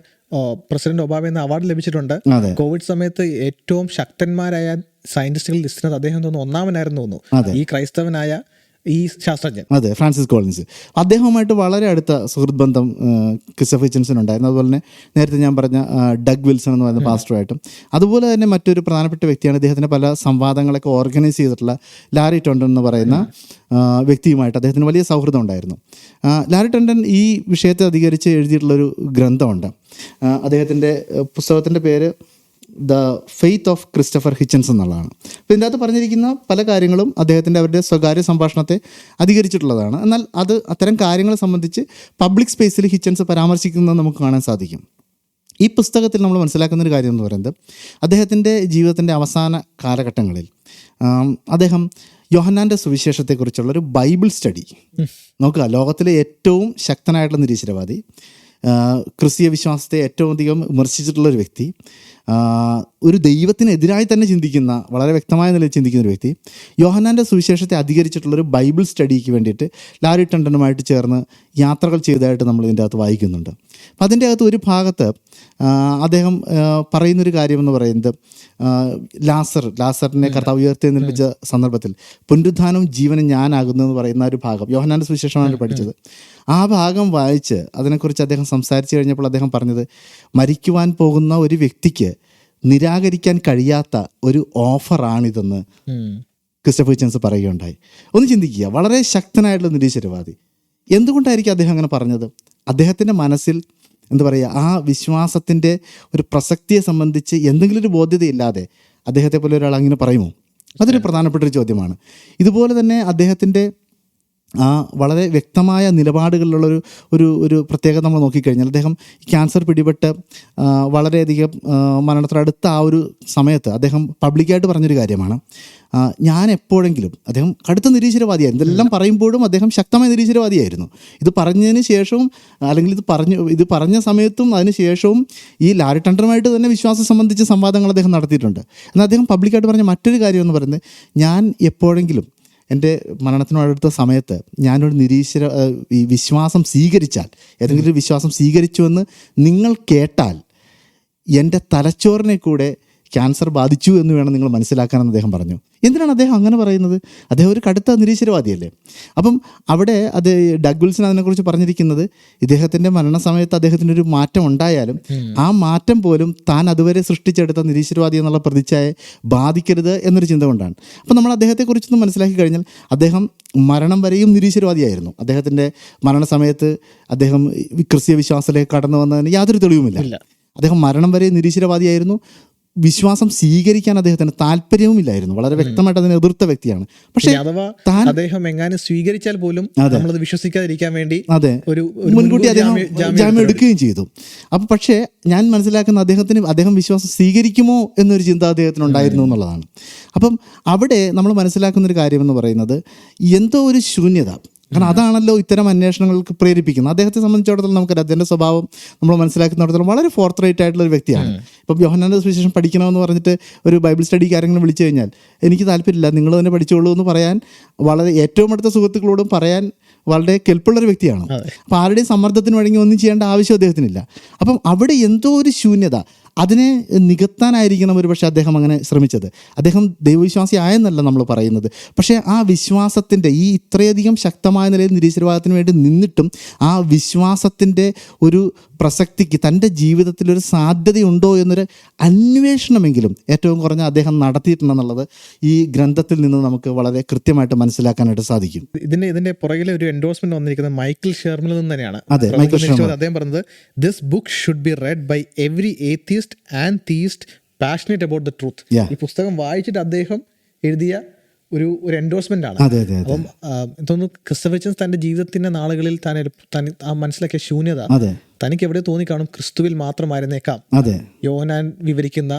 പ്രസിഡന്റ് ഒബാമ എന്ന അവാർഡ് ലഭിച്ചിട്ടുണ്ട്. കോവിഡ് സമയത്ത് ഏറ്റവും ശക്തന്മാരായ സയന്റിസ്റ്റുകൾ ലിസ്റ്റിനകത്ത് അദ്ദേഹം തോന്നുന്നു ഒന്നാമനായിരുന്നു തോന്നുന്നു, ഈ ക്രൈസ്തവനായ ഈ ശാസ്ത്രജ്ഞൻ. അതെ, ഫ്രാൻസിസ് കോളിൻസ്. അദ്ദേഹവുമായിട്ട് വളരെ അടുത്ത സുഹൃത്ത് ബന്ധം ക്രിസ്റ്റഫർ ഹിച്ചൻസിന് ഉണ്ടായിരുന്നു. അതുപോലെ തന്നെ നേരത്തെ ഞാൻ പറഞ്ഞ ഡഗ് വിൽസൺ എന്ന് പറയുന്ന പാസ്റ്ററുമായിട്ടും. അതുപോലെ തന്നെ മറ്റൊരു പ്രധാനപ്പെട്ട വ്യക്തിയാണ് ഇദ്ദേഹത്തിൻ്റെ പല സംവാദങ്ങളൊക്കെ ഓർഗനൈസ് ചെയ്തിട്ടുള്ള ലാരി ടണ്ടൻ എന്ന് പറയുന്ന വ്യക്തിയുമായിട്ട് അദ്ദേഹത്തിന് വലിയ സൗഹൃദം ഉണ്ടായിരുന്നു. ലാരി ടണ്ടൻ ഈ വിഷയത്തെ അധികരിച്ച് എഴുതിയിട്ടുള്ളൊരു ഗ്രന്ഥമുണ്ട്. അദ്ദേഹത്തിൻ്റെ പുസ്തകത്തിൻ്റെ പേര് the faith of Christopher Hitchens എന്നുള്ളതാണ്. അപ്പോൾ ഇതിൻ്റെ അകത്ത് പറഞ്ഞിരിക്കുന്ന പല കാര്യങ്ങളും അവരുടെ സ്വകാര്യ സംഭാഷണത്തെ അധികരിച്ചിട്ടുള്ളതാണ്. എന്നാൽ അത്തരം കാര്യങ്ങളെ സംബന്ധിച്ച് പബ്ലിക് സ്പേസിൽ ഹിച്ചൻസ് പരാമർശിക്കുന്നത് നമുക്ക് കാണാൻ സാധിക്കും. ഈ പുസ്തകത്തിൽ നമ്മൾ മനസ്സിലാക്കുന്ന ഒരു കാര്യം എന്ന് പറയുന്നത് അദ്ദേഹത്തിൻ്റെ ജീവിതത്തിൻ്റെ അവസാന കാലഘട്ടങ്ങളിൽ അദ്ദേഹം യോഹന്നാൻ്റെ സുവിശേഷത്തെക്കുറിച്ചുള്ളൊരു ബൈബിൾ സ്റ്റഡി നോക്കുക. ലോകത്തിലെ ഏറ്റവും ശക്തനായിട്ടുള്ള നിരീശ്വരവാദി, ക്രിസ്തീയ വിശ്വാസത്തെ ഏറ്റവും അധികം വിമർശിച്ചിട്ടുള്ളൊരു വ്യക്തി, ഒരു ദൈവത്തിനെതിരായി തന്നെ ചിന്തിക്കുന്ന, വളരെ വ്യക്തമായ നിലയിൽ ചിന്തിക്കുന്ന ഒരു വ്യക്തി, യോഹന്നാൻ്റെ സുവിശേഷത്തെ അധികരിച്ചിട്ടുള്ളൊരു ബൈബിൾ സ്റ്റഡിക്ക് വേണ്ടിയിട്ട് ലാരി ടണ്ടനുമായിട്ട് ചേർന്ന് യാത്രകൾ ചെയ്തതായിട്ട് നമ്മൾ ഇതിൻ്റെ അകത്ത് വായിക്കുന്നുണ്ട്. അപ്പം അതിൻ്റെ അകത്ത് ഒരു ഭാഗത്ത് അദ്ദേഹം പറയുന്നൊരു കാര്യമെന്ന് പറയുന്നത് ലാസറിനെ കർത്താവ് ഉയർത്തെഴുന്നേൽപ്പിച്ച സന്ദർഭത്തിൽ പുനരുത്ഥാനവും ജീവനും ഞാനാകുന്നു പറയുന്ന ഒരു ഭാഗം യോഹന്നാൻ്റെ സുവിശേഷമാണ് പഠിച്ചത്. ആ ഭാഗം വായിച്ച് അതിനെക്കുറിച്ച് അദ്ദേഹം സംസാരിച്ചു കഴിഞ്ഞപ്പോൾ അദ്ദേഹം പറഞ്ഞത്, മരിക്കുവാൻ പോകുന്ന ഒരു വ്യക്തിക്ക് നിരാകരിക്കാൻ കഴിയാത്ത ഒരു ഓഫറാണിതെന്ന് ക്രിസ്റ്റഫർ ഹിച്ചൻസ് പറയുകയുണ്ടായി. ഒന്ന് ചിന്തിക്കുക, വളരെ ശക്തനായിട്ടുള്ള നിരീശ്വരവാദി. എന്തുകൊണ്ടായിരിക്കും അദ്ദേഹം അങ്ങനെ പറഞ്ഞത്? അദ്ദേഹത്തിൻ്റെ മനസ്സിൽ എന്താ പറയുക, ആ വിശ്വാസത്തിൻ്റെ ഒരു പ്രസക്തിയെ സംബന്ധിച്ച് എന്തെങ്കിലും ഒരു ബോധ്യതയില്ലാതെ അദ്ദേഹത്തെ പോലെ ഒരാൾ അങ്ങനെ പറയുമോ? അതൊരു പ്രധാനപ്പെട്ട ഒരു ചോദ്യമാണ്. ഇതുപോലെ തന്നെ അദ്ദേഹത്തിൻ്റെ വളരെ വ്യക്തമായ നിലപാടുകളിലുള്ളൊരു ഒരു ഒരു പ്രത്യേകത നമ്മൾ നോക്കിക്കഴിഞ്ഞാൽ, അദ്ദേഹം ക്യാൻസർ പിടിപെട്ട് വളരെയധികം മരണത്തിനടുത്ത ആ ഒരു സമയത്ത് അദ്ദേഹം പബ്ലിക്കായിട്ട് പറഞ്ഞൊരു കാര്യമാണ്, ഞാൻ എപ്പോഴെങ്കിലും, അദ്ദേഹം കടുത്ത നിരീശ്വരവാദിയായിരുന്നു, ഇതെല്ലാം പറയുമ്പോഴും അദ്ദേഹം ശക്തമായ നിരീശ്വരവാദിയായിരുന്നു. ഇത് പറഞ്ഞതിന് ശേഷവും, അല്ലെങ്കിൽ ഇത് പറഞ്ഞ സമയത്തും അതിന് ശേഷവും ഈ ലാരി ടണ്ടനുമായിട്ട് തന്നെ വിശ്വാസം സംബന്ധിച്ച് സംവാദങ്ങൾ അദ്ദേഹം നടത്തിയിട്ടുണ്ട്. എന്നാൽ അദ്ദേഹം പബ്ലിക്കായിട്ട് പറഞ്ഞ മറ്റൊരു കാര്യം എന്ന് പറയുന്നത്, ഞാൻ എപ്പോഴെങ്കിലും എൻ്റെ മരണത്തിനടുത്ത സമയത്ത് ഞാനൊരു ഈ വിശ്വാസം സ്വീകരിച്ചാൽ, ഏതെങ്കിലും ഒരു വിശ്വാസം സ്വീകരിച്ചുവെന്ന് നിങ്ങൾ കേട്ടാൽ എൻ്റെ തലച്ചോറിനെ കൂടെ ക്യാൻസർ ബാധിച്ചു എന്ന് വേണം നിങ്ങൾ മനസ്സിലാക്കാനെന്ന് അദ്ദേഹം പറഞ്ഞു. എന്തിനാണ് അദ്ദേഹം അങ്ങനെ പറയുന്നത്? അദ്ദേഹം ഒരു കടുത്ത നിരീശ്വരവാദിയല്ലേ. അപ്പം അവിടെ ഡഗ് വിൽസൺ അതിനെക്കുറിച്ച് പറഞ്ഞിരിക്കുന്നത്, ഇദ്ദേഹത്തിൻ്റെ മരണസമയത്ത് അദ്ദേഹത്തിന് ഒരു മാറ്റം ഉണ്ടായാലും ആ മാറ്റം പോലും താൻ അതുവരെ സൃഷ്ടിച്ചെടുത്ത നിരീശ്വരവാദി എന്നുള്ള പ്രതിച്ഛായയെ ബാധിക്കരുത് എന്നൊരു ചിന്ത കൊണ്ടാണ്. അപ്പം നമ്മൾ അദ്ദേഹത്തെക്കുറിച്ചൊന്ന് മനസ്സിലാക്കി കഴിഞ്ഞാൽ, അദ്ദേഹം മരണം വരെയും നിരീശ്വരവാദിയായിരുന്നു. അദ്ദേഹത്തിൻ്റെ മരണസമയത്ത് അദ്ദേഹം ക്രിസ്തീയ വിശ്വാസത്തിലേക്ക് കടന്നു വന്നതിന് യാതൊരു തെളിവുമില്ല. അദ്ദേഹം മരണം വരെ നിരീശ്വരവാദിയായിരുന്നു. വിശ്വാസം സ്വീകരിക്കാൻ അദ്ദേഹത്തിന് താല്പര്യവുമില്ലായിരുന്നു. വളരെ വ്യക്തമായിട്ട് അതിനെ എതിർത്ത വ്യക്തിയാണ്. പക്ഷേ അദ്ദേഹം എങ്ങാനും സ്വീകരിച്ചാൽ പോലും നമ്മളത് വിശ്വസിക്കാതിരിക്കാൻ വേണ്ടി മുൻകൂട്ടി അദ്ദേഹം ജാമ്യം എടുക്കുകയും ചെയ്തു. അപ്പം പക്ഷേ ഞാൻ മനസ്സിലാക്കുന്ന അദ്ദേഹം വിശ്വാസം സ്വീകരിക്കുമോ എന്നൊരു ചിന്ത അദ്ദേഹത്തിന് ഉണ്ടായിരുന്നു എന്നുള്ളതാണ്. അപ്പം അവിടെ നമ്മൾ മനസ്സിലാക്കുന്ന ഒരു കാര്യമെന്ന് പറയുന്നത്, എന്തോ ഒരു ശൂന്യത. കാരണം അതാണല്ലോ ഇത്തരം അന്വേഷണങ്ങൾക്ക് പ്രേരിപ്പിക്കുന്നത്. അദ്ദേഹത്തെ സംബന്ധിച്ചിടത്തോളം നമുക്കറിയാം, അദ്ദേഹത്തിൻ്റെ സ്വഭാവം നമ്മൾ മനസ്സിലാക്കുന്നിടത്തോളം വളരെ ഫോർത്രൈറ്റ് ആയിട്ടുള്ള ഒരു വ്യക്തിയാണ്. ഇപ്പം യോഹന്നാൻ്റെ സുവിശേഷം പഠിക്കണമെന്ന് പറഞ്ഞിട്ട് ഒരു ബൈബിൾ സ്റ്റഡിക്ക് ആരെങ്കിലും വിളിച്ചു കഴിഞ്ഞാൽ, എനിക്ക് താല്പര്യമില്ല, നിങ്ങൾ തന്നെ പഠിച്ചോളൂ എന്ന് പറയാൻ വളരെ ഏറ്റവും അടുത്ത സുഹൃത്തുക്കളോടും പറയാൻ വളരെ കെൽപ്പുള്ളൊരു വ്യക്തിയാണ്. അപ്പം ആരുടെയും സമ്മർദ്ദത്തിന് വഴങ്ങി ഒന്നും ചെയ്യേണ്ട ആവശ്യം അദ്ദേഹത്തിനില്ല. അപ്പം അവിടെ എന്തോ ഒരു ശൂന്യത, അതിനെ നികത്താനായിരിക്കണം ഒരു പക്ഷേ അദ്ദേഹം അങ്ങനെ ശ്രമിച്ചത്. അദ്ദേഹം ദൈവവിശ്വാസി ആയെന്നല്ല നമ്മൾ പറയുന്നത്. പക്ഷേ ആ വിശ്വാസത്തിൻ്റെ ഈ ഇത്രയധികം ശക്തമായ നിലയിൽ നിരീശ്വരവാദത്തിന് വേണ്ടി നിന്നിട്ടും ആ വിശ്വാസത്തിൻ്റെ ഒരു പ്രസക്തിക്ക് തൻ്റെ ജീവിതത്തിലൊരു സാധ്യതയുണ്ടോ എന്നൊരു അന്വേഷണമെങ്കിലും ഏറ്റവും കുറഞ്ഞ അദ്ദേഹം നടത്തിയിട്ടുണ്ടെന്നുള്ളത് ഈ ഗ്രന്ഥത്തിൽ നിന്ന് നമുക്ക് വളരെ കൃത്യമായിട്ട് മനസ്സിലാക്കാനായിട്ട് സാധിക്കും. ഇതിന്റെ പുറകിലെ ഒരു എൻഡോഴ്സ്മെന്റ് വന്നിരിക്കുന്നത് മൈക്കിൾ ഷെർമനിൽ നിന്ന് തന്നെയാണ്. അദ്ദേഹം പറഞ്ഞത്, this book should be read by every atheist and theist passionate about the truth. ഈ പുസ്തകം വായിച്ചിട്ട് അദ്ദേഹം എഴുതിയ ഒരു എൻഡോഴ്സ്മെന്റ് ആണ്. അപ്പം തോന്നുന്നു ക്രിസ്റ്റഫർ ഹിച്ചൻസ് തന്റെ ജീവിതത്തിന്റെ നാളുകളിൽ താൻ മനസ്സിലാക്കിയ ശൂന്യത തനിക്ക് എവിടെ തോന്നിക്കാണും, ക്രിസ്തുവിൽ മാത്രമായിരുന്നേക്കാം യോഹന്നാൻ വിവരിക്കുന്ന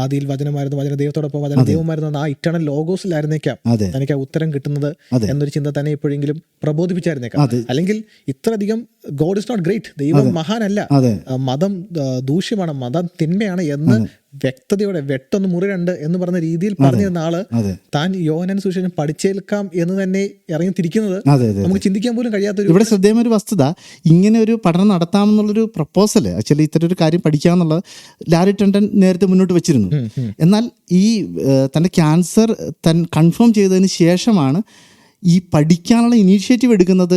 ആദിയിൽ വചനമായിരുന്നു, വചന ദൈവത്തോടൊപ്പം വചന ദൈവമായിരുന്നു, ആ ഇറ്റേണൽ ലോഗോസിലായിരുന്നേക്കാം തനിക്ക് ആ ഉത്തരം കിട്ടുന്നത് എന്നൊരു ചിന്ത തന്നെ എപ്പോഴെങ്കിലും പ്രബോധിപ്പിച്ചായിരുന്നേക്കാം. അല്ലെങ്കിൽ ഇത്രയധികം ഗോഡ് ഇസ് നോട്ട് ഗ്രേറ്റ്, ദൈവം മഹാനല്ല, മതം ദൂഷ്യമാണ്, മതം തിന്മയാണ് എന്ന് വ്യക്തതയോടെ വെട്ടൊന്ന് മുറിരണ്ട് എന്ന് പറഞ്ഞ രീതിയിൽ പറഞ്ഞിരുന്ന ആള് താൻ യോഹന്നാൻ സുവിശേഷം പഠിച്ചേൽക്കാം എന്ന് തന്നെ ഇറങ്ങി തിരിക്കുന്നത് നമുക്ക് ചിന്തിക്കാൻ പോലും കഴിയാത്തൊരു. ഇവിടെ ശ്രദ്ധേയമായ ഒരു വസ്തുത, ഇങ്ങനെ ഒരു പഠനം നടത്താമെന്നുള്ളൊരു പ്രപ്പോസല്, ആക്ച്വലി ഇത്തരം ഒരു കാര്യം പഠിക്കാമെന്നുള്ളത് ലാരി ടണ്ടൻ നേരത്തെ മുന്നോട്ട് വെച്ചിരുന്നു. എന്നാൽ ഈ തൻ്റെ ക്യാൻസർ കൺഫേം ചെയ്തതിന് ശേഷമാണ് ഈ പഠിക്കാനുള്ള ഇനീഷ്യേറ്റീവ് എടുക്കുന്നത്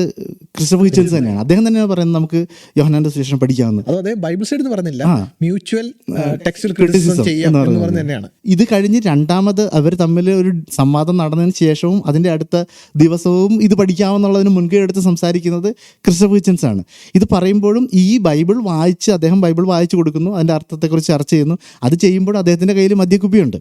ക്രിസ്റ്റഫർ ഹിച്ചൻസ് തന്നെയാണ്. അദ്ദേഹം തന്നെയാണ് പറയുന്നത്, നമുക്ക് യോഹന്നാന്റെ സുവിശേഷം പഠിക്കാമെന്ന്. അതെ, ബൈബിൾ സ്റ്റഡി എന്ന് പറഞ്ഞില്ല, മ്യൂച്വൽ ടെക്സ്റ്റുവൽ ക്രിറ്റിസിസം ചെയ്യാം എന്ന് പറഞ്ഞത് തന്നെയാണ്. ഇത് കഴിഞ്ഞ് രണ്ടാമത് അവർ തമ്മിൽ ഒരു സംവാദം നടന്നതിന് ശേഷവും അതിൻ്റെ അടുത്ത ദിവസവും ഇത് പഠിക്കാമെന്നുള്ളതിന് മുൻകൈ എടുത്ത് സംസാരിക്കുന്നത് ക്രിസ്റ്റഫർ ഹിച്ചൻസ് ആണ്. ഇത് പറയുമ്പോഴും ഈ അദ്ദേഹം ബൈബിൾ വായിച്ചു കൊടുക്കുന്നു, അതിൻ്റെ അർത്ഥത്തെക്കുറിച്ച് ചർച്ച ചെയ്യുന്നു. അത് ചെയ്യുമ്പോൾ അദ്ദേഹത്തിൻ്റെ കയ്യിൽ മദ്യക്കുപ്പിയുണ്ട്.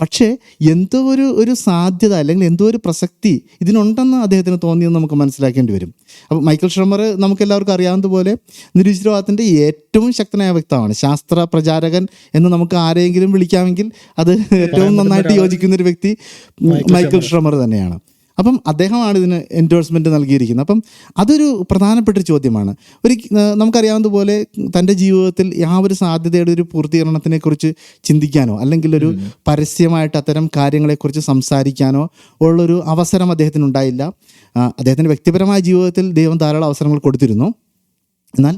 പക്ഷേ എന്തോ ഒരു സാധ്യത അല്ലെങ്കിൽ എന്തോ ഒരു പ്രസക്തി ഇതിനുണ്ട് എന്തുകൊണ്ടെന്ന് അദ്ദേഹത്തിന് തോന്നിയെന്ന് നമുക്ക് മനസ്സിലാക്കേണ്ടി വരും. അപ്പോൾ മൈക്കൽ ഷ്രെമർ നമുക്ക് എല്ലാവർക്കും അറിയാവുന്നതുപോലെ നിരീശ്വരവാദത്തിൻ്റെ ഏറ്റവും ശക്തനായ വ്യക്തമാണ്. ശാസ്ത്ര പ്രചാരകൻ എന്ന് നമുക്ക് ആരെങ്കിലും വിളിക്കാമെങ്കിൽ അത് ഏറ്റവും നന്നായിട്ട് യോജിക്കുന്ന ഒരു വ്യക്തി മൈക്കൽ ഷ്രെമർ തന്നെയാണ്. അപ്പം അദ്ദേഹമാണ് ഇതിന് എൻഡോഴ്സ്മെൻറ്റ് നൽകിയിരിക്കുന്നത്. അപ്പം അതൊരു പ്രധാനപ്പെട്ടൊരു ചോദ്യമാണ്. നമുക്കറിയാവുന്നതുപോലെ തൻ്റെ ജീവിതത്തിൽ ആ ഒരു സാധ്യതയുടെ ഒരു പൂർത്തീകരണത്തിനെക്കുറിച്ച് ചിന്തിക്കാനോ അല്ലെങ്കിൽ ഒരു പരസ്യമായിട്ട് അത്തരം കാര്യങ്ങളെക്കുറിച്ച് സംസാരിക്കാനോ ഉള്ളൊരു അവസരം അദ്ദേഹത്തിനുണ്ടായില്ല. അദ്ദേഹത്തിൻ്റെ വ്യക്തിപരമായ ജീവിതത്തിൽ ദൈവം ധാരാളം അവസരങ്ങൾ കൊടുത്തിരുന്നു. എന്നാൽ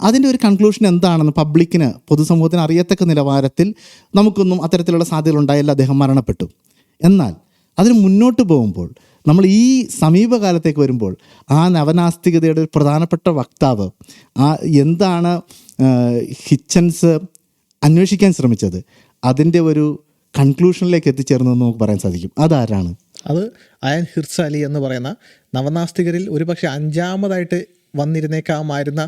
അതിൻ്റെ ഒരു കൺക്ലൂഷൻ എന്താണെന്ന് പബ്ലിക്കിന്, പൊതുസമൂഹത്തിന് അറിയത്തക്ക നിലവാരത്തിൽ നമുക്കൊന്നും അത്തരത്തിലുള്ള സാധ്യതകളുണ്ടായില്ല. അദ്ദേഹം മരണപ്പെട്ടു. എന്നാൽ അതിന് മുന്നോട്ട് പോകുമ്പോൾ നമ്മൾ ഈ സമീപകാലത്തേക്ക് വരുമ്പോൾ ആ നവനാസ്തികതയുടെ ഒരു പ്രധാനപ്പെട്ട വക്താവ് എന്താണ് ഹിച്ചൻസ് അന്വേഷിക്കാൻ ശ്രമിച്ചത്, അതിൻ്റെ ഒരു കൺക്ലൂഷനിലേക്ക് എത്തിച്ചേർന്നതെന്ന് നമുക്ക് പറയാൻ സാധിക്കും. അതാരാണ്? അത് അയൻ ഹിർസ് അലി എന്ന് പറയുന്ന നവനാസ്തികരിൽ ഒരുപക്ഷെ 5ാമതായിട്ട് വന്നിരുന്നേക്കാമായിരുന്ന,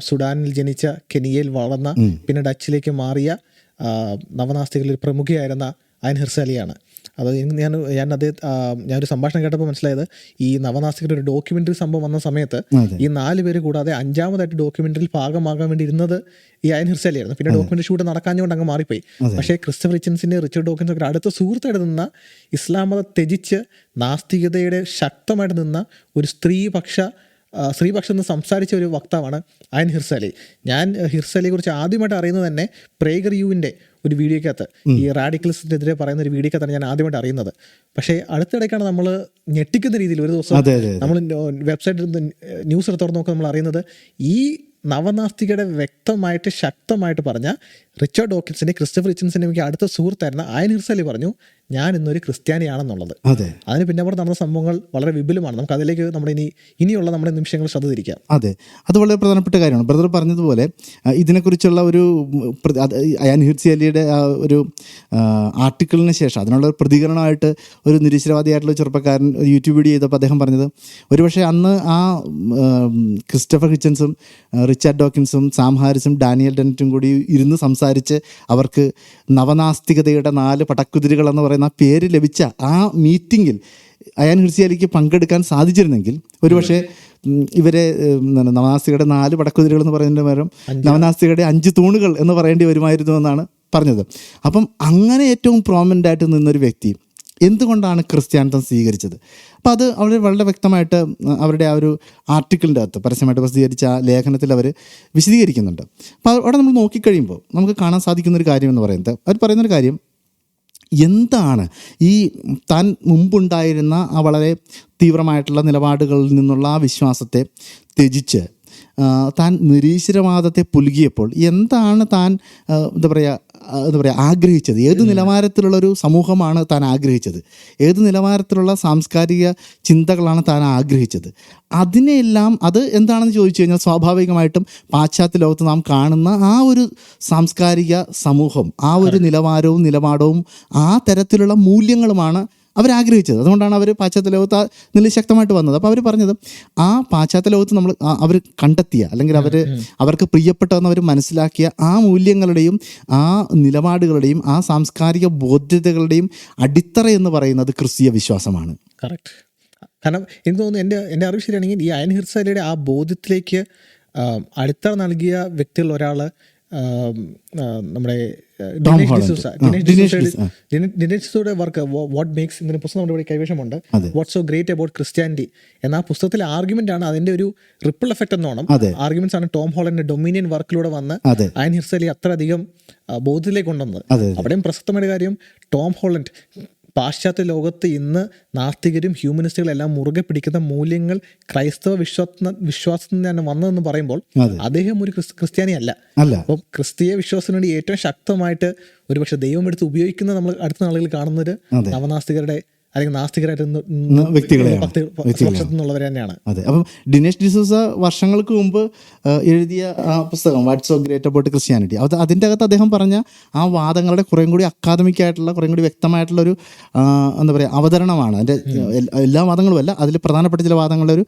സുഡാനിൽ ജനിച്ച, കെനിയയിൽ വളർന്ന, പിന്നെ ഡച്ചിലേക്ക് മാറിയ നവനാസ്തികരിൽ ഒരു പ്രമുഖയായിരുന്ന അയൻ ഹിർസ് അലിയാണ്. അത് ഞാനൊരു സംഭാഷണം കേട്ടപ്പോൾ മനസ്സിലായത്, ഈ നവനാസ്തികരുടെ ഒരു ഡോക്യുമെൻ്ററി സംഭവം വന്ന സമയത്ത് ഈ 4 പേര് കൂടാതെ 5ാമതായിട്ട് ഡോക്യുമെൻ്ററിയിൽ ഭാഗമാകാൻ വേണ്ടി ഇരുന്നത് ഈ അയൻ ഹിർസ് അലിയായിരുന്നു. പിന്നെ ഡോക്യുമെൻ്ററി ഷൂട്ട് നടക്കാഞ്ഞുകൊണ്ട് അങ്ങ് മാറിപ്പോയി. പക്ഷേ ക്രിസ്റ്റഫർ ഹിച്ചൻസിൻ്റെ, റിച്ചർഡ് ഡോക്കിൻസ് ഒക്കെ അടുത്ത സുഹൃത്തായിട്ട് നിന്ന, ഇസ്ലാം മതം ത്യജിച്ച് നാസ്തികതയുടെ ശക്തമായിട്ട് നിന്ന ഒരു സ്ത്രീപക്ഷം എന്ന് സംസാരിച്ച ഒരു വക്താവാണ് അയൻ ഹിർസ് അലി. ഞാൻ ഹിർസ് അലിയെ കുറിച്ച് ആദ്യമായിട്ട് അറിയുന്നത് തന്നെ പ്രേഗർ യുവിൻ്റെ ഒരു വീഡിയോക്കകത്ത്, ഈ റാഡിക്കൽസിനെതിരെ പറയുന്ന ഒരു വീഡിയോക്കകത്താണ് ഞാൻ ആദ്യമായിട്ട് അറിയുന്നത്. പക്ഷേ അടുത്തിടയ്ക്കാണ് നമ്മൾ ഞെട്ടിക്കുന്ന രീതിയിൽ ഒരു ദിവസം നമ്മൾ വെബ്സൈറ്റിൽ ന്യൂസ് തുറന്ന് നോക്കുക, നമ്മൾ അറിയുന്നത് ഈ നവനാസ്തികയുടെ വ്യക്തമായിട്ട് ശക്തമായിട്ട് പറഞ്ഞ റിച്ചർഡ് ഡോക്കിൻസിൻ്റെ, ക്രിസ്റ്റഫർ ഹിച്ചൻസിൻ്റെ എനിക്ക് അടുത്ത സുഹൃത്തായിരുന്ന അയൻ ഹിർസ് അലി പറഞ്ഞു, ഞാൻ ഇന്നൊരു ക്രിസ്ത്യാനിയാണെന്നുള്ളത്. അതിന് പിന്നെ അവിടെ നടന്ന സംഭവങ്ങൾ വളരെ വിപുലമാണ്. നമുക്ക് അതിലേക്ക് നമ്മുടെ ഇനിയുള്ള നമ്മുടെ നിമിഷങ്ങൾ ശ്രദ്ധ തിരിക്കാം. അതെ, അത് വളരെ പ്രധാനപ്പെട്ട കാര്യമാണ്. ബ്രദർ പറഞ്ഞതുപോലെ ഇതിനെക്കുറിച്ചുള്ള ഒരു അയൻ ഹിർസ് അലിയുടെ ഒരു ആർട്ടിക്കിളിന് ശേഷം അതിനുള്ള ഒരു പ്രതികരണമായിട്ട് ഒരു നിരീശ്വരവാദിയായിട്ടുള്ള ചെറുപ്പക്കാരൻ യൂട്യൂബ് വീഡിയോ ചെയ്തപ്പോൾ അദ്ദേഹം പറഞ്ഞത്, ഒരുപക്ഷെ അന്ന് ആ ക്രിസ്റ്റഫർ ഹിച്ചൻസും റിച്ചാർഡ് ഡോക്കിൻസും സാം ഹാരിസും ഡാനിയൽ ഡെന്നറ്റും കൂടി ഇരുന്ന് സംസാരിച്ച് അവർക്ക് നവനാസ്തികതയുടെ 4 പടക്കുതിരികൾ എന്ന് പറയുന്ന പേര് ലഭിച്ച ആ മീറ്റിങ്ങിൽ അയൻ ഹിർസ് അലിക്ക് പങ്കെടുക്കാൻ സാധിച്ചിരുന്നെങ്കിൽ ഒരുപക്ഷെ ഇവരെ നവനാസ്തികയുടെ 4 പടക്കുതിരികൾ എന്ന് പറയുന്നതിന് പകരം നവനാസ്തികയുടെ 5 തൂണുകൾ എന്ന് പറയേണ്ടി വരുമായിരുന്നു എന്നാണ് പറഞ്ഞത്. അപ്പം അങ്ങനെ ഏറ്റവും പ്രോമിനൻ്റ് ആയിട്ട് നിന്നൊരു വ്യക്തി എന്തുകൊണ്ടാണ് ക്രിസ്ത്യാനിത്വം സ്വീകരിച്ചത്? അപ്പോൾ അത് അവർ വളരെ വ്യക്തമായിട്ട് അവരുടെ ആ ഒരു ആർട്ടിക്കിളിൻ്റെ അകത്ത് പരസ്യമായിട്ട് പ്രസിദ്ധീകരിച്ച ആ ലേഖനത്തിൽ അവർ വിശദീകരിക്കുന്നുണ്ട്. അപ്പോൾ അവിടെ നമ്മൾ നോക്കിക്കഴിയുമ്പോൾ നമുക്ക് കാണാൻ സാധിക്കുന്നൊരു കാര്യം എന്ന് പറയുന്നത്, അവർ പറയുന്നൊരു കാര്യം എന്താണ് ഈ താൻ മുമ്പുണ്ടായിരുന്ന ആ വളരെ തീവ്രമായിട്ടുള്ള നിലപാടുകളിൽ നിന്നുള്ള ആ വിശ്വാസത്തെ ത്യജിച്ച് താൻ നിരീശ്വരവാദത്തെ പുലുകിയപ്പോൾ എന്താണ് താൻ എന്താ പറയുക ആഗ്രഹിച്ചത്? ഏത് നിലവാരത്തിലുള്ളൊരു സമൂഹമാണ് താൻ ആഗ്രഹിച്ചത്? ഏത് നിലവാരത്തിലുള്ള സാംസ്കാരിക ചിന്തകളാണ് താൻ ആഗ്രഹിച്ചത്? അതിനെല്ലാം അത് എന്താണെന്ന് ചോദിച്ചു കഴിഞ്ഞാൽ സ്വാഭാവികമായിട്ടും പാശ്ചാത്യ ലോകത്ത് നാം കാണുന്ന ആ ഒരു സാംസ്കാരിക സമൂഹം, ആ ഒരു നിലവാരവും ആ തരത്തിലുള്ള മൂല്യങ്ങളുമാണ് അവരാഗ്രഹിച്ചത്. അതുകൊണ്ടാണ് അവർ പാശ്ചാത്യ ലോകത്ത് നിലശക്തമായിട്ട് വന്നത്. അപ്പോൾ അവർ പറഞ്ഞത് ആ പാശ്ചാത്യ ലോകത്ത് അവർ കണ്ടെത്തിയ അല്ലെങ്കിൽ അവർക്ക് പ്രിയപ്പെട്ടതെന്ന് അവർ മനസ്സിലാക്കിയ ആ മൂല്യങ്ങളുടെയും ആ നിലപാടുകളുടെയും ആ സാംസ്കാരിക ബോധ്യതകളുടെയും അടിത്തറ എന്ന് പറയുന്നത് ക്രിസ്തീയ വിശ്വാസമാണ്. കറക്റ്റ്. കാരണം എനിക്ക് തോന്നുന്നു, എൻ്റെ അറിവ് ശരിയാണെങ്കിൽ ഈ അയൻ ഹിർസ് അലിയുടെ ആ ബോധ്യത്തിലേക്ക് അടിത്തറ നൽകിയ വ്യക്തികളിൽ ഒരാൾ നമ്മുടെ ദിനേഷ് ഡിസൂസയുടെ വർക്ക് വാട്ട് മേക്സ് ഇങ്ങനെ പുസ്തകം നമ്മുടെ ഇവിടെ കൈവശമുണ്ട്. What's so great about Christianity എന്ന ആ പുസ്തകത്തിലെ ആർഗ്യുമെന്റ് ആണ് അതിന്റെ ഒരു റിപ്പിൾ എഫക്ട് എന്നോണം. ആർഗ്യുമെന്റ്സ് ആണ് ടോം ഹോളണ്ടിന്റെ ഡൊമിനിയൻ വർക്കിലൂടെ വന്ന് അയൻ ഹിർസ് അലി അത്ര അധികം ബോധ്യത്തിലേക്ക് കൊണ്ടുവന്നത്. അവിടെയും പ്രസക്തമായ കാര്യം, ടോം ഹോളണ്ട് പാശ്ചാത്യ ലോകത്ത് ഇന്ന് നാസ്തികരും ഹ്യൂമനിസ്റ്റുകളെല്ലാം മുറുകെ പിടിക്കുന്ന മൂല്യങ്ങൾ ക്രൈസ്തവ വിശ്വാസത്തിൽ നിന്ന് തന്നെ വന്നതെന്ന് പറയുമ്പോൾ അദ്ദേഹം ഒരു ക്രിസ്ത്യാനി അല്ല. അപ്പോൾ ക്രിസ്തീയ വിശ്വാസത്തിന് വേണ്ടി ഏറ്റവും ശക്തമായിട്ട് ഒരുപക്ഷെ ദൈവം എടുത്ത് ഉപയോഗിക്കുന്ന നമ്മൾ അടുത്ത നാളുകളിൽ കാണുന്നത് നവനാസ്തികരുടെ അല്ലെങ്കിൽ നാസ്തികരായിട്ട് പക്ഷത്തുനിന്നുള്ളവർ തന്നെയാണ്. അതെ. അപ്പം ദിനേഷ് ഡിസൂസ വർഷങ്ങൾക്ക് മുമ്പ് എഴുതിയ ആ പുസ്തകം what's so great about Christianity, അതിൻ്റെ അകത്ത് അദ്ദേഹം പറഞ്ഞ ആ വാദങ്ങളുടെ കുറേം കൂടി അക്കാദമിക് ആയിട്ടുള്ള കുറേം കൂടി വ്യക്തമായിട്ടുള്ളൊരു എന്താ പറയുക അവതരണമാണ്. അതിൻ്റെ എല്ലാ വാദങ്ങളുമല്ല, അതിൽ പ്രധാനപ്പെട്ട ചില വാദങ്ങളുടെ ഒരു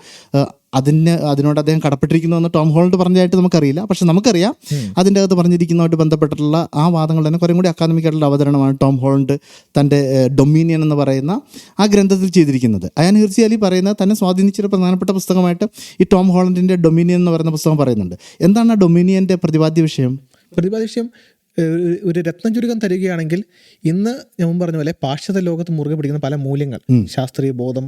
അതിനോട് അദ്ദേഹം കടപ്പെട്ടിരിക്കുന്നു എന്ന് ടോം ഹോളണ്ട് പറഞ്ഞതായിട്ട് നമുക്കറിയില്ല. പക്ഷെ നമുക്കറിയാം അതിൻ്റെ അകത്ത് പറഞ്ഞിരിക്കുന്നതുമായിട്ട് ബന്ധപ്പെട്ടിട്ടുള്ള ആ വാദങ്ങൾ തന്നെ കുറേ കൂടി അക്കാദമിക് ആയിട്ടുള്ള അവതരണമാണ് ടോം ഹോളണ്ട് തൻ്റെ ഡൊമീനിയൻ എന്ന് പറയുന്ന ആ ഗ്രന്ഥത്തിൽ ചെയ്തിരിക്കുന്നത്. അയാൻ ഹിർസി അലി പറയുന്നത് തന്നെ സ്വാധീനിച്ചൊരു പ്രധാനപ്പെട്ട പുസ്തകമായിട്ട് ഈ ടോം ഹോളണ്ടിൻ്റെ ഡൊമീനിയൻ എന്ന് പറയുന്ന പുസ്തകം പറയുന്നുണ്ട്. എന്താണ് ആ ഡൊമീനിയൻ്റെ പ്രതിപാദ്യ വിഷയം? ഒരു രത്നം ചുരുക്കം തരികയാണെങ്കിൽ, ഇന്ന് ഞാൻ മുമ്പ് പറഞ്ഞ പോലെ പാശ്ചാത്യ ലോകത്ത് മുറുകെ പിടിക്കുന്ന പല മൂല്യങ്ങൾ, ശാസ്ത്രീയ ബോധം,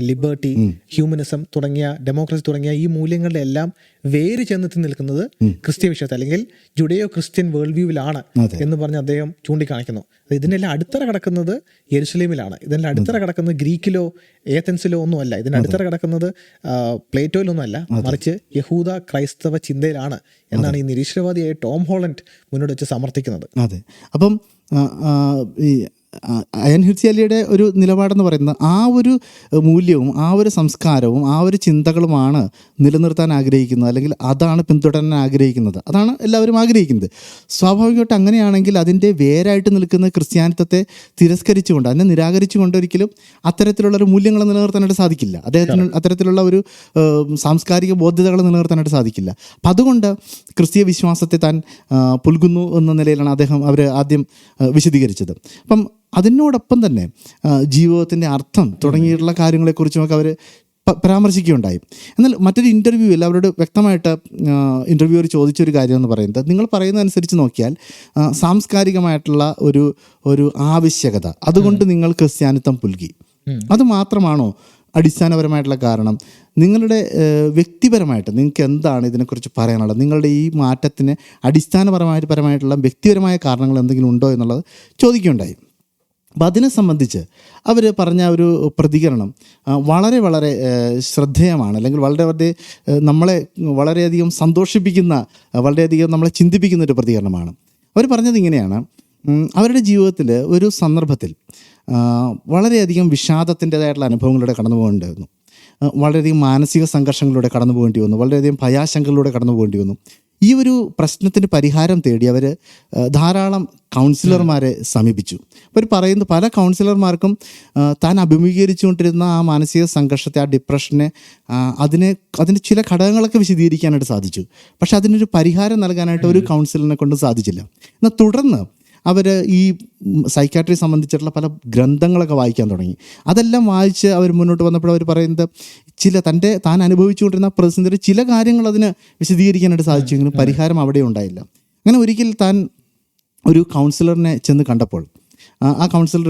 ലിബർട്ടി, ഹ്യൂമനിസം തുടങ്ങിയ, ഡെമോക്രസി തുടങ്ങിയ ഈ മൂല്യങ്ങളുടെ എല്ലാം വേര് ചെന്നെത്തി നിൽക്കുന്നത് ക്രിസ്ത്യ വിഷയത്തിൽ അല്ലെങ്കിൽ ജുഡയോ ക്രിസ്ത്യൻ വേൾഡ് വ്യൂവിലാണ് എന്ന് പറഞ്ഞ് അദ്ദേഹം ചൂണ്ടിക്കാണിക്കുന്നു. ഇതിനെല്ലാം അടിത്തറ കിടക്കുന്നത് യെരുശലേമിലാണ്. ഇതിൻ്റെ അടിത്തറ കിടക്കുന്നത് ഗ്രീക്കിലോ ഏഥൻസിലോ ഒന്നുമല്ല. ഇതിൻ്റെ അടിത്തറ കിടക്കുന്നത് പ്ലേറ്റോയിലൊന്നുമല്ല, മറിച്ച് യഹൂദ ക്രൈസ്തവ ചിന്തയിലാണ് എന്നാണ് ഈ നിരീശ്വരവാദിയായ ടോം ഹോളണ്ട് മുന്നോട്ട് വെച്ച് സമർത്ഥിക്കുന്നത്. അതെ. അപ്പം ഈ അയൻ ഹിർസി അലിയുടെ ഒരു നിലപാടെന്ന് പറയുന്നത് ആ ഒരു മൂല്യവും ആ ഒരു സംസ്കാരവും ആ ഒരു ചിന്തകളുമാണ് നിലനിർത്താൻ ആഗ്രഹിക്കുന്നത്, അല്ലെങ്കിൽ അതാണ് പിന്തുടരാൻ ആഗ്രഹിക്കുന്നത്, അതാണ് എല്ലാവരും ആഗ്രഹിക്കുന്നത്. സ്വാഭാവികമായിട്ട് അങ്ങനെയാണെങ്കിൽ അതിൻ്റെ വേരായിട്ട് നിൽക്കുന്ന ക്രിസ്ത്യാനിത്വത്തെ തിരസ്കരിച്ചുകൊണ്ട്, അതിനെ നിരാകരിച്ചുകൊണ്ട് ഒരിക്കലും അത്തരത്തിലുള്ളൊരു മൂല്യങ്ങൾ നിലനിർത്താനായിട്ട് സാധിക്കില്ല. അദ്ദേഹത്തിന് അത്തരത്തിലുള്ള ഒരു സാംസ്കാരിക ബോധ്യതകൾ നിലനിർത്താനായിട്ട് സാധിക്കില്ല. അപ്പം അതുകൊണ്ട് ക്രിസ്തീയ വിശ്വാസത്തെ താൻ പുൽകുന്നു എന്ന നിലയിലാണ് അവർ ആദ്യം വിശദീകരിച്ചത്. അപ്പം അതിനോടൊപ്പം തന്നെ ജീവിതത്തിൻ്റെ അർത്ഥം തുടങ്ങിയിട്ടുള്ള കാര്യങ്ങളെക്കുറിച്ചുമൊക്കെ അവർ പരാമർശിക്കുകയുണ്ടായി. എന്നാൽ മറ്റൊരു ഇൻ്റർവ്യൂവിൽ അവരോട് വ്യക്തമായിട്ട് ഇൻ്റർവ്യൂവർ ചോദിച്ചൊരു കാര്യം എന്ന് പറയുന്നത്, നിങ്ങൾ പറയുന്നതനുസരിച്ച് നോക്കിയാൽ സാംസ്കാരികമായിട്ടുള്ള ഒരു ആവശ്യകത അതുകൊണ്ട് നിങ്ങൾ ക്രിസ്ത്യാനിത്വം പുൽകി, അത് മാത്രമാണോ അടിസ്ഥാനപരമായിട്ടുള്ള കാരണം? നിങ്ങളുടെ വ്യക്തിപരമായിട്ട് നിങ്ങൾക്ക് എന്താണ് ഇതിനെക്കുറിച്ച് പറയാനുള്ളത്? നിങ്ങളുടെ ഈ മാറ്റത്തിന് അടിസ്ഥാനപരമായിട്ടുള്ള വ്യക്തിപരമായ കാരണങ്ങൾ എന്തെങ്കിലും ഉണ്ടോ എന്നുള്ളത് ചോദിക്കുകയുണ്ടായി. അപ്പം അതിനെ സംബന്ധിച്ച് അവർ പറഞ്ഞ ഒരു പ്രതികരണം വളരെ വളരെ ശ്രദ്ധേയമാണ്, അല്ലെങ്കിൽ നമ്മളെ വളരെയധികം സന്തോഷിപ്പിക്കുന്ന, വളരെയധികം നമ്മളെ ചിന്തിപ്പിക്കുന്ന ഒരു പ്രതികരണമാണ്. അവർ പറഞ്ഞത് ഇങ്ങനെയാണ്: അവരുടെ ജീവിതത്തിൽ ഒരു സന്ദർഭത്തിൽ വളരെയധികം വിഷാദത്തിൻ്റെതായിട്ടുള്ള അനുഭവങ്ങളിലൂടെ കടന്നു പോകേണ്ടിയിരുന്നു, വളരെയധികം മാനസിക സംഘർഷങ്ങളിലൂടെ കടന്നു പോകേണ്ടി വന്നു, വളരെയധികം ഭയാശങ്കകളിലൂടെ കടന്നു പോകേണ്ടി വന്നു. ഈ ഒരു പ്രശ്നത്തിന് പരിഹാരം തേടി അവർ ധാരാളം കൗൺസിലർമാരെ സമീപിച്ചു. അവർ പറയുന്നത് പല കൗൺസിലർമാർക്കും താൻ അഭിമുഖീകരിച്ചുകൊണ്ടിരുന്ന ആ മാനസിക സംഘർഷത്തെ, ആ ഡിപ്രഷനെ, അതിന് ചില ഘടകങ്ങളൊക്കെ വിശദീകരിക്കാനായിട്ട് സാധിച്ചു. പക്ഷെ അതിനൊരു പരിഹാരം നൽകാനായിട്ട് ഒരു കൗൺസിലറിനെ കൊണ്ട് സാധിച്ചില്ല. എന്നാൽ തുടർന്ന് അവർ ഈ സൈക്കാട്രി സംബന്ധിച്ചിട്ടുള്ള പല ഗ്രന്ഥങ്ങളൊക്കെ വായിക്കാൻ തുടങ്ങി. അതെല്ലാം വായിച്ച് അവർ മുന്നോട്ട് വന്നപ്പോൾ അവർ പറയുന്നത് താൻ അനുഭവിച്ചുകൊണ്ടിരുന്ന പ്രതിസന്ധിയുടെ ചില കാര്യങ്ങൾ അതിന് വിശദീകരിക്കാനായിട്ട് സാധിച്ചെങ്കിലും പരിഹാരം അവിടെ ഉണ്ടായില്ല. അങ്ങനെ ഒരിക്കൽ താൻ ഒരു കൗൺസിലറിനെ ചെന്ന് കണ്ടപ്പോൾ ആ കൗൺസിലർ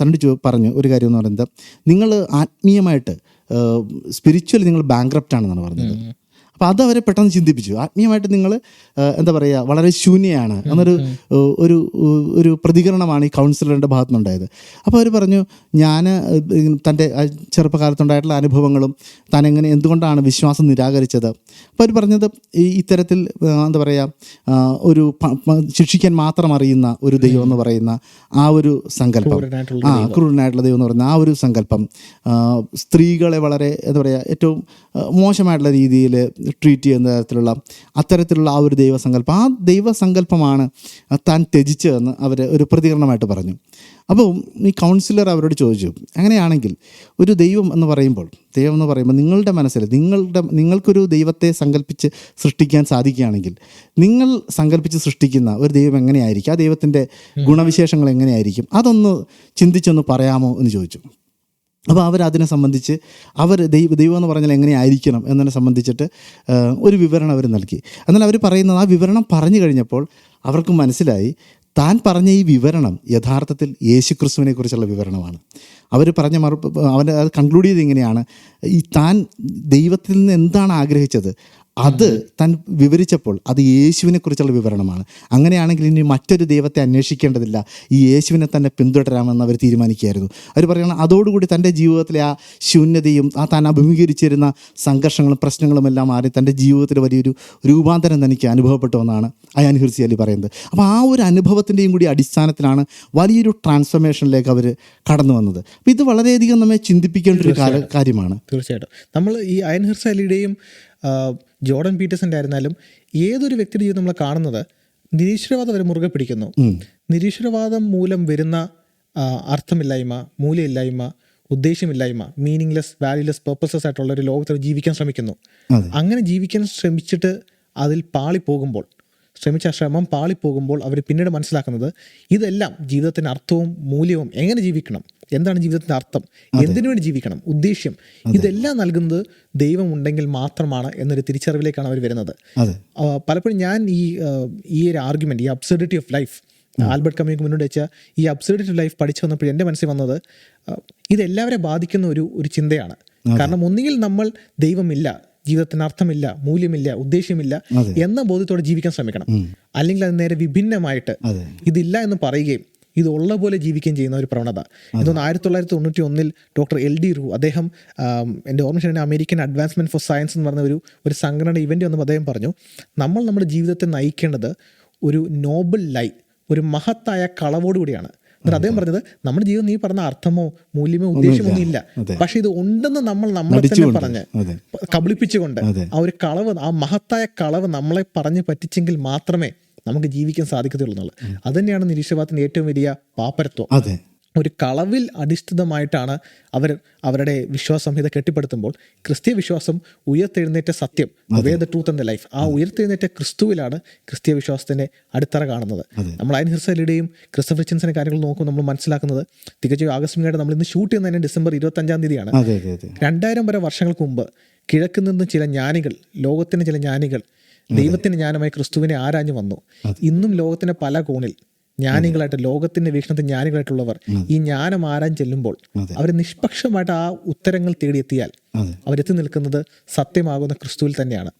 തന്നോട് പറഞ്ഞു ഒരു കാര്യം എന്ന് പറയുന്നത്, നിങ്ങൾ ആത്മീയമായിട്ട് സ്പിരിച്വലി നിങ്ങൾ ബാങ്ക്രപ്റ്റ് ആണെന്നാണ് പറഞ്ഞത്. അപ്പോൾ അതവരെ പെട്ടെന്ന് ചിന്തിപ്പിച്ചു. ആത്മീയമായിട്ട് നിങ്ങൾ വളരെ ശൂന്യയാണ് എന്നൊരു ഒരു പ്രതികരണമാണ് ഈ കൗൺസിലറിൻ്റെ ഭാഗത്തുനിന്നുണ്ടായത്. അപ്പോൾ അവർ പറഞ്ഞു, ഞാൻ തൻ്റെ ചെറുപ്പകാലത്തുണ്ടായിട്ടുള്ള അനുഭവങ്ങളും താൻ എന്തുകൊണ്ടാണ് വിശ്വാസം നിരാകരിച്ചത്. അപ്പോൾ അവർ പറഞ്ഞത് ഇത്തരത്തിൽ ഒരു ശിക്ഷിക്കാൻ മാത്രം അറിയുന്ന ഒരു ദൈവം എന്ന് പറയുന്ന ആ ഒരു സങ്കല്പം, ക്രൂരനായിട്ടുള്ള ദൈവം എന്ന് പറയുന്ന ആ ഒരു സങ്കല്പം, സ്ത്രീകളെ വളരെ ഏറ്റവും മോശമായിട്ടുള്ള രീതിയിൽ ട്രീറ്റ് ചെയ്യുന്ന അത്തരത്തിലുള്ള ആ ഒരു ദൈവസങ്കല്പം, ആ ദൈവസങ്കല്പമാണ് താൻ ത്യജിച്ചതെന്ന് അവർ ഒരു പ്രതികരണമായിട്ട് പറഞ്ഞു. അപ്പോൾ ഈ കൗൺസിലർ അവരോട് ചോദിച്ചു, അങ്ങനെയാണെങ്കിൽ ഒരു ദൈവം എന്ന് പറയുമ്പോൾ നിങ്ങളുടെ മനസ്സിൽ നിങ്ങൾക്കൊരു ദൈവത്തെ സങ്കല്പിച്ച് സൃഷ്ടിക്കാൻ സാധിക്കുകയാണെങ്കിൽ നിങ്ങൾ സങ്കല്പിച്ച് സൃഷ്ടിക്കുന്ന ഒരു ദൈവം എങ്ങനെയായിരിക്കും, ആ ദൈവത്തിൻ്റെ ഗുണവിശേഷങ്ങൾ എങ്ങനെയായിരിക്കും, അതൊന്ന് ചിന്തിച്ചൊന്ന് പറയാമോ എന്ന് ചോദിച്ചു. അപ്പോൾ അവരതിനെ സംബന്ധിച്ച് ദൈവം എന്ന് പറഞ്ഞാൽ എങ്ങനെയായിരിക്കണം എന്നതിനെ സംബന്ധിച്ചിട്ട് ഒരു വിവരണം അവർ നൽകി. എന്നാൽ അവർ പറയുന്നത്, ആ വിവരണം പറഞ്ഞു കഴിഞ്ഞപ്പോൾ അവർക്ക് മനസ്സിലായി താൻ പറഞ്ഞ ഈ വിവരണം യഥാർത്ഥത്തിൽ യേശുക്രിസ്തുവിനെ കുറിച്ചുള്ള വിവരണമാണ്. അവർ പറഞ്ഞ അത് കൺക്ലൂഡ് ചെയ്ത് ഇങ്ങനെയാണ്: താൻ ദൈവത്തിൽ നിന്ന് എന്താണ് ആഗ്രഹിച്ചത് അത് താൻ വിവരിച്ചപ്പോൾ അത് യേശുവിനെ കുറിച്ചുള്ള വിവരണമാണ്. അങ്ങനെയാണെങ്കിൽ ഇനി മറ്റൊരു ദൈവത്തെ അന്വേഷിക്കേണ്ടതില്ല, ഈ യേശുവിനെ തന്നെ പിന്തുടരാമെന്ന് അവർ തീരുമാനിക്കുകയായിരുന്നു. അവർ പറയുന്നത് അതോടുകൂടി തൻ്റെ ജീവിതത്തിലെ ആ ശൂന്യതയും താൻ അഭിമുഖീകരിച്ചിരുന്ന സംഘർഷങ്ങളും പ്രശ്നങ്ങളും എല്ലാം മാറി തൻ്റെ ജീവിതത്തിൽ വലിയൊരു രൂപാന്തരം തനിക്ക് അനുഭവപ്പെട്ടുവെന്നാണ് അയാൻ ഹിർസി അലി പറയുന്നത്. അപ്പോൾ ആ ഒരു അനുഭവത്തിൻ്റെയും കൂടി അടിസ്ഥാനത്തിലാണ് വലിയൊരു ട്രാൻസ്ഫർമേഷനിലേക്ക് അവർ കടന്നു വന്നത്. അപ്പോൾ ഇത് വളരെയധികം നമ്മെ ചിന്തിപ്പിക്കേണ്ട ഒരു കാര്യമാണ്. തീർച്ചയായിട്ടും നമ്മൾ ഈ അയാൻ ഹിർസി അലിയുടെയും ജോർഡൻ പീറ്റേഴ്സൻ്റെ ആയിരുന്നാലും ഏതൊരു വ്യക്തിയുടെ ജീവിതം നമ്മൾ കാണുന്നത് നിരീശ്വരവാദം അവർ മുറുകെ പിടിക്കുന്നു. നിരീശ്വരവാദം മൂലം വരുന്ന അർത്ഥമില്ലായ്മ, മൂല്യമില്ലായ്മ, ഉദ്ദേശമില്ലായ്മ, മീനിങ്ലെസ്, വാല്യൂലെസ്, പർപ്പസസ് ആയിട്ടുള്ള ഒരു ലോകത്തിൽ ജീവിക്കാൻ ശ്രമിക്കുന്നു. അതെ. അങ്ങനെ ജീവിക്കാൻ ശ്രമിച്ചിട്ട് അതിൽ പാളിപ്പോകുമ്പോൾ, ശ്രമിച്ച ശ്രമം പാളിപ്പോകുമ്പോൾ അവർ പിന്നീട് മനസ്സിലാക്കുന്നത് ഇതെല്ലാം ജീവിതത്തിന് അർത്ഥവും മൂല്യവും, എങ്ങനെ ജീവിക്കണം, എന്താണ് ജീവിതത്തിന്റെ അർത്ഥം, എന്തിനു വേണ്ടി ജീവിക്കണം, ഉദ്ദേശ്യം, ഇതെല്ലാം നൽകുന്നത് ദൈവം ഉണ്ടെങ്കിൽ മാത്രമാണ് എന്നൊരു തിരിച്ചറിവിലേക്കാണ് അവർ വരുന്നത്. അതെ. പലപ്പോഴും ഞാൻ ഈ ഒരു ആർഗ്യുമെന്റ്, ഈ അബ്സർഡിറ്റി ഓഫ് ലൈഫ്, ആൽബർട്ട് കമ്യൂക്ക് മുന്നോട്ട് വെച്ച ഈ അബ്സർഡിറ്റി ഓഫ് ലൈഫ് പഠിച്ചു വന്നപ്പോൾ എൻ്റെ മനസ്സിൽ വന്നത് ഇതെല്ലാവരെ ബാധിക്കുന്ന ഒരു ചിന്തയാണ്. കാരണം ഒന്നുകിൽ നമ്മൾ ദൈവമില്ല, ജീവിതത്തിന് അർത്ഥമില്ല, മൂല്യമില്ല, ഉദ്ദേശ്യമില്ല എന്ന ബോധ്യത്തോടെ ജീവിക്കാൻ ശ്രമിക്കണം, അല്ലെങ്കിൽ അത് നേരെ വിഭിന്നമായിട്ട് ഇതില്ല എന്ന് പറയുകയും ഇതുള്ള പോലെ ജീവിക്കുകയും ചെയ്യുന്ന ഒരു പ്രവണത. ഇതൊന്ന് 1991 ഡോക്ടർ LD റൂ, അദ്ദേഹം എൻ്റെ ഓർമ്മ ശരിയാണ്, അമേരിക്കൻ അഡ്വാൻസ്മെന്റ് ഫോർ സയൻസ് എന്ന് പറഞ്ഞ ഒരു സംഘടന ഇവന്റ് വന്നപ്പോൾ അദ്ദേഹം പറഞ്ഞു, നമ്മൾ നമ്മുടെ ജീവിതത്തെ നയിക്കേണ്ടത് ഒരു നോബിൾ ലൈ, ഒരു മഹത്തായ കളവോടുകൂടിയാണ്. എന്നിട്ട് അദ്ദേഹം പറഞ്ഞത് നമ്മുടെ ജീവിതം നീ പറഞ്ഞ അർത്ഥമോ മൂല്യമോ ഉദ്ദേശമോ ഒന്നും ഇല്ല, പക്ഷെ ഇത് ഉണ്ടെന്ന് നമ്മളെ തന്നെ പറഞ്ഞ് കബളിപ്പിച്ചുകൊണ്ട് ആ ഒരു കളവ്, ആ മഹത്തായ കളവ് നമ്മളെ പറഞ്ഞ് പറ്റിച്ചെങ്കിൽ മാത്രമേ നമുക്ക് ജീവിക്കാൻ സാധിക്കത്തുള്ളൂ എന്നുള്ളത്. അത് തന്നെയാണ് നിരീശ്വരവാദത്തിന്റെ ഏറ്റവും വലിയ പാപ്പരത്വം. ഒരു കളവിൽ അധിഷ്ഠിതമായിട്ടാണ് അവരുടെ വിശ്വാസസംഹിത കെട്ടിപ്പടുത്തുമ്പോൾ ക്രിസ്തീയ വിശ്വാസം ഉയർത്തെഴുന്നേറ്റ സത്യം, obey the truth and the life, ആ ഉയർത്തെഴുന്നേറ്റ ക്രിസ്തുവിലാണ് ക്രിസ്തീയ വിശ്വാസത്തിന്റെ അടിത്തറ കാണുന്നത്. നമ്മൾ ഐൻ ഹിർസലിയുടെയും ക്രിസ്റ്റഫർ റിച്ചൻസിന്റെ കാര്യങ്ങൾ നോക്കുമ്പോൾ നമ്മൾ മനസ്സിലാക്കുന്നത് തികച്ചും ആകസ്മികമായിട്ട് നമ്മൾ ഇന്ന് ഷൂട്ട് ചെയ്യുന്നതിന് ഡിസംബർ 25 2000 വരെ വർഷങ്ങൾക്ക് മുമ്പ് കിഴക്ക് നിന്ന് ചില ജ്ഞാനികൾ, ലോകത്തിന് ചില ജ്ഞാനികൾ ദൈവത്തിന്റെ ജ്ഞാനമായി ക്രിസ്തുവിനെ ആരാഞ്ഞു വന്നു. ഇന്നും ലോകത്തിന്റെ പല കോണിൽ ജ്ഞാനികളായിട്ട്, ലോകത്തിന്റെ വീക്ഷണത്തിൽ ജ്ഞാനികളായിട്ടുള്ളവർ ഈ ജ്ഞാനം ആരാൻ ചെല്ലുമ്പോൾ അവർ നിഷ്പക്ഷമായിട്ട് ആ ഉത്തരങ്ങൾ തേടിയെത്തിയാൽ അവരെത്തി നിൽക്കുന്നത് സത്യമാകുന്ന ക്രിസ്തുവിൽ തന്നെയാണ്.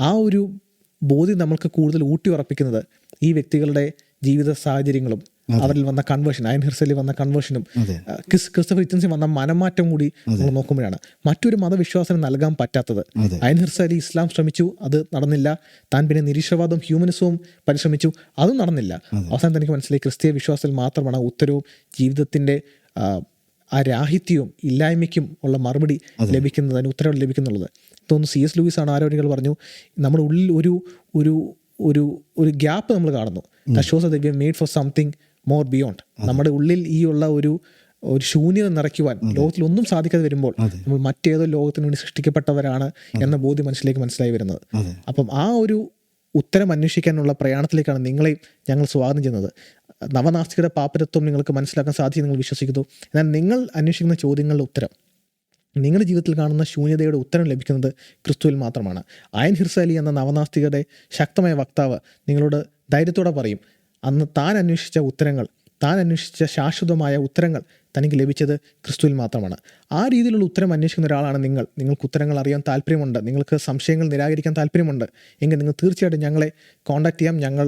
ആ ഒരു ബോധ്യം നമ്മൾക്ക് കൂടുതൽ ഊട്ടി ഉറപ്പിക്കുന്നത് ഈ വ്യക്തികളുടെ ജീവിത സാഹചര്യങ്ങളും അവരിൽ വന്ന കൺവേർഷൻ, ഐൻ ഹിർസലിൽ വന്ന കൺവേർഷനും ക്രിസ്റ്റഫർ റിച്ചൻസിൽ വന്ന മനമാറ്റം കൂടി നമ്മൾ നോക്കുമ്പോഴാണ് മറ്റൊരു മതവിശ്വാസം നൽകാൻ പറ്റാത്തത്. ഐൻ ഹിർസലി ഇസ്ലാം ശ്രമിച്ചു, അത് നടന്നില്ല. താൻ പിന്നെ നിരീശ്വരവാദവും ഹ്യൂമനിസവും പരിശ്രമിച്ചു, അതും നടന്നില്ല. അവസാനം തനിക്ക് മനസ്സിലായി ക്രിസ്തീയ വിശ്വാസത്തിൽ മാത്രമാണ് ഉത്തരവും ജീവിതത്തിന്റെ ആ രാഹിത്യവും ഇല്ലായ്മയ്ക്കും ഉള്ള മറുപടി ലഭിക്കുന്നത്, അതിന് ഉത്തരവ് ലഭിക്കുന്നുള്ളത്. തോന്നുന്നു C.S. ലൂയിസ് ആണ്, ആരോഗ്യങ്ങൾ പറഞ്ഞു, നമ്മുടെ ഉള്ളിൽ ഒരു ഗ്യാപ്പ് നമ്മൾ കാണുന്നു. Shows that we are made for something more beyond. നമ്മുടെ ഉള്ളിൽ ഈ ഉള്ള ഒരു ശൂന്യത നിറയ്ക്കുവാൻ ലോകത്തിൽ ഒന്നും സാധിക്കാതെ വരുമ്പോൾ നമ്മൾ മറ്റേതോ ലോകത്തിന് വേണ്ടി സൃഷ്ടിക്കപ്പെട്ടവരാണ് എന്ന ബോധ്യം മനസ്സിലായി വരുന്നത്. അപ്പം ആ ഒരു ഉത്തരം അന്വേഷിക്കാനുള്ള പ്രയാണത്തിലേക്കാണ് നിങ്ങളെയും ഞങ്ങൾ സ്വാഗതം ചെയ്യുന്നത്. നവനാസ്തികരുടെ പാപ്പരത്വം നിങ്ങൾക്ക് മനസ്സിലാക്കാൻ സാധിക്കും നിങ്ങൾ വിശ്വസിക്കുന്നു. എന്നാൽ നിങ്ങൾ അന്വേഷിക്കുന്ന ചോദ്യങ്ങളുടെ ഉത്തരം, നിങ്ങളുടെ ജീവിതത്തിൽ കാണുന്ന ശൂന്യതയുടെ ഉത്തരം ലഭിക്കുന്നത് ക്രിസ്തുവിൽ മാത്രമാണ്. ഐൻ ഹിർസലി എന്ന നവനാസ്തികരുടെ ശക്തമായ വക്താവ് നിങ്ങളോട് ധൈര്യത്തോടെ പറയും, അന്ന് താൻ അന്വേഷിച്ച ഉത്തരങ്ങൾ, താൻ അന്വേഷിച്ച ശാശ്വതമായ ഉത്തരങ്ങൾ തനിക്ക് ലഭിച്ചത് ക്രിസ്തുവിൽ മാത്രമാണ്. ആ രീതിയിലുള്ള ഉത്തരം അന്വേഷിക്കുന്ന ഒരാളാണ് നിങ്ങൾക്ക് ഉത്തരങ്ങൾ അറിയാൻ താല്പര്യമുണ്ട്, നിങ്ങൾക്ക് സംശയങ്ങൾ നിരാകരിക്കാൻ താല്പര്യമുണ്ട് എങ്കിൽ നിങ്ങൾ തീർച്ചയായിട്ടും ഞങ്ങളെ കോൺടാക്ട് ചെയ്യാം. ഞങ്ങൾ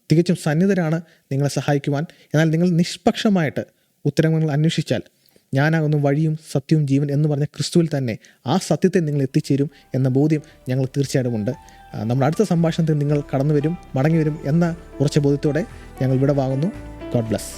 തികച്ചും സന്നിധരാണ് നിങ്ങളെ സഹായിക്കുവാൻ. എന്നാൽ നിങ്ങൾ നിഷ്പക്ഷമായിട്ട് ഉത്തരങ്ങൾ അന്വേഷിച്ചാൽ ഞാനാകുന്ന വഴിയും സത്യവും ജീവൻ എന്ന് പറഞ്ഞ ക്രിസ്തുവിൽ തന്നെ ആ സത്യത്തെ നിങ്ങൾ എത്തിച്ചേരും എന്ന ബോധ്യം ഞങ്ങൾ തീർച്ചയായിട്ടും ഉണ്ട്. നമ്മുടെ അടുത്ത സംഭാഷണത്തിൽ നിങ്ങൾ കടന്നു വരും, മടങ്ങി വരും എന്ന ഉറച്ച ബോധ്യത്തോടെ ഞങ്ങൾ ഇവിടെ വാങ്ങുന്നു. God bless.